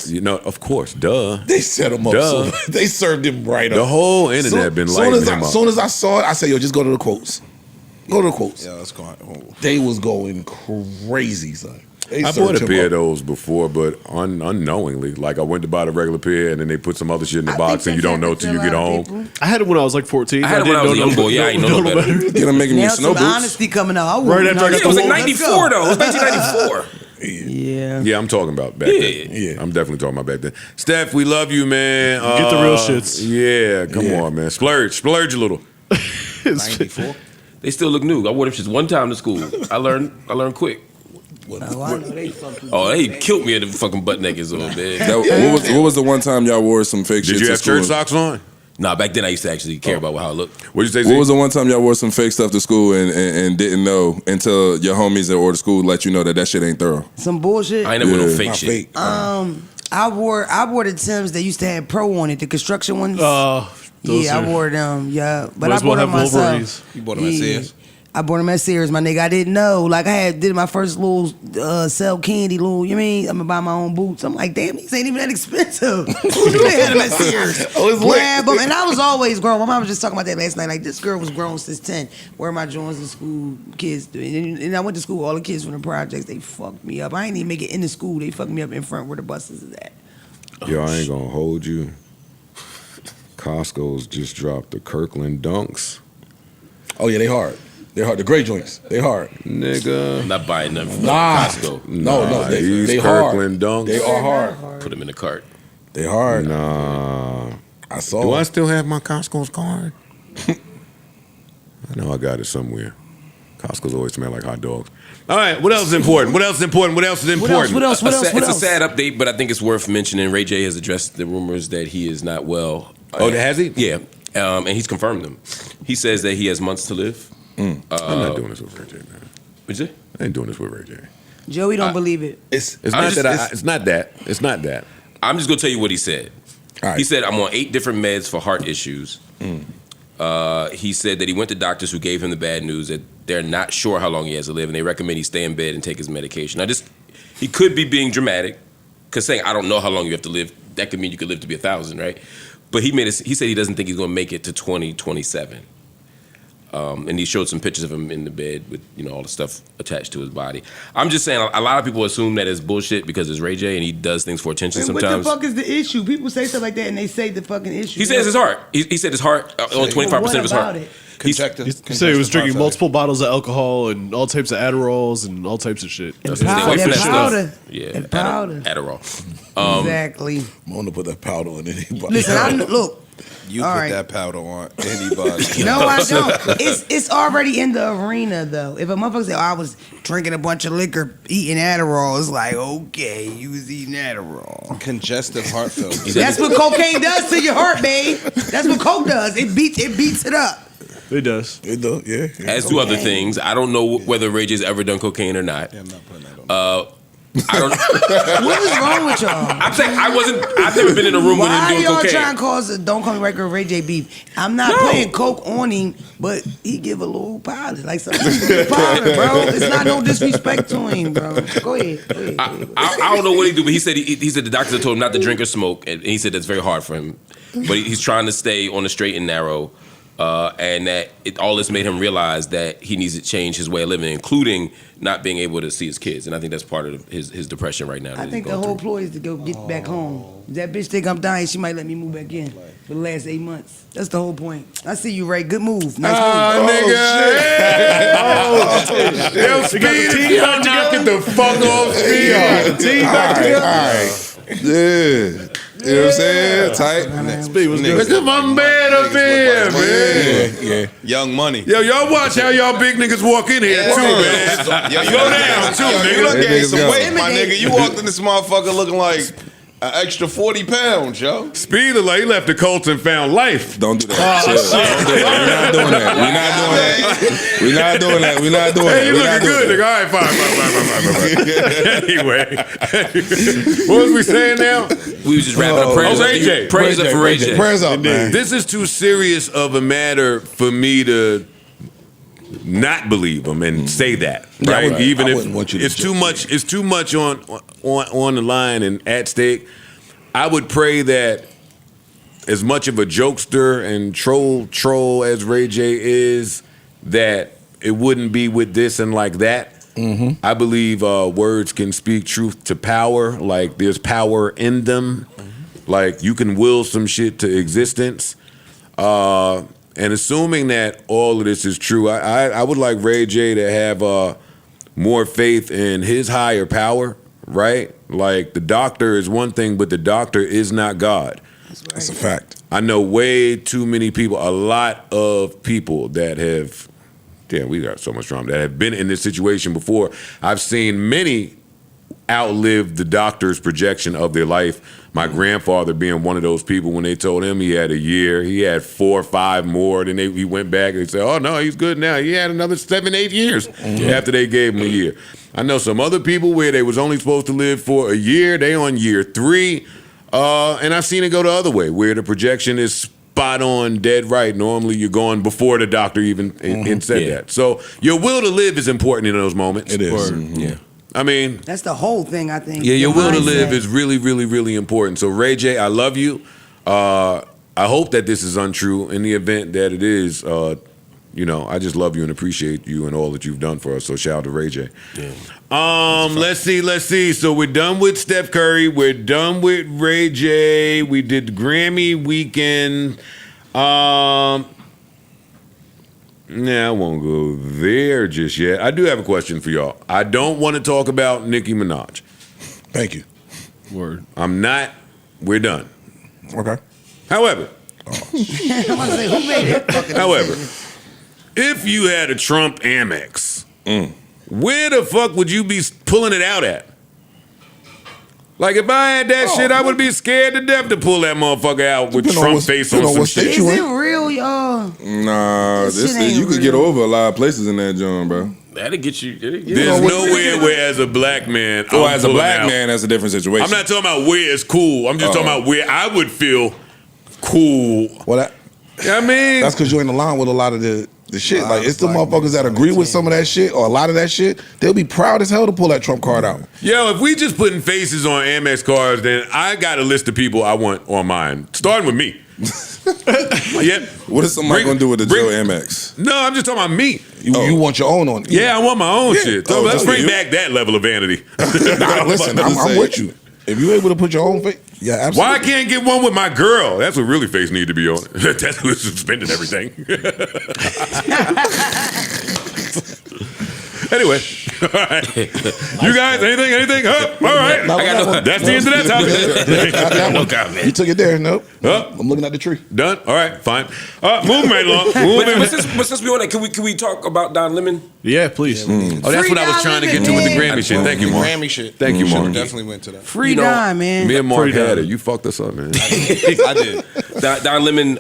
You know, of course, duh. They set him up. Duh. So they served him right up. The whole internet been soon lighting as him up. soon as I saw it, I said, "Yo, just go to the quotes. Go to the quotes." Yeah, that's going. Oh. They was going crazy, son. They I served bought a him pair up. of those before, but unknowingly. Like I went to buy the regular pair, and then they put some other shit in the I box, think and you that's don't know happened till to you a get lot of home. people. I had it when I was like 14. I had it when I was a young boy. Yeah, I ain't know no better. Get them making me Now snow some boots. honesty coming out. I Right wouldn't after I know. got It was like Let's 94 though. It was 1994. Yeah. Yeah, I'm talking about back then. Yeah. I'm definitely talking about back then. Steph, we love you, man. Get the real shits. Yeah, come on, man. Splurge a little. 94. They still look new. I wore them shits one time to school. I learned quick. Oh, I know they fucking. Oh, they killed me at the fucking butt nakeds over there. What was the one time y'all wore some fake shit Did you to have school? church socks on? Nah, back then I used to actually care about how I looked. What'd you say, What Z? was the one time y'all wore some fake stuff to school and didn't know until your homies or the school let you know that shit ain't thorough? Some bullshit. I ain't never wear no Yeah. fake My shit. fake. I wore the Timbs that used to have pro on it, the construction ones. Those Yeah, are- I wore them. Yeah, but Might I as well bought them have myself. Wolverines. You bought them at Sears? I bought them at Sears, my nigga. I didn't know. Like I did my first little sell candy, little. You mean I'm gonna buy my own boots? I'm like, damn, these ain't even that expensive. Who knew they had them at Sears? Oh, it's lit. Grab 'em. And I was always grown. My mom was just talking about that last night. Like this girl was grown since 10. Where my joints in school, kids. And I went to school. All the kids from the projects, they fucked me up. I ain't even make it into school. They fucked me up in front where the buses is at. Yo, I ain't gonna hold you. Costco's just dropped the Kirkland Dunks. Oh yeah, they hard. They're hard. The gray joints. They hard. Nigga. I'm not buying them from Nah. Costco. No. They Kirkland hard. dunks. They are hard. Put them in the cart. They hard. Nah. I saw. Do I still have my Costco's card? I know I got it somewhere. Costco's always smell like hot dogs. All right, what else is important? What else is important? What else is important? What else? It's a sad update, but I think it's worth mentioning. Ray J has addressed the rumors that he is not well. Oh, has he? Yeah, and he's confirmed them. He says that he has months to live. I'm not doing this with Ray J, man. What'd you say? I ain't doing this with Ray J. Joey don't believe it. It's not that. It's not that. I'm just gonna tell you what he said. Right. He said, I'm on 8 different meds for heart issues. He said that he went to doctors who gave him the bad news that they're not sure how long he has to live, and they recommend he stay in bed and take his medication. Now, he could be being dramatic, because saying, I don't know how long you have to live, that could mean you could live to be 1,000, right? But he said he doesn't think he's going to make it to 2027. And he showed some pictures of him in the bed with all the stuff attached to his body. I'm just saying, a lot of people assume that it's bullshit because it's Ray J and he does things for attention And sometimes. what the fuck is the issue? People say stuff like that and they say the fucking issue. He says his heart. He said his heart, only 25% of his heart. He said he was drinking multiple bottles of alcohol and all types of Adderalls and all types of shit. And Stay away from that stuff. powder. Yeah, And powder. Adderall. Exactly. I'm gonna put that powder on anybody. Listen, look. You All put right. that powder on anybody. No, I don't. It's already in the arena, though. If a motherfucker say, I was drinking a bunch of liquor, eating Adderall, it's like, okay, you was eating Adderall. Congestive heart failure. That's what cocaine does to your heart, babe. That's what coke does. It beats it up. It does. It do, yeah. As do other things. I don't know whether Ray J's ever done cocaine or not. I'm not putting that on. I don't. What is wrong with y'all? I'm saying I've never been in a room with him Why doing y'all cocaine. trying to cause Don't Call Me Regular Ray J beef? I'm not putting coke on him, but he give a little powder, like some powder, bro. It's not no disrespect to him, bro. Go ahead. I don't know what he do, but he said the doctors told him not to drink or smoke, and he said that's very hard for him. But he's trying to stay on the straight and narrow, and that all this made him realize that he needs to change his way of living, including not being able to see his kids. And I think that's part of his depression right now. I think the whole ploy is to go get back home. If that bitch think I'm dying, she might let me move back in for the last 8 months. That's the whole point. I see you, Ray. Good move. Nice move. Nigga. Yo, Speed, if you don't knock it the fuck off, Speed. All right. Yeah. You know what I'm saying? Tight. Speed was Look good. at my man up here, man. Yeah. Young money. Yo, y'all watch how y'all big niggas walk in here, too, man. Slow down, too, You nigga. done gained some Niggas weight, my nigga. You walked in this motherfucker looking like an extra 40 pounds, yo. Speed look like he left the Colts and found life. Don't do that. Chill. Don't do that. We're not doing that. We're not doing that. Hey, you We're not looking doing good, that. nigga. All right, fine. Anyway, what was we saying now? We was just wrapping up prayers. Ray J. Prayers up for Ray J. Prayers up, man. This is too serious of a matter for me to not believe him and say that, right? right. Even I if wouldn't want you to it's too much, it's too much on the line and at stake. I would pray that as much of a jokester and troll as Ray J is, that it wouldn't be with this and like that. Mm-hmm. I believe words can speak truth to power. Like there's power in them. Mm-hmm. Like you can will some shit to existence. And assuming that all of this is true, I would like Ray J to have more faith in his higher power, right? Like the doctor is one thing, but the doctor is not God. That's a fact. I know way too many people, a lot of people that have, damn, we got so much drama, that have been in this situation before. I've seen many outlive the doctor's projection of their life. My grandfather being one of those people, when they told him he had a year, he had 4 or 5 more. Then he went back and said, oh, no, he's good now. He had another 7, 8 years after they gave him a year. I know some other people where they was only supposed to live for a year. They on year 3. And I've seen it go the other way, where the projection is spot on, dead right. Normally you're going before the doctor even said that. So your will to live is important in those moments. It is. Yeah. I mean, That's the whole thing, I think. yeah, your will to live mindset. is really, really, really important. So Ray J, I love you. I hope that this is untrue. In the event that it is, I just love you and appreciate you and all that you've done for us. So shout out to Ray J. Yeah. Let's see. So we're done with Steph Curry. We're done with Ray J. We did the Grammy weekend. Nah, I won't go there just yet. I do have a question for y'all. I don't want to talk about Nicki Minaj. Thank you. Word. I'm not. We're done. Okay. However, I'm about to say, who made that fucking However, decision? if you had a Trump Amex, where the fuck would you be pulling it out at? Like, if I had that shit, I would be scared to death to pull that motherfucker out with Depend on Trump what- face depend on on some what state shit. you Is in. it real, y'all? Nah, This this shit ain't you could real. get over a lot of places in that joint, bro. That'll get you. There's nowhere where, as a black man, Or I'm as a pulling black out. man, that's a different situation. I'm not talking about where it's cool. I'm just talking about where I would feel cool. Well, that, You know what I mean? that's because you ain't aligned with a lot of the shit. Like, it's the motherfuckers that agree with some of that shit or a lot of that shit. They'll be proud as hell to pull that Trump card out. Yo, if we just putting faces on Amex cards, then I got a list of people I want on mine, starting with me. Yep. What is somebody gonna do with the Joe Amex? No, I'm just talking about me. You want your own on it. Yeah, I want my own shit. So Oh, let's just bring you? back that level of vanity. Nah, listen, I'm with you. If you able to put your own face, yeah, absolutely. Why I can't get one with my girl? That's what really face need to be on. That's who's suspending everything. Anyway, all right. You guys, anything? Huh? All right. No, I got no- That's the end of that topic. No comment. You took it there. Nope. Huh? I'm looking at the tree. Done? All right, fine. Moving right along. But since we on that, can we talk about Don Lemon? Yeah, please. Oh, that's what I was trying to get to with the Grammy shit. Thank you, Mark. Grammy shit. Thank you, Mark. Definitely went to that. Free You know, dime, man. Me and Mark Pretty had dumb. it. You fucked us up, man. I did. Don Lemon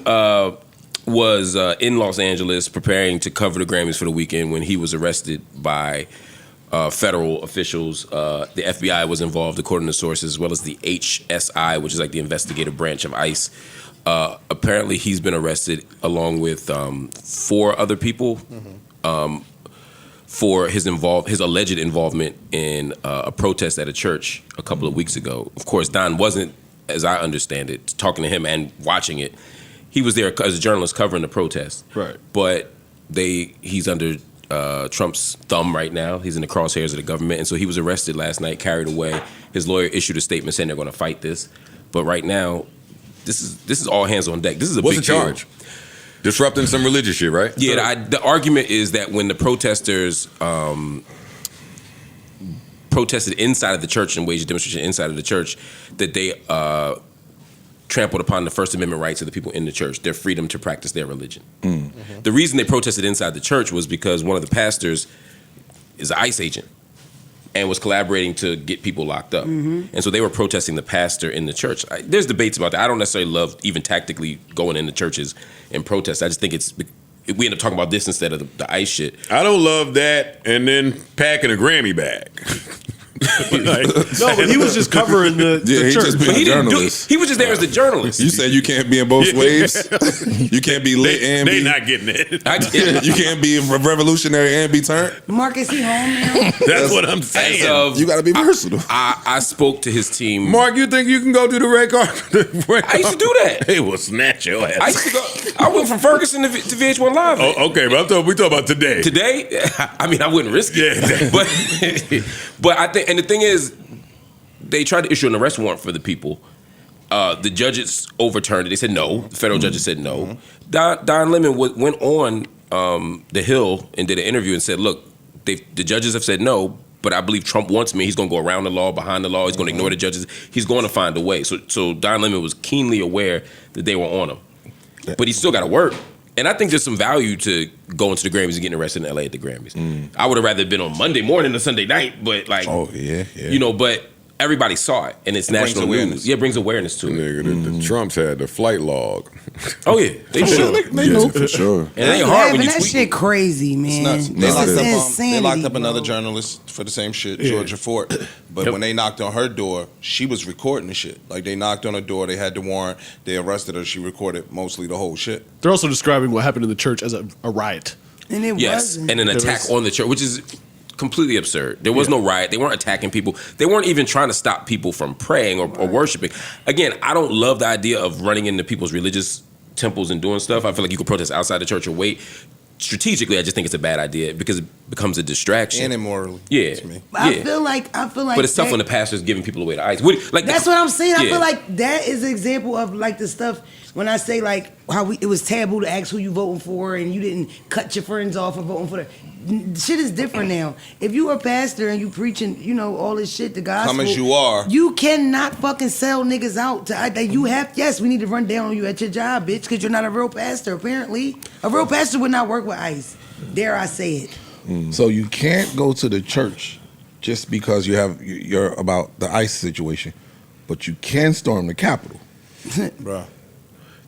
was in Los Angeles preparing to cover the Grammys for the weekend when he was arrested by federal officials. The FBI was involved, according to sources, as well as the HSI, which is like the investigative branch of ICE. Apparently, he's been arrested along with 4 other people for his alleged involvement in a protest at a church a couple of weeks ago. Of course, Don wasn't, as I understand it, talking to him and watching it. He was there as a journalist covering the protest. Right. But he's under Trump's thumb right now. He's in the crosshairs of the government. And so he was arrested last night, carried away. His lawyer issued a statement saying they're going to fight this. But right now, this is all hands on deck. This is a What's big the charge? deal. Disrupting some religious shit, right? Yeah, the argument is that when the protesters protested inside of the church and waged a demonstration inside of the church, that they trampled upon the First Amendment rights of the people in the church, their freedom to practice their religion. The reason they protested inside the church was because one of the pastors is an ICE agent and was collaborating to get people locked up. And so they were protesting the pastor in the church. There's debates about that. I don't necessarily love even tactically going into churches and protest. I just think we end up talking about this instead of the ICE shit. I don't love that and then packing a Grammy bag. Like, No, but he was just covering the Yeah, he church. just But been he a didn't do journalist. He was just there as the journalist. You said you can't be in both waves. You can't be lit and they be. not getting it. I get You can't be revolutionary and be turned. Mark, is he home now? That's what I'm saying. As of, You got to be versatile. I spoke to his team. Mark, you think you can go to the red carpet? I used to do that. They will snatch your ass. I used to go. I went from Ferguson to VH1 Live. Oh, okay, but we talking about today. Today, I mean, I wouldn't risk it. Yeah. but I think, and the thing is, they tried to issue an arrest warrant for the people. The judges overturned it. They said no. The federal judges said no. Don Lemon went on the Hill and did an interview and said, look, the judges have said no, but I believe Trump wants me. He's going to go around the law, behind the law. He's going to ignore the judges. He's going to find a way. So Don Lemon was keenly aware that they were on him. But he still got to work. And I think there's some value to going to the Grammys and getting arrested in LA at the Grammys. I would have rather been on Monday morning than Sunday night, but like, you know, but everybody saw it, and it's national news. Yeah, it brings awareness to it. Nigga, the Trumps had the flight log. Oh yeah, they do. They know for sure. And it ain't hard when you that tweet. shit crazy, man. Nuts. This is They insanity, locked up bro. another journalist for the same shit, Georgia Fort. But when they knocked on her door, she was recording the shit. Like, they knocked on her door, they had the warrant, they arrested her, she recorded mostly the whole shit. They're also describing what happened in the church as a riot. And it Yes, wasn't. and an attack on the church, which is completely absurd. There was no riot. They weren't attacking people. They weren't even trying to stop people from praying or worshiping. Again, I don't love the idea of running into people's religious temples and doing stuff. I feel like you could protest outside the church or wait. Strategically, I just think it's a bad idea because it becomes a distraction. And immorally. Yeah. To me. I feel like But it's tough when the pastor's giving people away to ICE. Like That's what I'm saying. I Yeah. feel like that is an example of like the stuff when I say like how it was taboo to ask who you voting for and you didn't cut your friends off for voting for shit is different now. If you a pastor and you preaching, you know, all this shit, the gospel. Come as you are. You cannot fucking sell niggas out. You have, yes, we need to run down on you at your job, bitch, because you're not a real pastor, apparently. A real pastor would not work with ICE. Dare I say it. So you can't go to the church just because you're about the ICE situation, but you can storm the Capitol. Bro.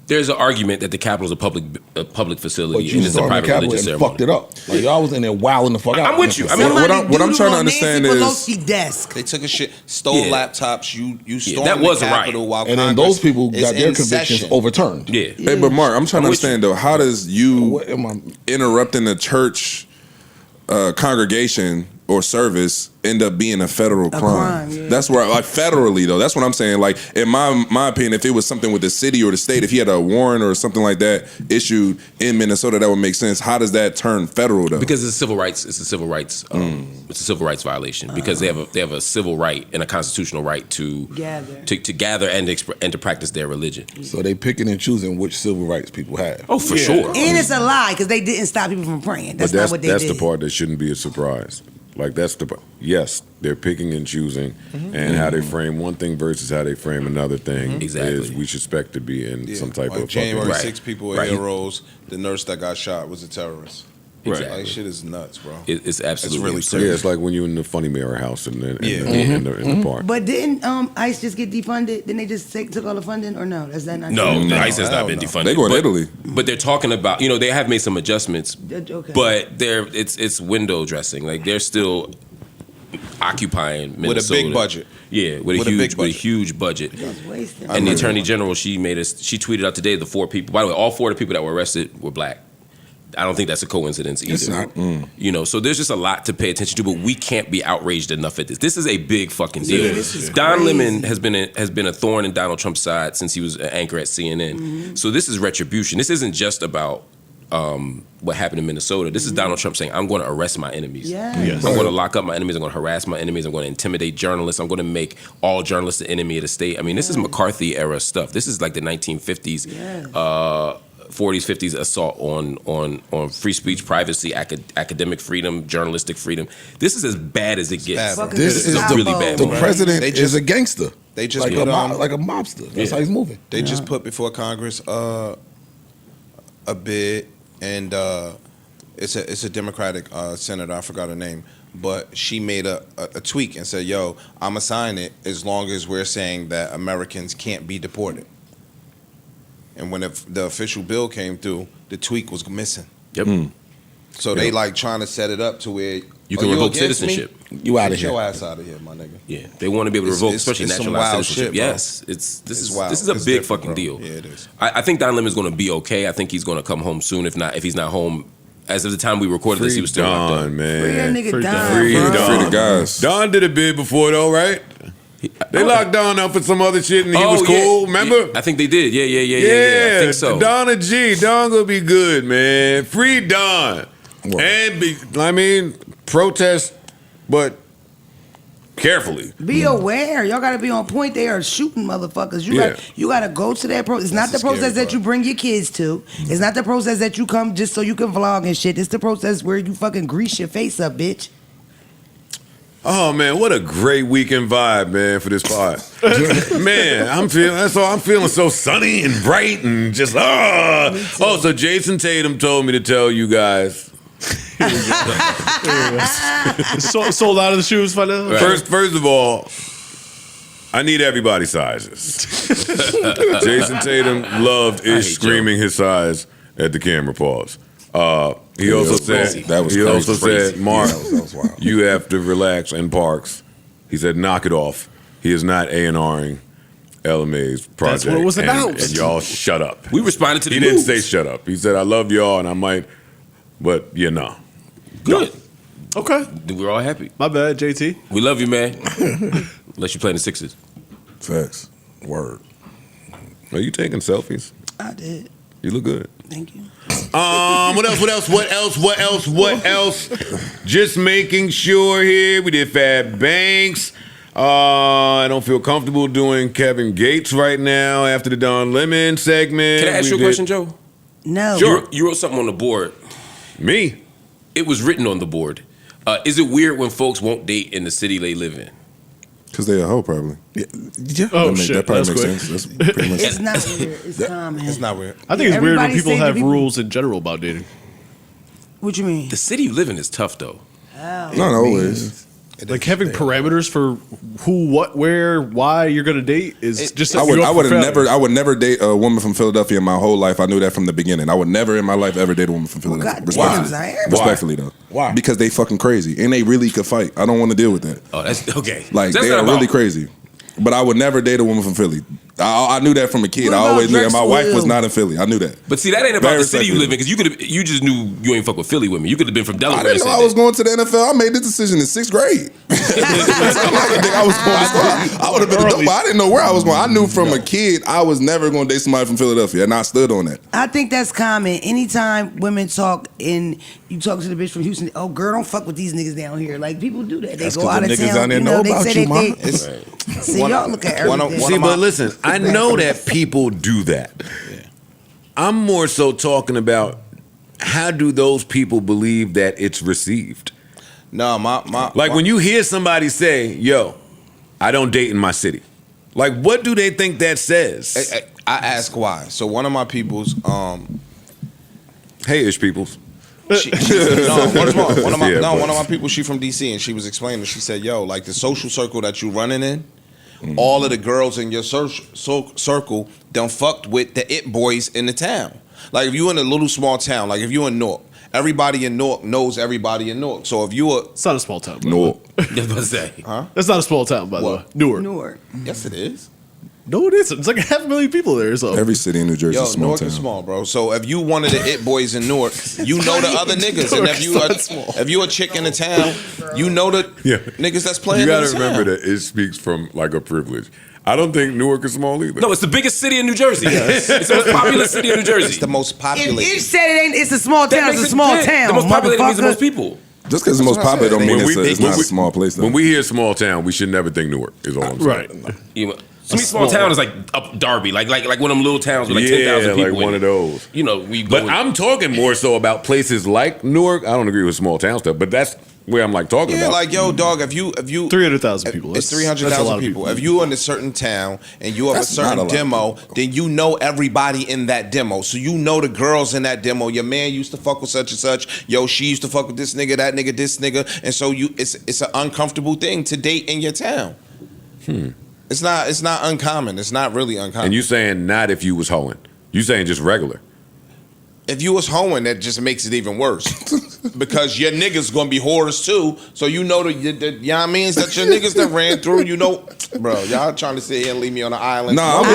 There's an argument that the Capitol is a public facility But you and it's a stormed the private Capitol religious and ceremony. fucked it up. Like y'all was in there wilding the fuck out. I'm with you. I mean, what I'm trying to understand is desk. They took a shit, stole laptops. You stormed that was the a riot. Capitol while and then Congress those people is got their in convictions session. overturned. Yeah. Hey, but Mark, I'm trying to understand though, how does you interrupting the church congregation or service end up being a federal crime? Yeah. That's where, like, federally though. That's what I'm saying. Like, in my opinion, if it was something with the city or the state, if he had a warrant or something like that issued in Minnesota, that would make sense. How does that turn federal though? Because it's a civil rights. It's a civil rights. It's a civil rights violation because they have a civil right and a constitutional right to gather and to practice their religion. So they picking and choosing which civil rights people have. Oh, for sure. And it's a lie because they didn't stop people from praying. That's not what they did. That's the part that shouldn't be a surprise. Like yes, they're picking and choosing, and how they frame one thing versus how they frame another thing is we should expect to be in some type of January fucking 6 people are heroes. The nurse that got shot was a terrorist. Exactly. Like, shit is nuts, bro. It's absolutely really absurd. Yeah, it's like when you're in the Funny Mirror house in the park. But didn't ICE just get defunded? Didn't they just took all the funding? Or no? Is that not No, true? ICE has not been defunded. They go to Italy. But they're talking about, they have made some adjustments, Okay. but it's window dressing. Like, they're still occupying Minnesota. With a big budget. Yeah, with a huge budget. And the Attorney General, she tweeted out today the 4 people. By the way, all 4 of the people that were arrested were black. I don't think that's a coincidence either. It's not. So there's just a lot to pay attention to, but we can't be outraged enough at this. This is a big fucking deal. Don Lemon has been a thorn in Donald Trump's side since he was an anchor at CNN. So this is retribution. This isn't just about what happened in Minnesota. This is Donald Trump saying, I'm going to arrest my enemies. Yes. I'm going to lock up my enemies. I'm going to harass my enemies. I'm going to intimidate journalists. I'm going to make all journalists the enemy of the state. I mean, this is McCarthy era stuff. This is like the 1950s, 40s, 50s assault on free speech, privacy, academic freedom, journalistic freedom. This is as bad as it gets. This is a really bad The moment. president is a gangster. They just like put like a mobster. That's how he's moving. They just put before Congress a bid, and it's a Democratic senator. I forgot her name, but she made a tweak and said, "Yo, I'ma sign it as long as we're saying that Americans can't be deported." And when the official bill came through, the tweak was missing. Yep. So they like trying to set it up to where you can revoke citizenship. You out of Get here. your ass out of here, my nigga. Yeah, they want to be able to revoke, especially it's some naturalized wild citizenship. shit, bro. Yes, this is wild. This is a It's big different, fucking bro. deal. Yeah, it is. I think Don Lemon's going to be okay. I think he's going to come home soon. If he's not home, as of the time we recorded this, he was still locked up. Free that man. nigga Don, Free bro. Don. Free the guys. Don did a bid before though, right? They locked Don up for some other shit and he was cool. Remember? I think they did. Yeah. I think so. Don a G. Don gonna be good, man. Free Don. And protest, but carefully. Be aware. Y'all gotta be on point. They are shooting motherfuckers. You gotta go to that protest. It's not the protest that you bring your kids to. It's not the protest that you come just so you can vlog and shit. It's the protest where you fucking grease your face up, bitch. Oh man, what a great weekend vibe, man, for this pod. Man, I'm feeling so sunny and bright and just so Jason Tatum told me to tell you guys. Sold out of the shoes by now. Right. First of all, I need everybody's sizes. Jason Tatum loved Ish screaming his size at the camera pause. He also said, Mark, you have to relax in Parks. He said, knock it off. He is not A&Ring LMA's project. That's what was announced. And y'all shut up. We responded to the He didn't say shut up. He said, I love y'all and I might, but no. Good. Okay. We're all happy. My bad, JT. We love you, man. Unless you play in the Sixers. Facts. Word. Are you taking selfies? I did. You look good. Thank you. What else? Just making sure here. We did Fab Banks. I don't feel comfortable doing Kevin Gates right now after the Don Lemon segment. Can I ask you a question, Joe? No. Sure. You wrote something on the board. Me? It was written on the board. Is it weird when folks won't date in the city they live in? Because they a hoe, probably. Yeah. Oh, that shit. probably That's makes quick. sense. That's pretty much It's not weird. It's common. It's not weird. I think it's weird when Everybody people say have that people- rules in general about dating. What you mean? The city you live in is tough, though. Not always. Like having parameters for who, what, where, why you're gonna date is just. I would never date a woman from Philadelphia in my whole life. I knew that from the beginning. I would never in my life ever date a woman from Philadelphia. God damn, Respectfully. Zaire. Respectfully though. Why? Because they fucking crazy and they really could fight. I don't want to deal with that. Oh, that's okay. Like That's they not are about- really crazy. But I would never date a woman from Philly. I knew that from a kid. What I about always knew that my wife was Drexel? not in Philly. I knew that. But see, that ain't about Very the city you live in, respectful. because you just knew you ain't fuck with Philly women. You could have been from Delaware. I didn't know I was going to the NFL. I made this decision in 6th grade. I was going to start. I would have been a dope, but I didn't know where I was going. I knew from a kid I was never going to date somebody from Philadelphia, and I stood on that. I think that's common. Anytime women talk and you talk to the bitch from Houston, oh girl, don't fuck with these niggas down here. Like people do that. They That's go 'cause out the of niggas town. down there You know know, they about say you, they ma. date. See, y'all look at everything. See, but listen, I know that people do that. I'm more so talking about how do those people believe that it's received? No, Like when you hear somebody say, yo, I don't date in my city. Like what do they think that says? I ask why. So one of my people's Hey, ish peoples. one of Yeah, but- my people, she from DC, and she was explaining, she said, yo, like the social circle that you running in, all of the girls in your circle done fucked with the it boys in the town. Like if you in a little small town, like if you in Newark, everybody in Newark knows everybody in Newark. So if you are, It's not a small town. No. That's what I say. That's not a small town, by the way. Newark. Newark. yes, it is. No, it isn't. It's like 500,000 people there. So Every city in New Jersey Yo, is a small Newark town. is small, bro. So if you one of the it boys in Newark, you know the other niggas, and if you a chick in the town, you know the niggas that's playing. You gotta in the remember town. that it speaks from like a privilege. I don't think Newark is small either. No, it's the biggest city in New Jersey. It's the most populous city in New Jersey. It's the most If populated. Ish said it ain't, it's a small That town. makes It's a it small big. town. The most populated means the most motherfucker. people. Just because it's the most what I popular said. don't mean When it's not a small place though. When we hear small town, we should never think Newark is all I'm saying. right. You know, to me, small town is like up Derby, like one of them little towns with like 10,000 people. like one in of it. those. You know, we go. But I'm talking more so about places like Newark. I don't agree with small town stuff, but that's where I'm like talking Yeah, about. like yo, dog. If you 300,000 people. it's That's- that's a lot 300,000 of people. If you in a certain town and you have That's a not a certain lot of demo, then you know everybody in that demo. So you know the girls in that demo. Your man used to fuck with such and such. Yo, she used to fuck with this nigga, that nigga, this nigga. And so it's an uncomfortable thing to date in your town. It's not uncommon. It's not really uncommon. and you saying not if you was hoeing. You saying just regular. If you was hoeing, that just makes it even worse. Because your niggas gonna be whores too. So you know you know what I mean? That your niggas that ran through, you know. Bro, y'all trying to sit here and leave me on an island. Nah, I'm Ish,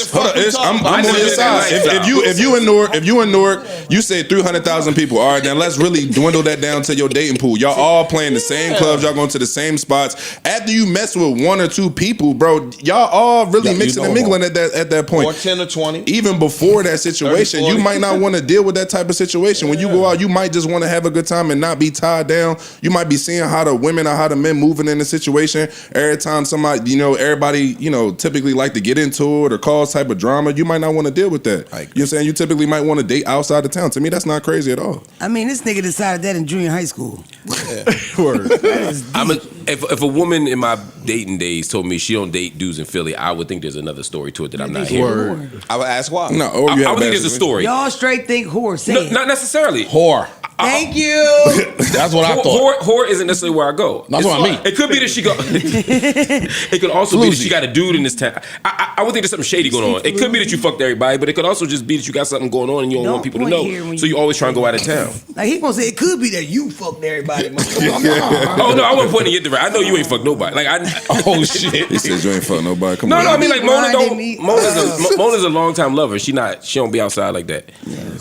hold on, Ish. I'm on your side. If you in Newark, you say 300,000 people. All right, then let's really dwindle that down to your dating pool. Y'all all playing the same clubs. Y'all going to the same spots. After you mess with 1 or 2 people, bro, y'all all really mixing and mingling at that point. Or 10 or 20. Even before that situation, 30, you 40. might not want to deal with that type of situation. When you go out, you might just want to have a good time and not be tied down. You might be seeing how the women or how the men moving in the situation. Every time somebody, everybody, typically like to get into it or cause type of drama, you might not want to deal with that. You know what I'm saying? You typically might want to date outside of town. To me, that's not crazy at all. I mean, this nigga decided that in junior high school. Word. If a woman in my dating days told me she don't date dudes in Philly, I would think there's another story to it that I'm not hearing. I would ask why. No, or you I have would think there's a story. Y'all straight think whore. Say No, it. not necessarily. Whore. Thank you. That's what I thought. Whore isn't necessarily where I go. That's what I mean. It could be that she go. It could also be that she got a dude in this town. I would think there's something shady going on. It could be that you fucked everybody, but it could also just be that you got something going on and you don't want people to point here know. when So you always try and go out of town. Like he gonna say it could be that you fucked everybody. Oh no, I wasn't pointing at the right. I know you ain't fucked nobody. Like Oh shit. He says you ain't fuck nobody. Come No, on. I mean like Mona Grinding me Mona's a long time lover. She don't be outside like that.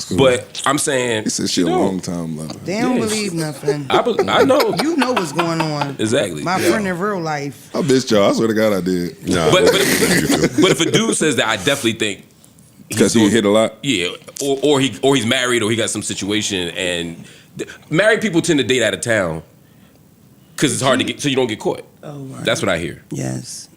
Cool. But I'm saying He said she a long time lover. They don't believe nothing. I know. You know what's going on. Exactly. My friend in real life. I bitched y'all. I swear to God I did. Nah, But if a dude says that, I definitely think Because he hit a lot. yeah, or he's married or he got some situation and married people tend to date out of town. because it's hard to get, so you don't get caught. Oh, right. That's what I hear. Yes.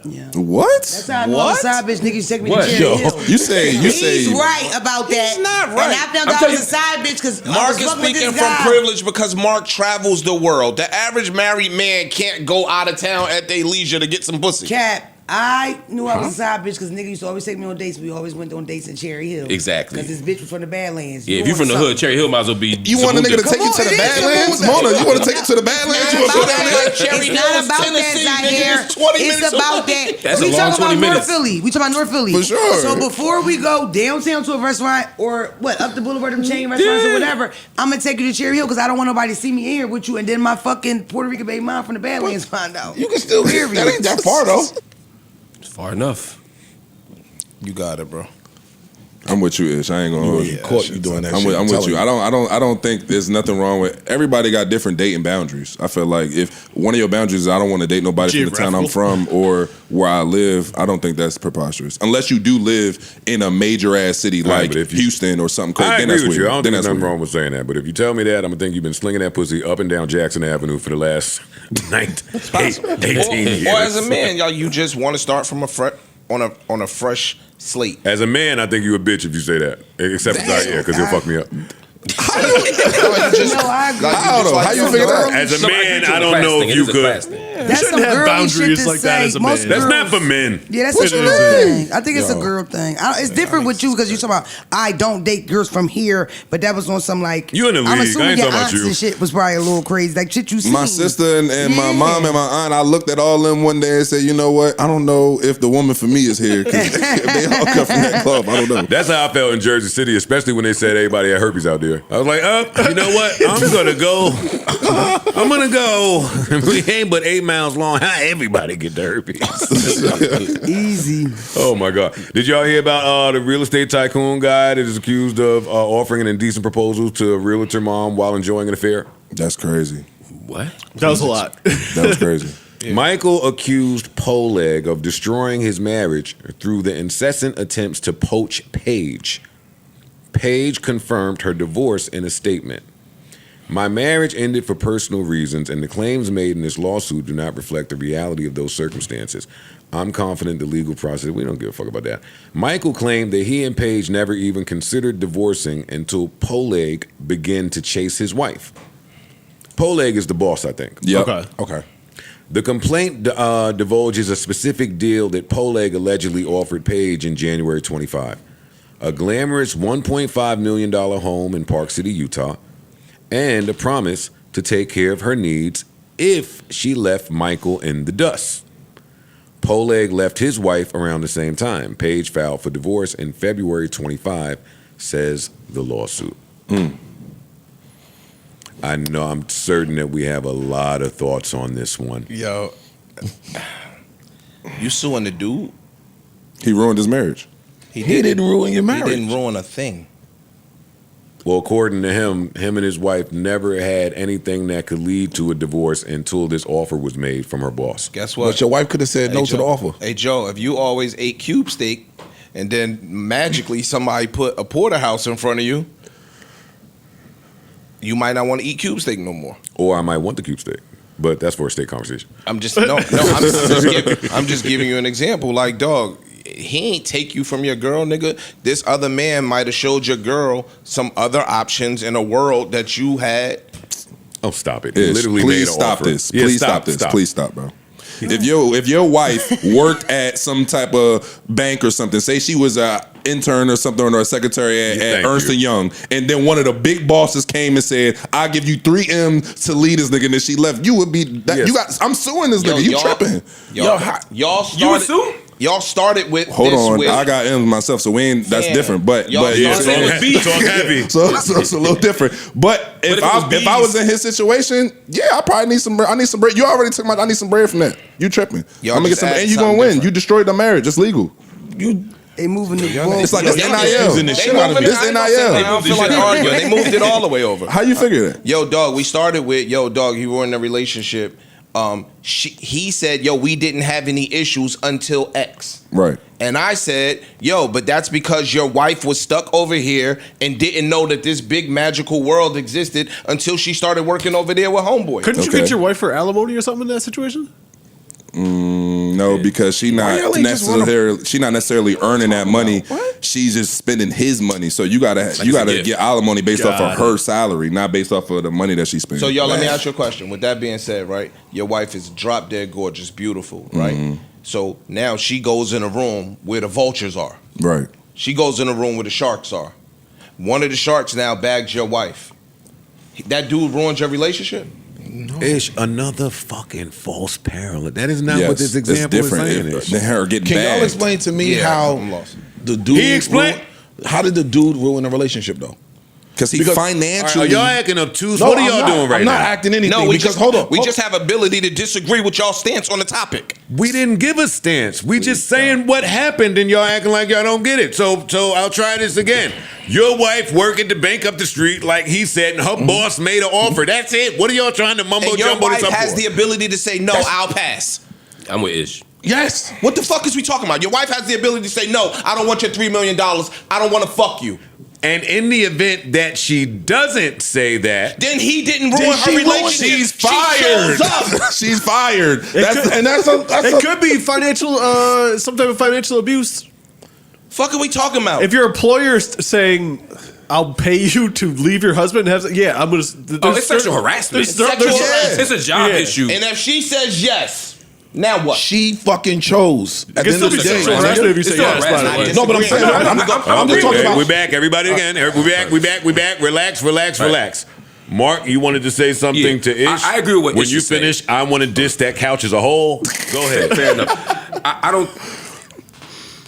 Yeah. What? That's how I know I'm a side bitch. Niggas take me What? to Cherry Hill. You say He's right about that. He's not right. And I found out I was a side bitch because Mark is speaking from privilege because Mark travels the world. The average married man can't go out of town at their leisure to get some pussy. Cap. I knew I was a side bitch because nigga used to always take me on dates. We always went on dates in Cherry Hill. Exactly. Because this bitch was from the Badlands. Yeah, if you from the hood, Cherry Hill might as well be. You want a nigga to take you to the Badlands? Mona, you want to take it to the Badlands? You want to go down there? Cherry It's not Hills, about Tennessee, that, nigga, Zaire. it's 20 minutes It's about away. that. That's we a long talking 20 about minutes. North Philly. We talking about North Philly. For sure. So before we go downtown to a restaurant or what, up the boulevard, them chain restaurants or whatever, I'm going to take you to Cherry Hill because I don't want nobody to see me in here with you and then my fucking Puerto Rican baby mom from the Badlands find out. You can still hear me. That ain't that far though. It's far enough. You got it, bro. I'm with you, Ish. I ain't gonna hold you. Caught you doing that I'm shit. with you. I don't think there's nothing wrong with. Everybody got different dating boundaries. I feel like if one of your boundaries is I don't want to date nobody from the town I'm from or where I live, I don't think that's preposterous. Unless you do live in a major ass city Right, like but if you- Houston or something crazy, I then agree that's with weird. you. I don't Then think there's that's nothing weird. wrong with saying that. But if you tell me that, I'm gonna think you've been slinging that pussy up and down Jackson Avenue for the last 18 years. Or as a man, y'all, you just want to start from on a fresh slate. As a man, I think you a bitch if you say that. Except for Zaire, because he'll fuck me up. No, I agree. How you figure that? As a man, I don't know if you could. That's some shouldn't have girly boundaries shit to like that say. as a Most man. That's girls- not for men. Yeah, that's a It girl is. thing. I think it's a girl thing. It's different with you because you talking about I don't date girls from here, but that was on some like You in the I'm league. I assuming ain't your talking about aunts you. and shit was probably a little crazy, like shit you seen. My sister and my Yeah. mom and my aunt, I looked at all them one day and said, you know what? I don't know if the woman for me is here. 'Cause if they all come from that club, I don't know. That's how I felt in Jersey City, especially when they said everybody had herpes out there. I was like, you know what? I'm gonna go. I'm gonna go. We ain't but 8 miles long. How everybody get the herpes? Easy. Oh my God! Did y'all hear about the real estate tycoon guy that is accused of offering an indecent proposal to a realtor mom while enjoying an affair? That's crazy. What? That was a lot. That was crazy. Michael accused Parlaying of destroying his marriage through the incessant attempts to poach Paige. Paige confirmed her divorce in a statement. My marriage ended for personal reasons, and the claims made in this lawsuit do not reflect the reality of those circumstances. I'm confident the legal process, we don't give a fuck about that. Michael claimed that he and Paige never even considered divorcing until Parlaying began to chase his wife. Parlaying is the boss, I think. Yep. Okay. The complaint divulges a specific deal that Parlaying allegedly offered Paige in January 25. A glamorous $1.5 million home in Park City, Utah, and a promise to take care of her needs if she left Michael in the dust. Parlaying left his wife around the same time. Paige filed for divorce in February 25, says the lawsuit. I know, I'm certain that we have a lot of thoughts on this one. Yo, you suing the dude? He ruined his marriage. He didn't ruin your marriage. He didn't ruin a thing. Well, according to him and his wife never had anything that could lead to a divorce until this offer was made from her boss. Guess what? But your wife could have said no to the offer. Hey, Joe, if you always ate cube steak and then magically somebody put a porterhouse in front of you, you might not want to eat cube steak no more. Or I might want the cube steak, but that's for a steak conversation. I'm just giving you an example. Like, dog, he ain't take you from your girl, nigga. This other man might have showed your girl some other options in a world that you had. Oh, stop it. Ish, Literally please made an stop offer. this. Yeah, Please stop this. Please stop, bro. If your wife worked at some type of bank or something, say she was a intern or something or a secretary at Ernst & Young, and then one of the big bosses came and said, "I'll give you 3 M's to lead this nigga," and then she left. You would be that. Yes. You got. I'm suing this nigga. You tripping? Y'all started with. Hold this on, with, I got M's myself, so we ain't. That's different. But Yeah, started with beef. talk happy. So it's a little different. But if I was in his situation, yeah, I probably need some. I need some bread. You already took my. I need some bread from that. You tripping? Y'all I'm gonna get just some, add and you gonna something win. different. You destroyed the marriage. It's legal. They moving the ball. It's like it's NIL. This NIL. I don't feel like arguing. They moved it all the way over. How you figure that? Yo, dog, we started with, yo, dog, you were in a relationship. he said, yo, we didn't have any issues until X. Right. And I said, yo, but that's because your wife was stuck over here and didn't know that this big magical world existed until she started working over there with homeboy. Couldn't you get your wife for alimony or something in that situation? No, because she not necessarily earning that money. What? She's just spending his money. So you gotta get alimony based off of her salary, not based off of the money that she spends. So y'all, let me ask you a question. With that being said, right, your wife is drop dead gorgeous, beautiful, right? Mm-hmm. So now she goes in a room where the vultures are. Right. She goes in a room where the sharks are. One of the sharks now bags your wife. That dude ruins your relationship? No. Ish, another fucking false parallel. That is not what this example is saying. Her getting Can y'all explain to me how the dude how did the dude ruin a relationship though? Because financially, are y'all acting obtuse? What are y'all doing right now? I'm not acting anything. No, we just have ability to disagree with y'all stance on the topic. We didn't give a stance. We just saying what happened, and y'all acting like y'all don't get it. So I'll try this again. Your wife work at the bank up the street, like he said, and her boss made an offer. That's it. What are y'all trying to mumbo jumbo this up for? Your wife has the ability to say no. I'll pass. I'm with Ish. Yes. What the fuck is we talking about? Your wife has the ability to say no. I don't want your $3 million. I don't want to fuck you. And in the event that she doesn't say that, then he didn't ruin her relationship. She's fired. She's fired. It could be financial, some type of financial abuse. Fuck are we talking about? If your employer's saying, "I'll pay you to leave your husband," I'm gonna. It's sexual harassment. It's a job issue. And if she says yes. Now what? She fucking chose. At the end of the day, no, but I'm saying I'm just talking about. We're back, everybody again. We back. Relax. Mark, you wanted to say something to Ish. I agree with what when Ish you finish. I want to diss that couch as a whole. Go ahead. Fair enough. I don't.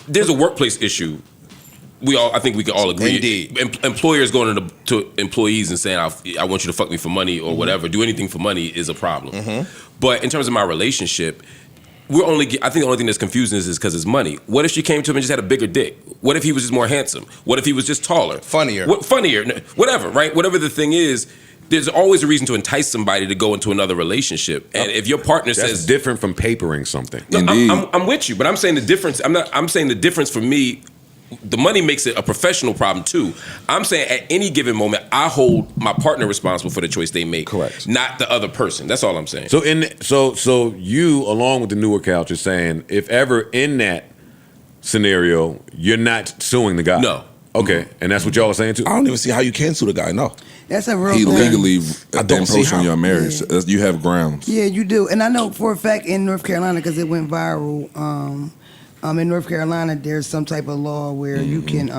There's a workplace issue. I think we can all agree. Indeed. Employers going to employees and saying, I want you to fuck me for money or whatever, do anything for money is a problem. Mm-hmm. But in terms of my relationship, I think the only thing that's confusing is because it's money. What if she came to him and just had a bigger dick? What if he was just more handsome? What if he was just taller? Funnier. Whatever, right? Whatever the thing is, there's always a reason to entice somebody to go into another relationship. And if your partner says different from papering something. No, I'm with you, but I'm saying the difference. I'm saying the difference for me. The money makes it a professional problem too. I'm saying at any given moment, I hold my partner responsible for the choice they make, correct? Not the other person. That's all I'm saying. So you, along with the newer couch, is saying if ever in that scenario, you're not suing the guy. No. Okay, and that's what y'all are saying too. I don't even see how you can sue the guy. No, that's a real. He thing. legally approach on your marriage. Yeah. You have grounds. Yeah, you do, and I know for a fact in North Carolina because it went viral. In North Carolina, there's some type of law where you can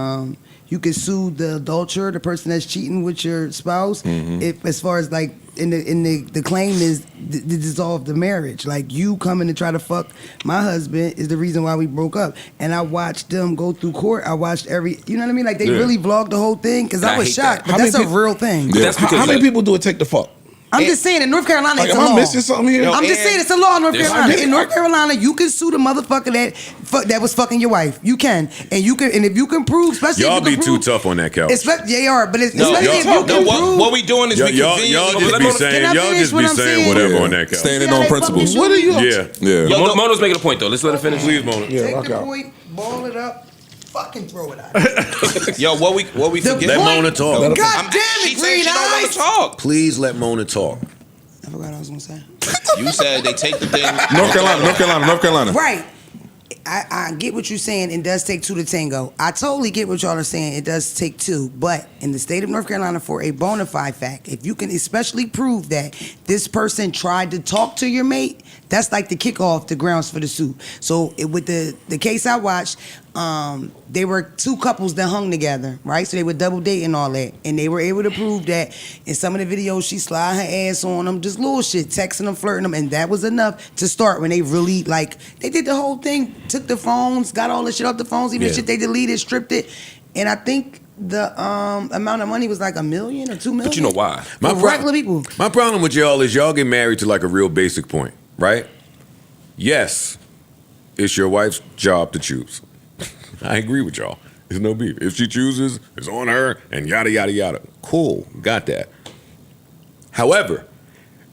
sue the adulterer, the person that's cheating with your spouse, if as far as like in the claim is to dissolve the marriage. Like you coming to try to fuck my husband is the reason why we broke up. And I watched them go through court. I watched you know what I mean? Like they really vlogged the whole thing because I was shocked. But that's a real thing. Yeah. How many people do it take to fuck? I'm just saying, in North Carolina, it's a law. Am I missing something here? I'm just saying, it's a law in North Carolina. In North Carolina, you can sue the motherfucker that was fucking your wife. You can, and if you can prove, especially y'all be too tough on that couch. They are, but especially if you can prove. What we doing is y'all just be saying whatever on that couch. Standing on principles. What are you? Yeah. Mono's making a point though. Let's let her finish. Please, Mona. Take the point, ball it up. Fucking throw it out. Yo, what we forget? Let Mona talk. God damn it, she said she don't want to talk. Please let Mona talk. I forgot what I was gonna say. You said they take the thing. North Carolina. Right. I get what you're saying. It does take two to tango. I totally get what y'all are saying. It does take two. But in the state of North Carolina, for a bona fide fact, if you can especially prove that this person tried to talk to your mate, that's like the kickoff, the grounds for the suit. So with the case I watched, they were two couples that hung together, right? So they were double dating and all that. And they were able to prove that in some of the videos, she slid her ass on them, just little shit, texting them, flirting them. And that was enough to start when they really, they did the whole thing, took the phones, got all the shit off the phones, even shit they deleted, stripped it. And I think the amount of money was like $1 million or $2 million. But you know why? Regular people. My problem with y'all is y'all get married to like a real basic point, right? Yes, it's your wife's job to choose. I agree with y'all. There's no beef. If she chooses, it's on her and yada, yada, yada. Cool. Got that. However,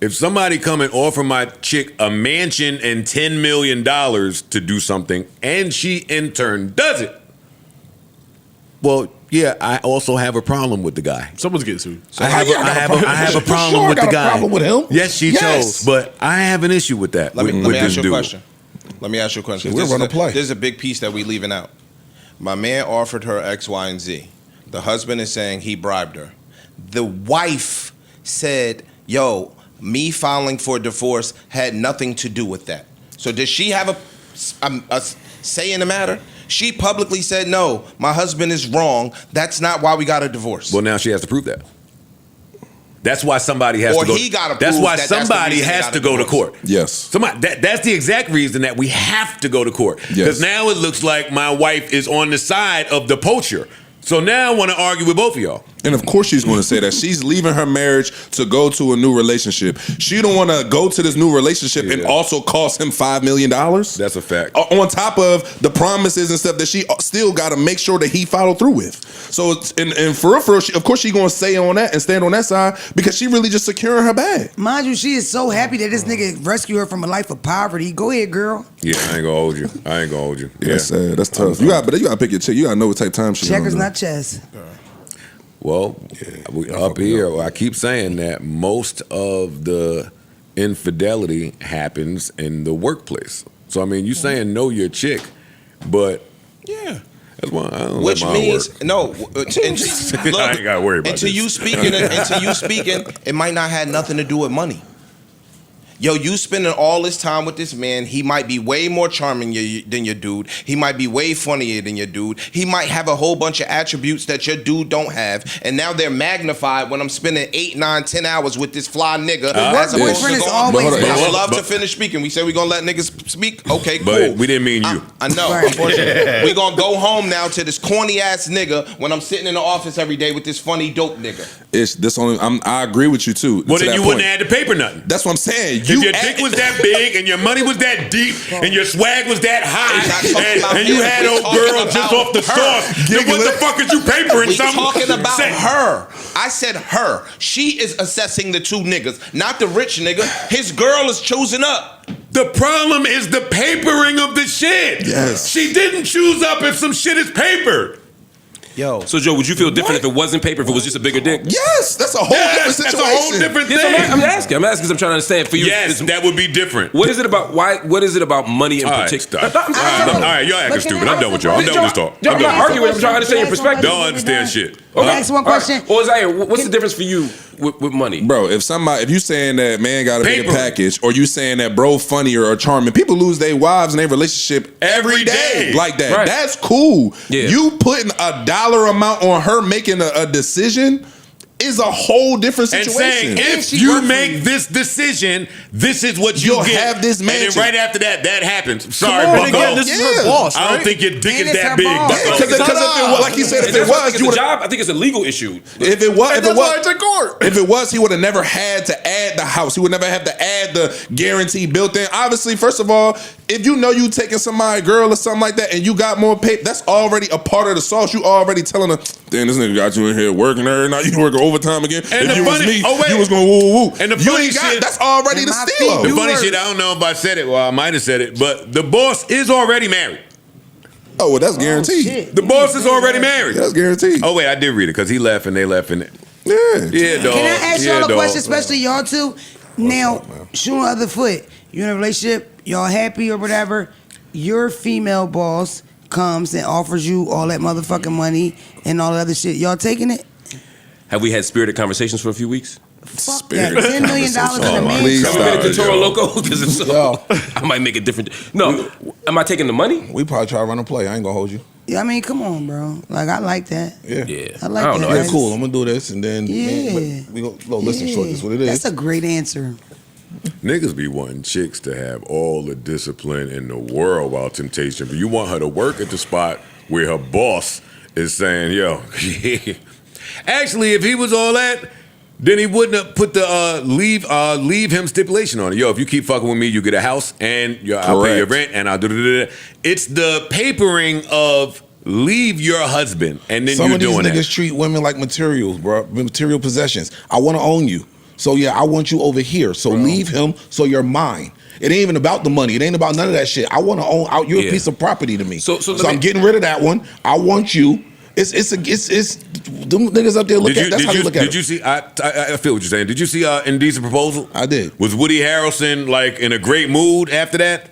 If somebody come and offer my chick a mansion and $10 million to do something, and she in turn does it, well, yeah, I also have a problem with the guy. Someone's getting sued. I have a problem with the guy. Problem with him? Yes, she chose, but I have an issue with that. Let me with ask this you a dude. question. Let me ask you a question. We're gonna play. There's a big piece that we leaving out. My man offered her X, Y, and Z. The husband is saying he bribed her. The wife said, yo, me filing for divorce had nothing to do with that. So does she have a say in the matter? She publicly said, no, my husband is wrong. That's not why we got a divorce. Well, now she has to prove that. That's why somebody has Or to go. he gotta That's prove why that that's the somebody reason they has got to a go to divorce. court. Yes. Somebody, that's the exact reason that we have to go to court. Because now it looks like my wife is on the side of the poacher. So now I want to argue with both of y'all. And of course she's going to say that. She's leaving her marriage to go to a new relationship. She don't want to go to this new relationship and also cost him $5 million. That's a fact. On top of the promises and stuff that she still got to make sure that he followed through with. So, and for real, of course she's going to stay on that and stand on that side because she really just securing her bag. Mind you, she is so happy that this nigga rescued her from a life of poverty. Go ahead, girl. Yeah, I ain't gonna hold you. Yeah, That's sad. That's tough. You got to pick your chick. You got to know what type of time she's on. Checkers, not chess. Well, we up here, I keep saying that most of the infidelity happens in the workplace. So, I mean, you saying know your chick, but yeah. That's why I don't Which let mine means work. no. I ain't gotta worry about until this. you speaking. It might not have nothing to do with money. Yo, you spending all this time with this man. He might be way more charming than your dude. He might be way funnier than your dude. He might have a whole bunch of attributes that your dude don't have. And now they're magnified when I'm spending 8, 9, 10 hours with this fly nigga. As opposed to going, I would love to finish speaking. We said we're going to let niggas speak. Okay, cool. But we didn't mean you. I know. Unfortunately. We're going to go home now to this corny ass nigga when I'm sitting in the office every day with this funny dope nigga. I agree with you too. Well, then you wouldn't have had to paper nothing. That's what I'm saying. If your dick was that big and your money was that deep and your swag was that high and you had old girl just off the sauce, then what the fuck is you papering We something? talking about her. I said her. She is assessing the two niggas, not the rich nigga. His girl is choosing up. The problem is the papering of the shit. Yes. She didn't choose up if some shit is papered. Yo. So Joe, would you feel different if it wasn't paper, if it was just a bigger dick? Yes, that's a whole different situation. That's a whole different thing. Yes, I'm asking because I'm trying to understand for you. Yes, that would be different. What is it about? What is it about money in particular? All right, y'all acting stupid. I'm done with y'all. I'm done with this talk. I'm not arguing. I'm trying to understand your perspective. Don't understand shit. Okay, ask one question. Well, Zaire, what's the difference for you with money? Bro, if you saying that man got a bigger package, or you saying that bro funnier or charming, people lose their wives and their relationship every day like that. Right. That's cool. Yeah. You putting a dollar amount on her making a decision is a whole different And situation. saying, if you make this decision, this is what you You'll get. have this and then mansion. right after that happens. Sorry, Come on, bucko. again, this is her boss, I don't right? think your dick And is it's that her big. boss. bucko. Because if it was, like he said, if it was, you a would. job. I think it's a legal issue. If it was, That's why it's in court. If it was, he would have never had to add the house. He would never have to add the guarantee built in. Obviously, first of all, if you know you taking somebody girl or something like that, and you got more pay, that's already a part of the sauce. You already telling her, damn, this nigga got you in here working every night. You working overtime again. And if the you was funny- me, oh, wait. you was going woo woo woo. And the you funny ain't got shit- that's already And the my steal. feet, The funny shit, I don't know if I said it. Well, I might have said it, but the boss is already married. Oh, well, that's guaranteed. shit. The boss is already married. That's guaranteed. Oh wait, I did read it because he left and they left and Yeah. yeah, dog. Can I ask yeah, y'all a dog. question, especially y'all two? Now, shoot on the other foot. You in a relationship, y'all happy or whatever, your female boss comes and offers you all that motherfucking money and all that other shit. Y'all taking it? Have we had spirited conversations for a few weeks? Fuck that. $10 million in a man. Please Have we been in stop. Control Loco? Because if so, I might make a different. No, am I taking the money? We probably try to run a play. I ain't gonna hold you. Yeah, I mean, come on, bro. Like, I like that. Yeah. Yeah, I like don't that. know. Yeah, cool. I'm gonna do this, and then Yeah. we go. No, listen, short. This is what it is. That's a great answer. Niggas be wanting chicks to have all the discipline in the world while temptation, but you want her to work at the spot where her boss is saying, yo, actually, if he was all that, then he wouldn't have put the leave him stipulation on it. Yo, if you keep fucking with me, you get a house and I'll pay your rent and I'll do. It's the papering of leave your husband and then Some you're of these doing niggas that. treat women like materials, bro. Material possessions. I want to own you. So yeah, I want you over here. So leave him. So you're mine. It ain't even about the money. It ain't about none of that shit. I want to own out. You're a piece of property to me. So I'm getting rid of that one. I want you. It's them niggas up there look at. That's how you look at it. Did you see? I feel what you're saying. Did you see Indecent Proposal? I did. Was Woody Harrelson like in a great mood after that?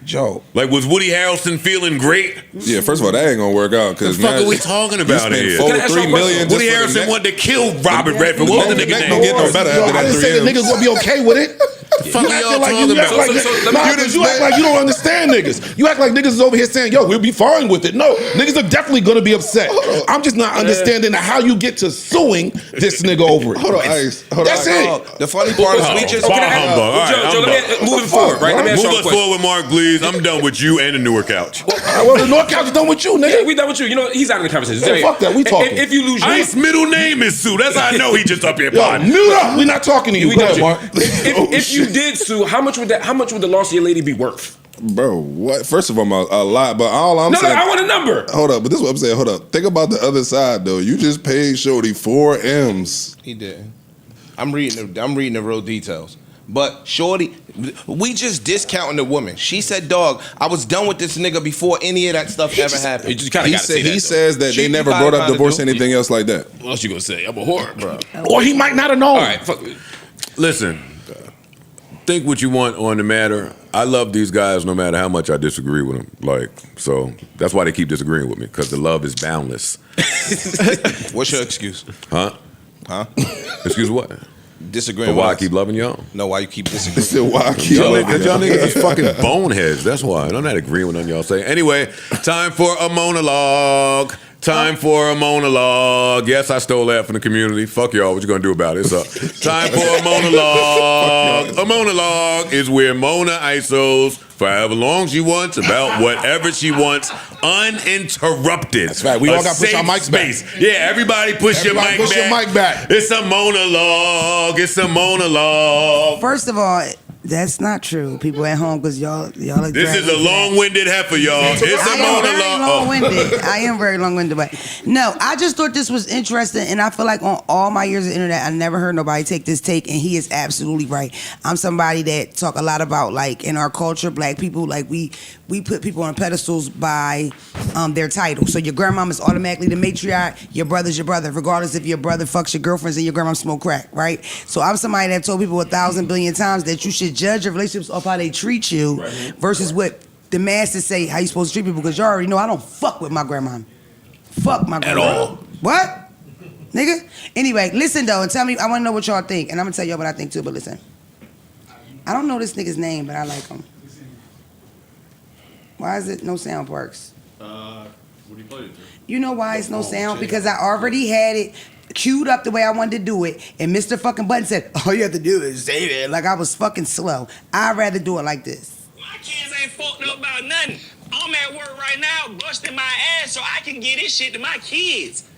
Joe. Like, was Woody Harrelson feeling great? Yeah, first of all, that ain't gonna work out because the fuck are we talking about here? $3 million. Woody Harrelson wanted to kill Robert Redford. What was the nigga name? Don't get no better after that. I didn't say the niggas gonna be okay with it. You act like you don't understand niggas. You act like niggas is over here saying, yo, we'll be fine with it. No, niggas are definitely gonna be upset. I'm just not understanding how you get to suing this nigga over it. Hold on, Ice. That's it. The funny part is we just moving forward, right? Let me ask you a Move us forward, Mark, please. I'm done with you and the newer couch. Well, the North Couch is done with you, nigga. Yeah, we done with you. You know, he's out of the conversation. Hey, fuck that. We talking. If you lose your Ice's middle name is Sue. That's how I know he just up here. Yo, mute up. We not talking to you. Go ahead, Mark. If you did sue, how much would the loss of your lady be worth? Bro, what? First of all, a lot. But all I'm saying, I want a number. Hold up, but this is what I'm saying. Hold up. Think about the other side though. You just paid Shorty 4 M's. He did. I'm reading the real details. But Shorty, we just discounting the woman. She said, dog, I was done with this nigga before any of that stuff ever happened. You just kind of got to say that. He says that they never brought up divorce or anything else like that. What else you gonna say? I'm a whore, bro. Or he might not have known. All right, fuck it. Listen, think what you want on the matter. I love these guys no matter how much I disagree with them. Like, so that's why they keep disagreeing with me, because the love is boundless. What's your excuse? Huh? Excuse what? Disagreeing But with why us. I keep loving y'all? No, why you keep disagreeing? Why I keep Y'all niggas is fucking boneheads. That's why. I'm not agreeing with none of y'all say. Anyway, time for a monologue. Time for a monologue. Yes, I stole that from the community. Fuck y'all. What you gonna do about it? So, time for a monologue. A monologue is where Mona ISOs for however long she wants about whatever she wants, uninterrupted. That's right. We all got to push our mics back. Yeah, everybody push your mic back. It's a monologue. It's a monologue. First of all, that's not true. People at home, because y'all are This is a long-winded heifer, y'all. It's a monologue. I am very long-winded, but no, I just thought this was interesting, and I feel like on all my years of internet, I never heard nobody take this take, and he is absolutely right. I'm somebody that talk a lot about, like, in our culture, black people, like we put people on pedestals by their title. So your grandmom is automatically the matriarch. Your brother's your brother, regardless if your brother fucks your girlfriends and your grandma smoke crack, right? So I'm somebody that told people 1,000 billion times that you should judge your relationships off how they treat you versus what the masses say how you supposed to treat people, because you already know I don't fuck with my grandma. Fuck my grandma. At all. What? Nigga? Anyway, listen though, and tell me, I want to know what y'all think, and I'm going to tell y'all what I think too, but listen. I don't know this nigga's name, but I like him. Why is it no sound, Parks? What do you play it to? You know why it's no sound? Because I already had it queued up the way I wanted to do it, and Mr. fucking Budden said, all you have to do is say that. Like I was fucking slow. I'd rather do it like this. My kids ain't fucked up about nothing. I'm at work right now busting my ass so I can get this shit to my kids.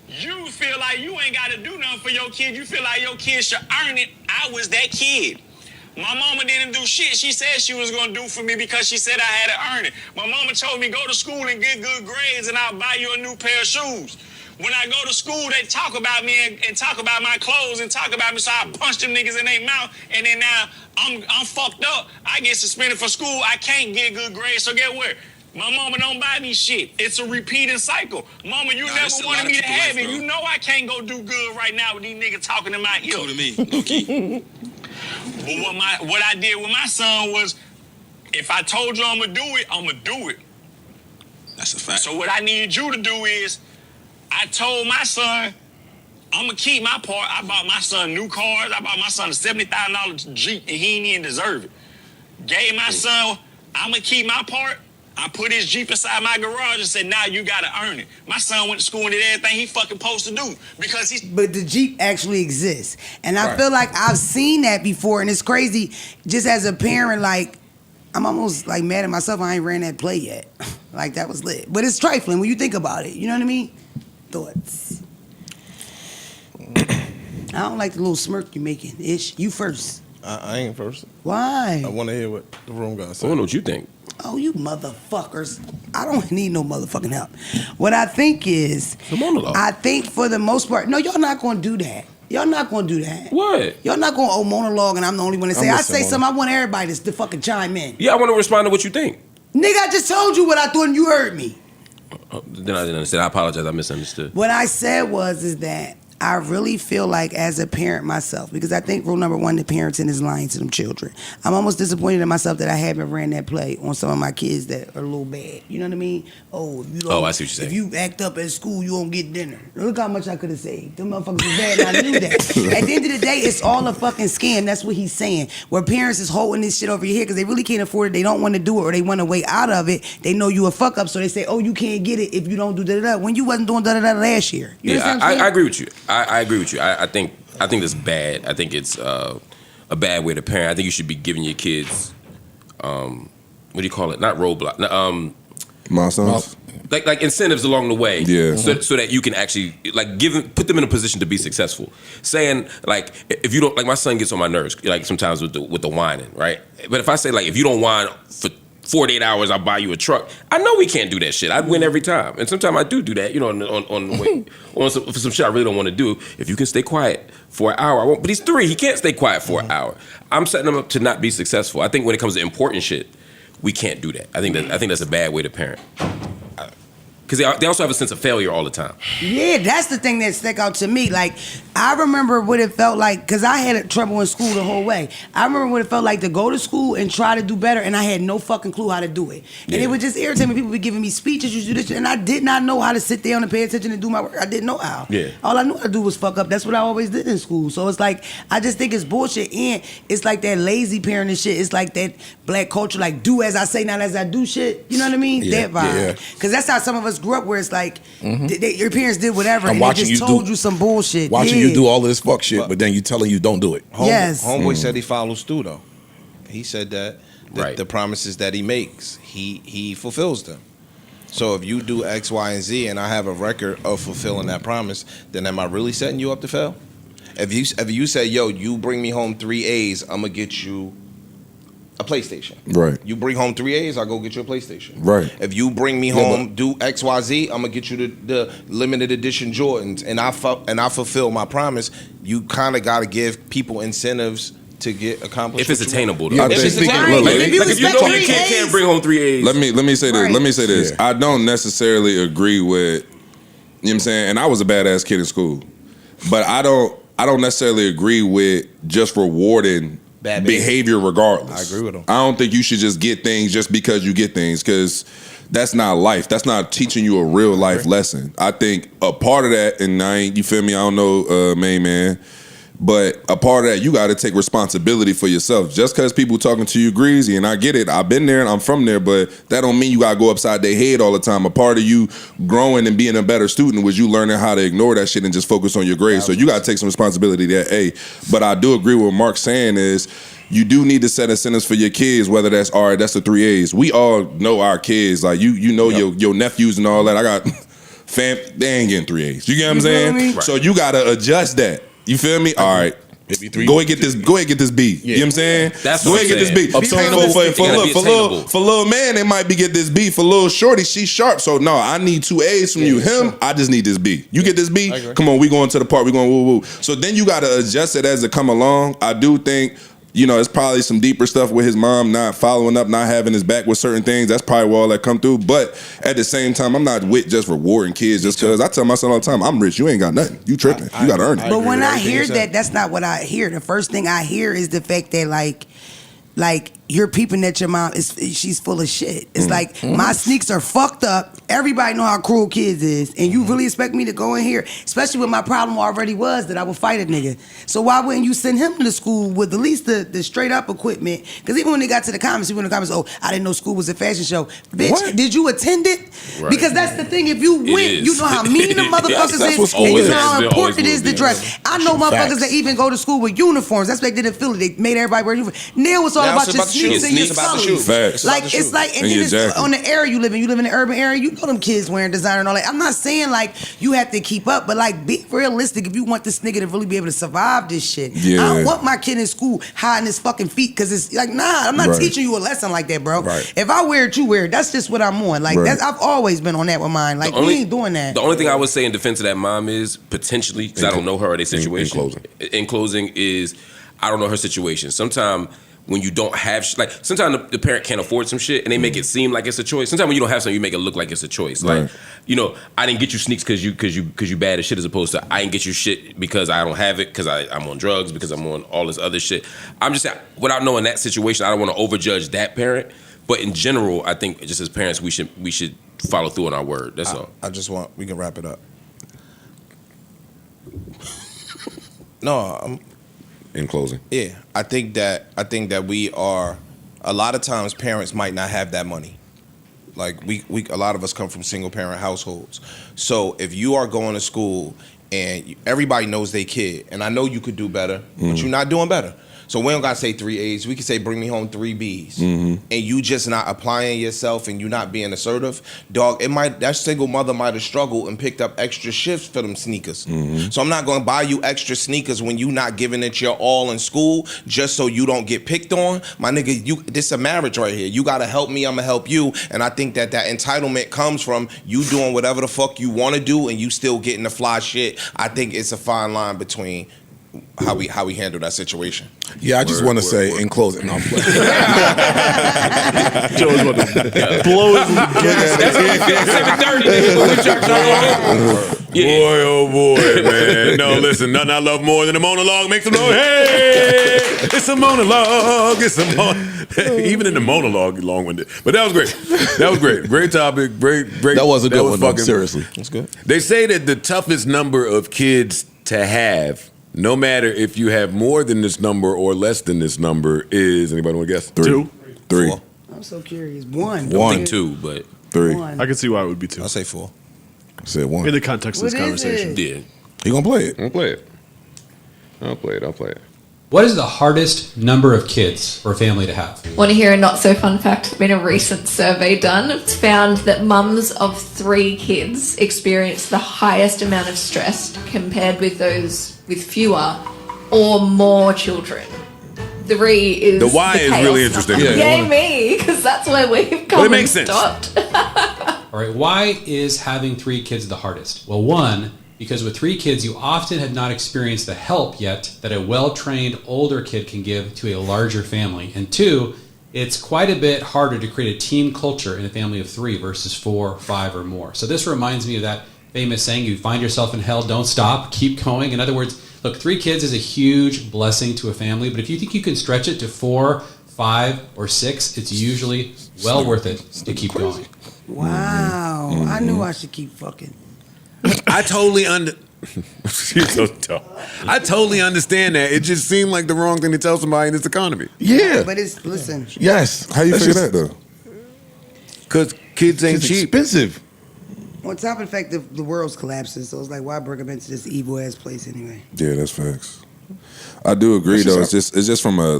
You feel like you ain't got to do nothing for your kids. You feel like your kids should earn it. I was that kid. My mama didn't do shit she said she was going to do for me because she said I had to earn it. My mama told me go to school and get good grades and I'll buy you a new pair of shoes. When I go to school, they talk about me and talk about my clothes and talk about me, so I punch them niggas in their mouth, and then now I'm fucked up. I get suspended for school. I can't get good grades, so get what? My mama don't buy me shit. It's a repeating cycle. Mama, you never wanted me to have it. You know I can't go do good right now with these niggas talking in my ear. To me, low-key. But what I did with my son was, if I told you I'm gonna do it, I'm gonna do it. That's a fact. So what I need you to do is, I told my son, I'm gonna keep my part. I bought my son new cars. I bought my son a $70,000 Jeep, and he didn't even deserve it. Gave my son, I'm gonna keep my part. I put his Jeep inside my garage and said, now you gotta earn it. My son went to school and did everything he fucking supposed to do because he's. But the Jeep actually exists. And I feel like I've seen that before, and it's crazy. Just as a parent, like, I'm almost like mad at myself I ain't ran that play yet. Like, that was lit. But it's trifling when you think about it. You know what I mean? Thoughts. I don't like the little smirk you making. Ish, you first. I ain't first. Why? I want to hear what the room guy I said. want to know what you think. Oh, you motherfuckers. I don't need no motherfucking help. What I think is, The monologue. I think for the most part, no, y'all not going to do that. Y'all not gonna do that. What? Y'all not gonna monologue and I'm the only one to say. I say something. I want everybody to fucking chime in. Yeah, I want to respond to what you think. Nigga, I just told you what I thought and you heard me. Then I didn't understand. I apologize. I misunderstood. What I said is that I really feel like as a parent myself, because I think rule number one, the parenting is lying to them children. I'm almost disappointed in myself that I haven't ran that play on some of my kids that are a little bad. You know what I mean? Oh, you don't, I see what you're saying. If you act up at school, you won't get dinner. Look how much I could have saved. Them motherfuckers was bad and I knew that. At the end of the day, it's all a fucking scam. That's what he's saying. Where parents is holding this shit over your head because they really can't afford it. They don't want to do it or they want a way out of it. They know you a fuck up, so they say, oh, you can't get it if you don't do da-da-da. When you wasn't doing da-da-da last year. You yeah, I agree with you. I agree with you. I think that's bad. I think it's a bad way to parent. I think you should be giving your kids, what do you call it? Not roadblock. Milestones. Like incentives along the way. Yeah. So that you can actually put them in a position to be successful. Saying like if you don't, like my son gets on my nerves like sometimes with the whining, right? But if I say like if you don't whine for 48 hours, I'll buy you a truck. I know we can't do that shit. I win every time. And sometimes I do that, you know, on the way, for some shit I really don't want to do. If you can stay quiet for an hour, I won't. But he's 3. He can't stay quiet for an hour. I'm setting him up to not be successful. I think when it comes to important shit, we can't do that. I think that's a bad way to parent. Because they also have a sense of failure all the time. Yeah, that's the thing that stuck out to me. Like, I remember what it felt like, because I had trouble in school the whole way. I remember what it felt like to go to school and try to do better, and I had no fucking clue how to do it. And it would just irritate me. People would be giving me speeches, you do this shit, and I did not know how to sit down and pay attention and do my work. I didn't know how. Yeah. All I knew how to do was fuck up. That's what I always did in school. So it's like, I just think it's bullshit, and it's like that lazy parenting shit. It's like that black culture, like, do as I say, not as I do shit. You know what I mean? Yeah, that vibe. Because that's how some of us grew up, where it's like, your parents did whatever, and they just told you some bullshit. Watching you do all of this fuck shit, but then you telling you don't do it. Homeboy said he follows through though. He said that the promises that he makes, he fulfills them. So if you do X, Y, and Z, and I have a record of fulfilling that promise, then am I really setting you up to fail? If you say, yo, you bring me home 3 A's, I'm gonna get you a PlayStation. Right. You bring home 3 A's, I'll go get you a PlayStation. Right. If you bring me home, do X, Y, Z, I'm gonna get you the limited edition Jordans, and I fulfill my promise. You kind of got to give people incentives to get accomplished. If it's attainable, though. Yeah, if it's attainable. Like if you know your kid can't bring home 3 A's. Let me say this. Let me say this. I don't necessarily agree with, you know what I'm saying? And I was a badass kid in school. But I don't necessarily agree with just rewarding bad behavior regardless. I agree with him. I don't think you should just get things just because you get things, because that's not life. That's not teaching you a real life lesson. I think a part of that, and you feel me, I don't know, main man, but a part of that, you got to take responsibility for yourself. Just because people talking to you greasy, and I get it, I've been there and I'm from there, but that don't mean you got to go upside their head all the time. A part of you growing and being a better student was you learning how to ignore that shit and just focus on your grades. So you got to take some responsibility there, But I do agree with what Mark's saying is, you do need to set incentives for your kids, whether that's, all right, that's the 3 A's. We all know our kids. Like, you know your nephews and all that. I got fam, they ain't getting 3 A's. You get what I'm saying? Right. So you got to adjust that. You feel me? All right. Go ahead, get this B. You know what I'm saying? That's go ahead, get this B. For little man, they might be get this B. For little shorty, she's sharp. So no, I need 2 A's from you. Him, I just need this B. You get this B? Come on, we going to the park. We going woo woo. So then you got to adjust it as it come along. I do think, you know, it's probably some deeper stuff with his mom not following up, not having his back with certain things. That's probably where all that come through. But at the same time, I'm not with just rewarding kids just because. I tell my son all the time, I'm rich. You ain't got nothing. You tripping. You got to earn it. But when I hear that, that's not what I hear. The first thing I hear is the fact that, like you're peeping that your mom she's full of shit. It's like my sneaks are fucked up. Everybody know how cruel kids is, and you really expect me to go in here, especially when my problem already was that I would fight a nigga. So why wouldn't you send him to school with at least the straight up equipment? Because even when they got to the comments, he went in the comments, oh, I didn't know school was a fashion show. Bitch, did you attend it? Right. Because that's the thing. If you went, you know how mean the motherfuckers is, and you know how important it is to dress. I know motherfuckers that even go to school with uniforms. That's what they did in Philly. They made everybody wear uniforms. Neil was all about your sneakers. sneaks and your It's about the sullies. shoes. Facts. Like it's like, and And then your it's jacket. on the area you live in the urban area, you know them kids wearing designer and all that. I'm not saying like you have to keep up, but like be realistic if you want this nigga to really be able to survive this shit. Yeah. I don't want my kid in school hiding his fucking feet because it's like, nah, I'm not Right. teaching you a lesson like that, bro. Right. If I wear it, you wear it. That's just what I'm on. Like Right. that's, I've always been on that with mine. Like we ain't doing that. The only thing I would say in defense of that mom is potentially, because I don't know her or their situation. In closing is, I don't know her situation. Sometimes when you don't have, like, sometimes the parent can't afford some shit and they make it seem like it's a choice. Sometimes when you don't have something, you make it look like it's a choice. Right. Like, you know, I didn't get you sneaks because you bad as shit, as opposed to I didn't get you shit because I don't have it, because I'm on drugs, because I'm on all this other shit. I'm just saying, without knowing that situation, I don't want to overjudge that parent. But in general, I think just as parents, we should follow through on our word. That's all. I just want, we can wrap it up. No, In closing. yeah, I think that we are, a lot of times parents might not have that money. Like we a lot of us come from single parent households. So if you are going to school and everybody knows they kid, and I know you could do better, but you're not doing better. So we don't gotta say 3 A's. We can say bring me home 3 B's, and you just not applying yourself, and you not being assertive. Dog, that single mother might have struggled and picked up extra shifts for them sneakers. So I'm not gonna buy you extra sneakers when you not giving it your all in school, just so you don't get picked on. My nigga, this is a marriage right here. You gotta help me, I'm gonna help you, and I think that entitlement comes from you doing whatever the fuck you want to do, and you still getting the fly shit. I think it's a fine line between how we handle that situation. Yeah, I just want to say in closing. No, I'm playing. Joe's about to blow his gas. That's what we feel 7:30, nigga. Boy, oh boy, man. No, listen, nothing I love more than a monologue makes a noise. Hey, it's a monologue. It's a monologue. Even in the monologue, long-winded. But that was great. That was great. Great topic. Great. That was a good one, though, fucking, seriously. That's good. They say that the toughest number of kids to have, no matter if you have more than this number or less than this number, is, anybody want to guess? 2. 3. 4. I'm so curious. One. I think 2, but 3. One. I can see why it would be 2. I'll say 4. I said 1. In the context of this What is conversation. it? yeah. You gonna play it? I'll play it. I'll play it. What is the hardest number of kids for a family to have? Want to hear a not so fun fact? There's been a recent survey done. It's found that mums of 3 kids experience the highest amount of stress compared with those with fewer or more children. 3 is The why is chaos really interesting. number. Yeah. Yay me, because that's where we've come it and makes sense. stopped. All right, why is having 3 kids the hardest? Well, 1, because with 3 kids, you often have not experienced the help yet that a well-trained older kid can give to a larger family. And 2, it's quite a bit harder to create a team culture in a family of 3 versus 4, 5, or more. So this reminds me of that famous saying, you find yourself in hell, don't stop, keep going. In other words, look, 3 kids is a huge blessing to a family, but if you think you can stretch it to 4, 5, or 6, it's usually well worth it to keep going. Wow. I knew I should keep fucking. I totally She's so tough. I totally understand that. It just seemed like the wrong thing to tell somebody in this economy. Yeah. But it's, listen. Yes. How you That's figure just- that though? Because kids ain't It's cheap. expensive. On top of the fact that the world's collapsing, so it's like, why bring them into this evil ass place anyway? Yeah, that's facts. I do agree though. It's just from a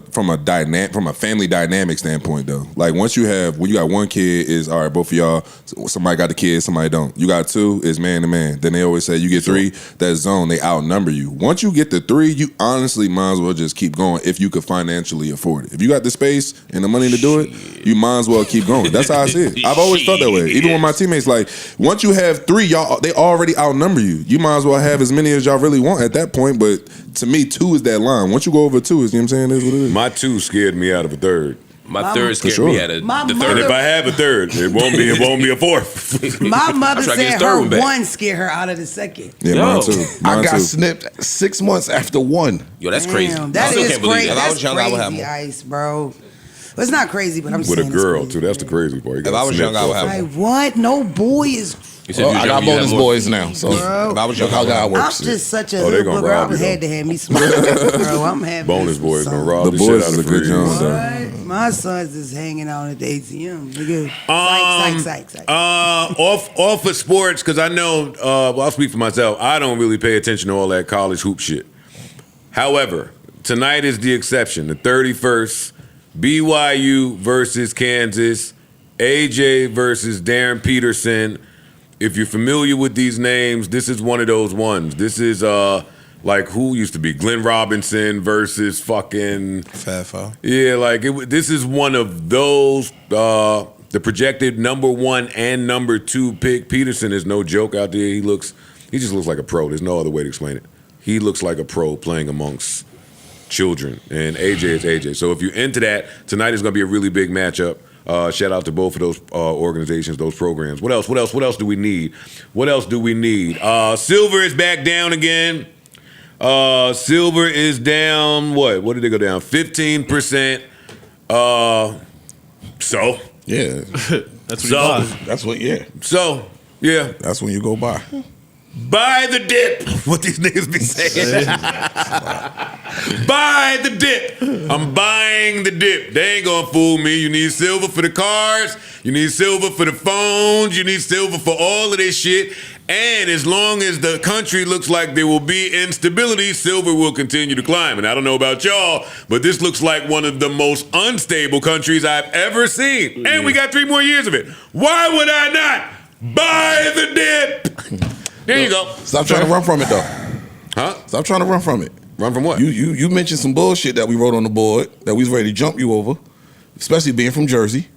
family dynamic standpoint though. Like when you got 1 kid is all right, both of y'all, somebody got the kid, somebody don't. You got 2 is man to man. Then they always say you get 3, that zone, they outnumber you. Once you get to 3, you honestly might as well just keep going if you could financially afford it. If you got the space and the money to do it, you might as well keep going. That's how I see it. I've always felt that way. Even with my teammates, like once you have 3, y'all they already outnumber you. You might as well have as many as y'all really want at that point. But to me, 2 is that line. Once you go over 2, is, you know what I'm saying? That's what it is. My 2 scared me out of a 3rd. My 3rd scared sure. me out of My the mother- And 3rd. if I have a 3rd, it won't be a 4th. My mother I'm trying to get said this 3rd her one back. 1 scared her out of the 2nd. Yeah, Yo. mine too. I Mine got too. snipped 6 months after 1. Yo, that's crazy. Damn, I that still is can't believe crazy. that. If I That's was young, I would have crazy, more. Ice, bro. Well, it's not crazy, but I'm With saying a girl, it's too. crazy. That's the crazy part. You If I was young, I would have more. Like, what? No boy is. You said Well, you was I young, got you had bonus more. boys now. So Bro. If I was young, look how God I'm works. just such a Oh, they little gonna booger. rob I you, had though. to have me some. Bro, I'm having Bonus some boys gonna son. rob The the, boys shit out is of a good free. job, though. What? My son's just hanging out at the ATM. Nigga. Psych. Off of sports, because I know, well, I'll speak for myself. I don't really pay attention to all that college hoop shit. However, tonight is the exception. The 31st, BYU versus Kansas, AJ versus Darren Peterson. If you're familiar with these names, this is one of those ones. This is like who used to be Glenn Robinson versus fucking Fafo. Yeah, like this is one of those. The projected number 1 and number 2 pick. Peterson is no joke out there. He just looks like a pro. There's no other way to explain it. He looks like a pro playing amongst children, and AJ is AJ. So if you're into that, tonight is going to be a really big matchup. Shout out to both of those organizations, those programs. What else do we need? Silver is back down again. Silver is down, what did they go down? 15%. So Yeah. That's what you buy. That's what, yeah. So, yeah. That's when you go buy. Buy the dip. What these niggas be saying. Buy the dip. I'm buying the dip. They ain't gonna fool me. You need silver for the cars. You need silver for the phones. You need silver for all of this shit. And as long as the country looks like there will be instability, silver will continue to climb. And I don't know about y'all, but this looks like one of the most unstable countries I've ever seen. And we got 3 more years of it. Why would I not buy the dip? There you go. Stop trying to run from it, though. Huh? Stop trying to run from it. Run from what? You mentioned some bullshit that we wrote on the board that we was ready to jump you over, especially being from Jersey.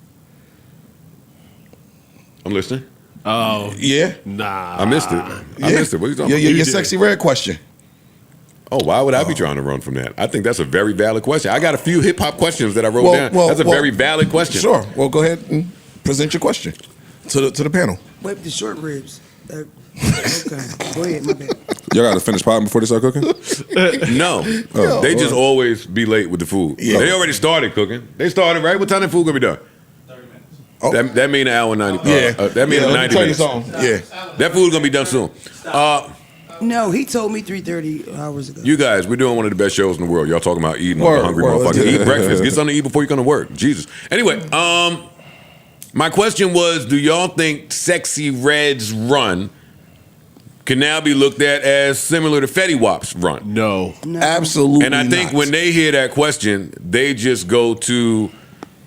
I'm listening. Oh. Yeah. Nah. I missed it. I missed it. What are you talking about? Your Sexyy Red question. Oh, why would I be trying to run from that? I think that's a very valid question. I got a few hip hop questions that I wrote down. That's a very valid question. Sure. Well, go ahead and present your question to the panel. Wipe the short ribs. Okay. Go ahead, my bad. Y'all got to finish potting before they start cooking? No. They just always be late with the food. Yeah. They already started cooking. They started, right? What time the food going to be done? 30 minutes. Oh. That mean an hour and 90. That mean 90 minutes. Yeah. That food's going to be done soon. No, he told me 3:30 hours ago. You guys, we're doing one of the best shows in the world. Y'all talking about eating like a hungry motherfucker. Eat breakfast. Get something to eat before you come to work. Jesus. Anyway, my question was, do y'all think Sexyy Red's run can now be looked at as similar to Fetty Wap's run? No. Absolutely. And I think when they hear that question, they just go to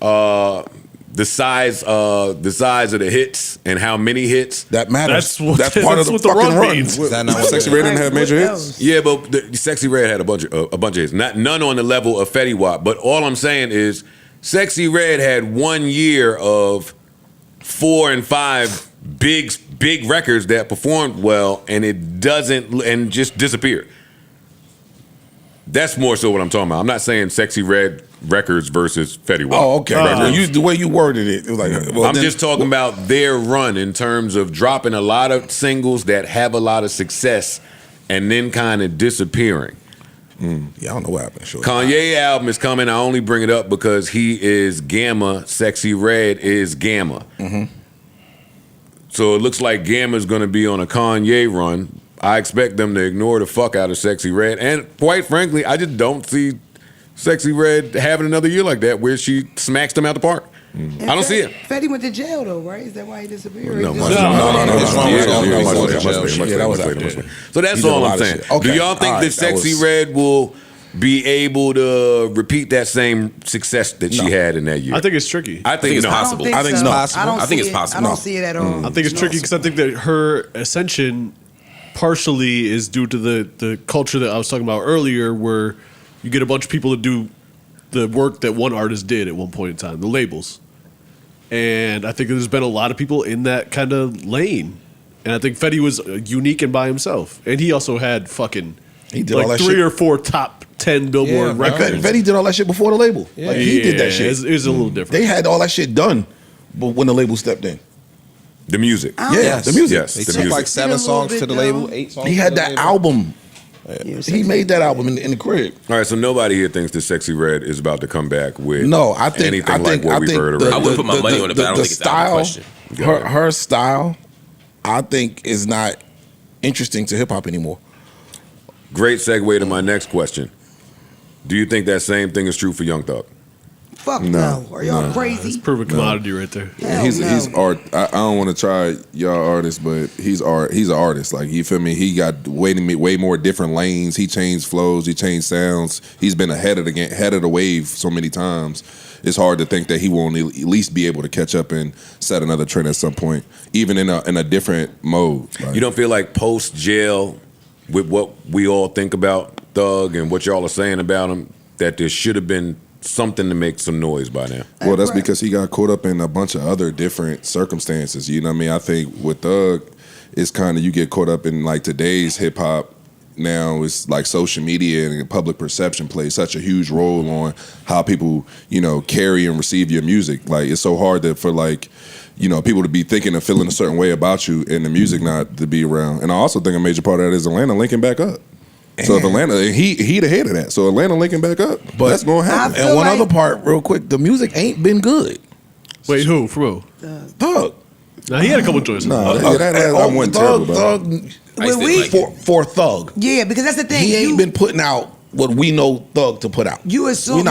the size of the hits and how many hits. That matters. That's part of the fucking run. Is that not what Sexyy Red didn't have major hits? Yeah, but the Sexyy Red had a bunch of hits. None on the level of Fetty Wap. But all I'm saying is Sexyy Red had 1 year of 4 and 5 big records that performed well, and it doesn't, and just disappeared. That's more so what I'm talking about. I'm not saying Sexyy Red records versus Fetty Wap. Oh, okay. The way you worded it, was like, I'm just talking about their run in terms of dropping a lot of singles that have a lot of success and then kind of disappearing. Yeah, I don't know what happened. Sure. Kanye album is coming. I only bring it up because he is Gamma. Sexyy Red is Gamma. Mm-hmm. So it looks like Gamma's going to be on a Kanye run. I expect them to ignore the fuck out of Sexyy Red. And quite frankly, I just don't see Sexyy Red having another year like that where she smacks them out the park. I don't see it. Fetty went to jail though, right? Is that why he disappeared? No. So that's all I'm saying. Do y'all think that Sexyy Red will be able to repeat that same success that she had in that year? I think it's tricky. I think it's possible. I think it's possible. I think it's possible. I don't see it at all. I think it's tricky because I think that her ascension partially is due to the culture that I was talking about earlier, where you get a bunch of people to do the work that one artist did at one point in time, the labels. And I think there's been a lot of people in that kind of lane. And I think Fetty was unique and by himself. And he also had fucking he did all that 3 shit. or 4 top 10 Billboard records. Fetty did all that shit before the label. Yeah. Like he did that shit. It was a little different. They had all that shit done, but when the label stepped in. The music. Yeah, the music. Yes, They the took music. like 7 songs to the label, 8 songs. He had to the that label. album. He made that album in the crib. All right, so nobody here thinks that Sexyy Red is about to come back with No, I think anything like what we've heard already. I wouldn't put my money on it, but I don't think it's out of the question. Her style, I think, is not interesting to hip hop anymore. Great segue to my next question. Do you think that same thing is true for Young Thug? Fuck no. Are y'all crazy? It's perfect commodity right there. He's art. I don't want to try y'all artists, but he's art. He's an artist. Like, you feel me? He got way more different lanes. He changed flows. He changed sounds. He's been ahead of the wave so many times. It's hard to think that he won't at least be able to catch up and set another trend at some point, even in a different mode. Like, you don't feel like post jail, with what we all think about Thug and what y'all are saying about him, that there should have been something to make some noise by now? Well, that's because he got caught up in a bunch of other different circumstances. You know what I mean? I think with Thug, it's kind of, you get caught up in like today's hip hop. Now it's like social media and public perception plays such a huge role on how people, carry and receive your music. Like, it's so hard for people to be thinking and feeling a certain way about you and the music not to be around. And I also think a major part of that is Atlanta linking back up. So if Atlanta, he the head of that. So Atlanta linking back up, but that's gonna happen. And one other part, real quick, the music ain't been good. Wait, who? For who? Thug. Now he had a couple choices. I wasn't terrible about Thug for Thug. Yeah, because that's the thing. He ain't been putting out what we know Thug to put out. You assume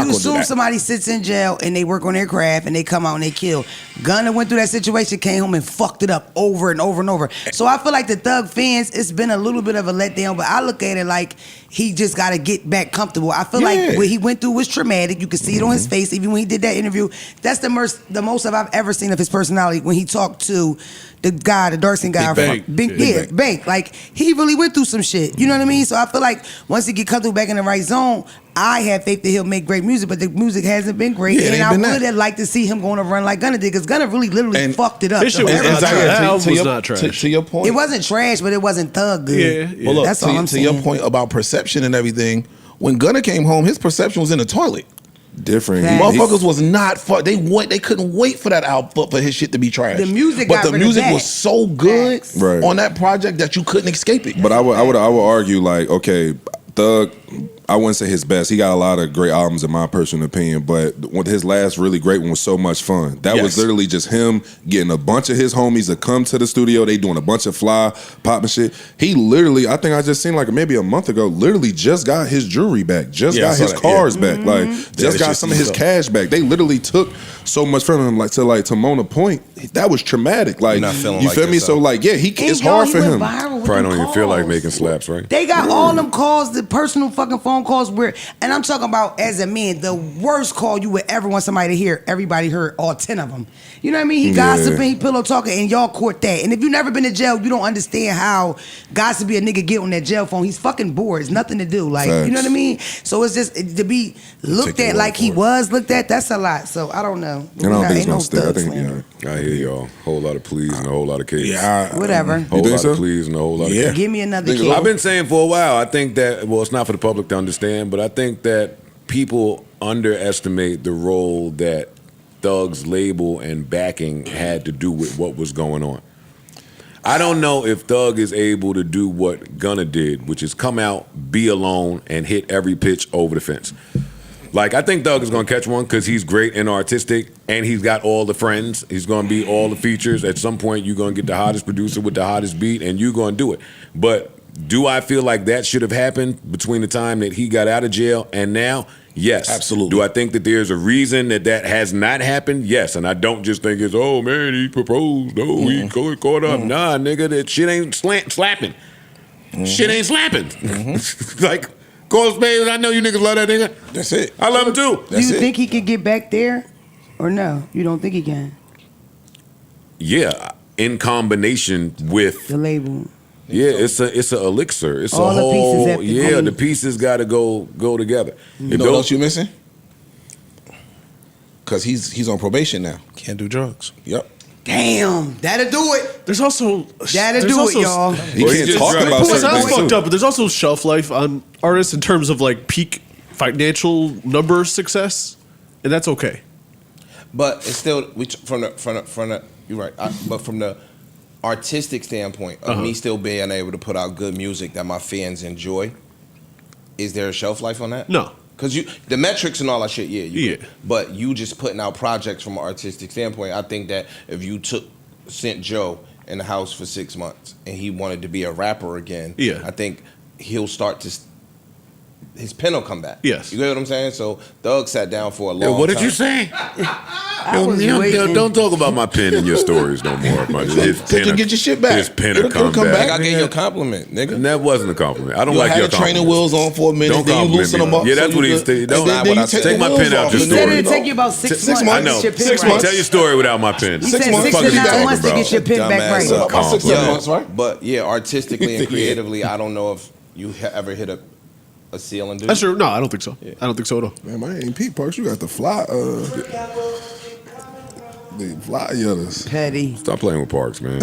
somebody sits in jail and they work on their craft and they come out and they kill. Gunna went through that situation, came home and fucked it up over and over and over. So I feel like the Thug fans, it's been a little bit of a letdown, but I look at it like he just got to get back comfortable. I feel like what he went through was traumatic. You could see it on his face, even when he did that interview. That's the most I've ever seen of his personality when he talked to the guy, the dark-skinned guy, Big Bank. Like, he really went through some shit. You know what I mean? So I feel like once he get comfortable back in the right zone, I have faith that he'll make great music, but the music hasn't been great. And I would have liked to see him going to run like Gunna did, because Gunna really literally fucked it up. His shit was not trash. To your point. It wasn't trash, but it wasn't Thug good. Well, look, that's all I'm saying. To your point about perception and everything, when Gunna came home, his perception was in the toilet. Different. Motherfuckers was not they couldn't wait for that album for his shit to be trash. The music was so good on that project that you couldn't escape it. But I would argue, like, okay, Thug, I wouldn't say his best. He got a lot of great albums in my personal opinion, but his last really great one was So Much Fun. That was literally just him getting a bunch of his homies to come to the studio. They doing a bunch of fly popping shit. He literally, I think I just seen like maybe a month ago, literally just got his jewelry back, just got his cars back, like just got some of his cash back. They literally took so much from him, like to Mona Point. That was traumatic. Like, you feel me? So like, it's hard for him. Probably don't even feel like making slaps, right? They got all them calls, the personal fucking phone calls where, and I'm talking about as a man, the worst call you would ever want somebody to hear. Everybody heard all 10 of them. You know what I mean? He gossiping, he pillow talking, and y'all caught that. And if you never been to jail, you don't understand how gossipy a nigga get on that jail phone. He's fucking bored. It's nothing to do. Like, you know what I mean? So it's just to be looked at like he was looked at. That's a lot. So I don't know. And I don't think it's no stay. I think I hear y'all. Whole lot of pleas and a whole lot of cases. Whatever. Whole lot of pleas and a whole lot of cases. Give me another case. I've been saying for a while, I think that, well, it's not for the public to understand, but I think that people underestimate the role that Thug's label and backing had to do with what was going on. I don't know if Thug is able to do what Gunna did, which is come out, be alone, and hit every pitch over the fence. Like, I think Thug is going to catch one because he's great and artistic, and he's got all the friends. He's going to be all the features. At some point, you're going to get the hottest producer with the hottest beat, and you're going to do it. But do I feel like that should have happened between the time that he got out of jail and now? Yes. Absolutely. Do I think that there's a reason that has not happened? Yes. And I don't just think it's, oh, man, he proposed. Oh, he caught up. Nah, nigga, that shit ain't slapping. Shit ain't slapping. Like, Coles, baby, I know you niggas love that nigga. That's it. I love him too. Do you think he could get back there? Or no? You don't think he can? Yeah, in combination with the label. Yeah, it's a elixir. It's all a whole. The pieces have to come. The pieces got to go together. You know what else you missing? Because he's on probation now. Can't do drugs. Yep. Damn, that'll do it. There's also y'all. He can't talk about certain things. Fucked up, but there's also shelf life on artists in terms of like peak financial number success, and that's okay. But it's still from the you're right. But from the artistic standpoint of me still being able to put out good music that my fans enjoy, is there a shelf life on that? No. Because the metrics and all that shit, but you just putting out projects from an artistic standpoint. I think that if you sent Joe in the house for 6 months and he wanted to be a rapper again, I think he'll start to his pen will come back. Yes. You get what I'm saying? So Thug sat down for a long time. What did you say? Don't talk about my pen in your stories no more. His pen you get your shit back. His pen will come back. I gave you a compliment, nigga. And that wasn't a compliment. I don't You like had your the training compliments. wheels on for a minute, Don't then you compliment loosen me. them up. Yeah, that's so what you he's good. don't- And then you Take the my wheels pen out off, your and He then said story. it'd take you about 6 6 months. months. I know. to get your pen 6 right. months. Tell your story without my pen. He said months. 6 Fuck to is you 9 talking months to about? get your pen back Dumbass right. up. About 6 Yeah. months, right? But yeah, artistically and creatively, I don't know if you ever hit a ceiling, dude. That's true. No, I don't think so. I don't think so at all. Man, my ain't Pete Parks. You got the fly. The fly yutters. Petty. Stop playing with Parks, man.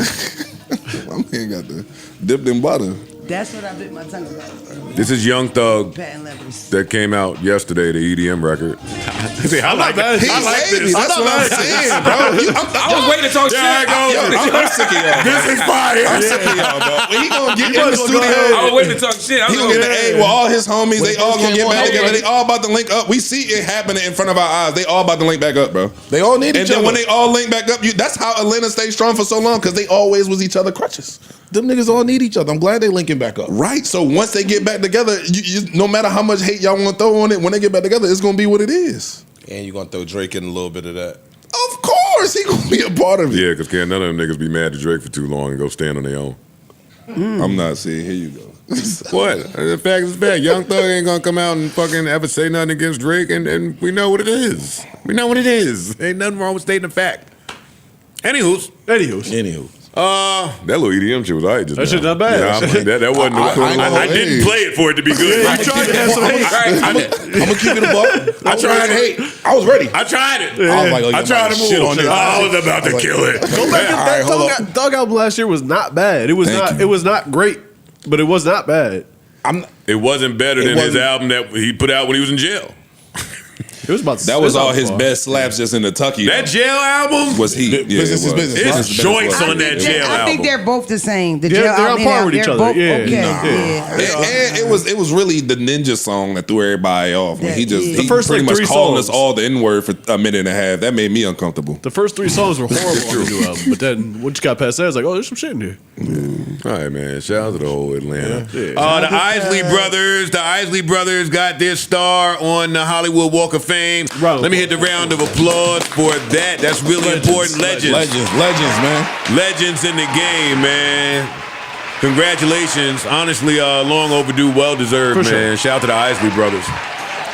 My man got the dipped in butter. That's what I bit my tongue about. This is Young Thug Patent leathers. that came out yesterday, the EDM record. I like mad. it. I like Baby, this. that's what I'm saying, bro. I was waiting to talk shit. I'm sick of y'all. This is fire. I'm sick of y'all, bro. When he gonna get in the studio, I was waiting to talk shit. I he was gonna get the A with all his homies. They all gonna get back together. okay. They all about to link up. We see it happening in front of our eyes. They all about to link back up, bro. They all need And each then other. when they all link back up, that's how Atlanta stayed strong for so long, because they always was each other crutches. Them niggas all need each other. I'm glad they linking back up. Right. So once they get back together, no matter how much hate y'all want to throw on it, when they get back together, it's gonna be what it is. And you gonna throw Drake in a little bit of that. Of course, he gonna be a part of it. Yeah, because can't none of them niggas be mad at Drake for too long and go stand on their own. I'm not saying. Here you go. What? The fact is fact. Young Thug ain't gonna come out and fucking ever say nothing against Drake, and we know what it is. We know what it is. Ain't nothing wrong with stating a fact. Anywho's. That little EDM shit was alright just That now. shit not bad. Yeah, that wasn't. I didn't play it for it to be good. You tried to have some hate. I'm gonna keep it a buck. I tried it. I was ready. I tried it. I was like, oh, I tried to shit move. on this. I was about to kill it. Go back to that hold up. Thug album last year was not bad. It was Thank not. you. It was not great, but it was not bad. It wasn't better It than his wasn't- album that he put out when he was in jail. It was about. That was all his best slaps just in the Tucky. That jail album was he. Business is business. It's right? joints on that jail I think album. they're both the same. The Yeah, jail they're on album, par with each they're other. both Yeah. okay. Nah. Yeah. And it was really the Ninja song that threw everybody off. When he just Yeah. he The first, pretty like, much three calling songs. us all the N word for a minute and a half. That made me uncomfortable. The first 3 songs were horrible on the new album, but then once you got past that, it's like, oh, there's some shit in here. All right, man. Shout out to the whole Atlanta. Yeah. The Isley Brothers. The Isley Brothers got their star on the Hollywood Walk of Fame. Let me hit the round of applause for that. That's really important. Legends, man. Legends in the game, man. Congratulations. Honestly, long overdue, well deserved, For man. sure. Shout out to the Isley Brothers.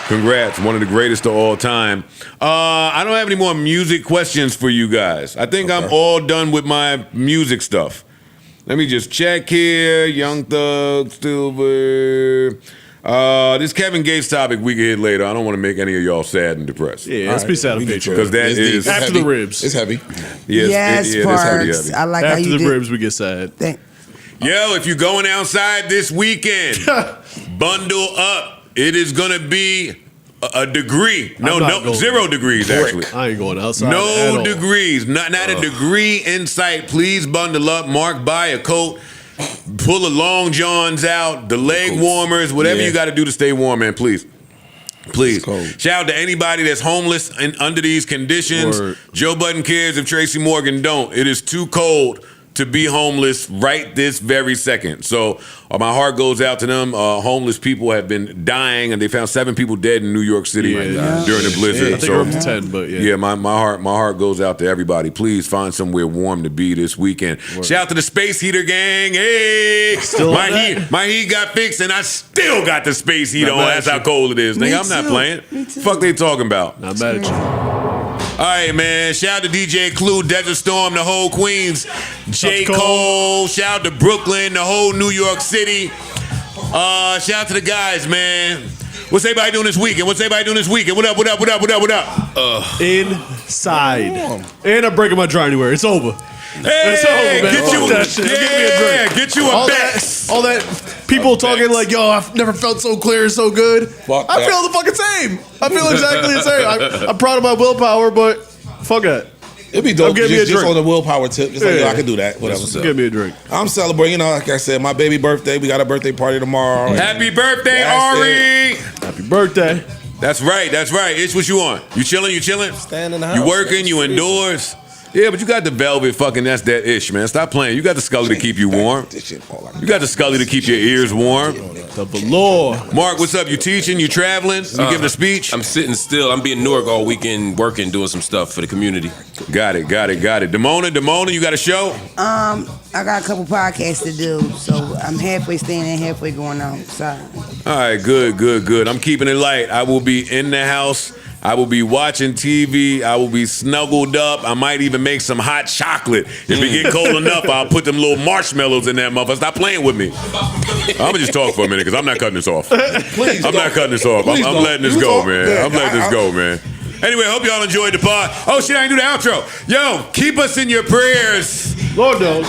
Congrats, one of the greatest of all time. I don't have any more music questions for you guys. I think I'm all done with my music stuff. Let me just check here. Young Thug, Silver. This Kevin Gates topic we can hit later. I don't want to make any of y'all sad and depressed. Yeah, let's be sad on Patreon. Because that is after the ribs. It's heavy. Yes, that's Parks. heavy. I like how After you the did. ribs, we get sad. Yo, if you're going outside this weekend, bundle up. It is going to be a degree. I'm not going. 0 degrees, actually. I ain't going outside. at No all. degrees. Not a degree in sight. Please bundle up. Mark, buy a coat. Pull the long johns out, the leg warmers, whatever you got to do to stay warm, man. Please. Please. Shout out to anybody that's homeless and under these conditions. Word. Joe Budden cares if Tracy Morgan don't. It is too cold to be homeless right this very second. So my heart goes out to them. Homeless people have been dying, and they found 7 people dead in New York City during the blizzard. I think we're up to 10, but yeah. Yeah, my heart goes out to everybody. Please find somewhere warm to be this weekend. Shout out to the Space Heater gang. Hey, my heat got fixed, and I still got the space heat on. That's how cold it is. Nigga, I'm not playing. Fuck they talking about. Not mad at you. All right, man. Shout out to DJ Clue, Desert Storm, the whole Queens, J. Cole. Shout out to Brooklyn, the whole New York City. Shout out to the guys, man. What's everybody doing this weekend? What up? Inside. And I'm breaking my dryer. It's over. Hey, it's over, man. get you, Fuck that shit. Give me a drink. Get you a all Bex. All that people talking like, yo, I've never felt so clear and so good. I feel the fucking same. I feel exactly the same. I'm proud of my willpower, but fuck that. It'd be dope. Give me a Just drink. on the willpower tip. Just like, yo, I can do that. Whatever. Give me a drink. I'm celebrating. You know, like I said, my baby birthday. We got a birthday party tomorrow. Happy birthday, That's Ari. Happy birthday. That's right. It's what you on. You chilling? Stand in the house. You working? You indoors? Yeah, but you got the velvet fucking, that's that ish, man. Stop playing. You got the Scully to keep you warm. You got the Scully to keep your ears warm. The velour. Mark, what's up? You teaching? You traveling? You giving a speech? I'm sitting still. I'm being in Newark all weekend working, doing some stuff for the community. Got it. Demona, you got a show? I got a couple podcasts to do, so I'm halfway staying in, halfway going out. Sorry. All right, good. I'm keeping it light. I will be in the house. I will be watching TV. I will be snuggled up. I might even make some hot chocolate. If it get cold enough, I'll put them little marshmallows in that motherfucker. Stop playing with me. I'm going to just talk for a minute because I'm not cutting this off. Please I'm not cutting this off. I'm letting this go, man. I'm letting this go, man. Anyway, hope y'all enjoyed the pod. Oh, shit, I ain't do the outro. Yo, keep us in your prayers. Lord knows.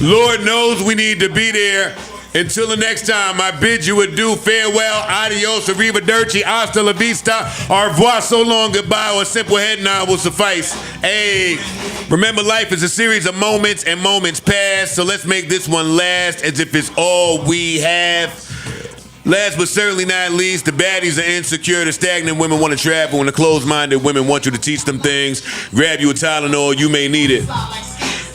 Lord knows we need to be there. Until the next time, I bid you adieu, farewell, adios, arrivederci, hasta la vista, au revoir, so long, goodbye, or a simple head nod will suffice. Hey, remember life is a series of moments and moments pass, so let's make this one last as if it's all we have. Last but certainly not least, the baddies are insecure, the stagnant women want to travel, and the closed-minded women want you to teach them things. Grab you a Tylenol, you may need it.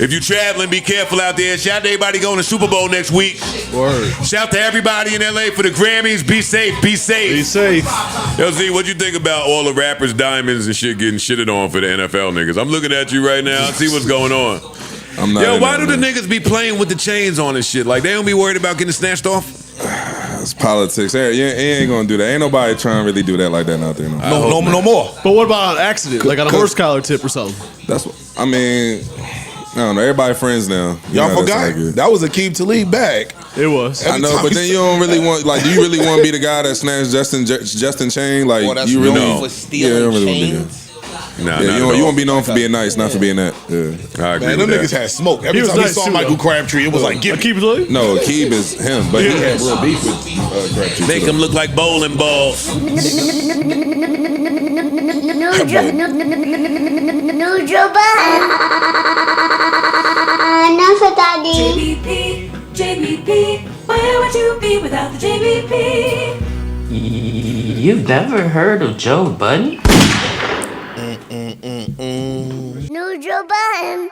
If you're traveling, be careful out there. Shout out to everybody going to Super Bowl next week. Word. Shout out to everybody in LA for the Grammys. Be safe. Be safe. Be safe. Yo, Z, what you think about all the rappers, diamonds, and shit getting shitted on for the NFL niggas? I'm looking at you right now. I see what's going on. I'm not. Yo, why do the niggas be playing with the chains on and shit? Like, they don't be worried about getting snatched off? It's politics. You ain't gonna do that. Ain't nobody trying to really do that like that out there. No more. But what about an accident? Like on a horse collar tip or something? That's what I mean. I don't know. Everybody friends now. Y'all forgot that was Akeem Talib bag. It was. I know, but then you don't really want. Like, do you really want to be the guy that snatched Justin Chain? Like, that's you really? known for stealing you don't really chains. Nah, you want to be known for being nice, not for being that. Yeah. I agree. Man, them niggas had smoke. Every time we saw Michael Crabtree, it was like, give Akeem Talib? No, Akeem is him, but he had real beef with Crabtree. Make them look like bowling balls. JBP, where would you be without the JBP? You've never heard of Joe Budden? Joe Budden.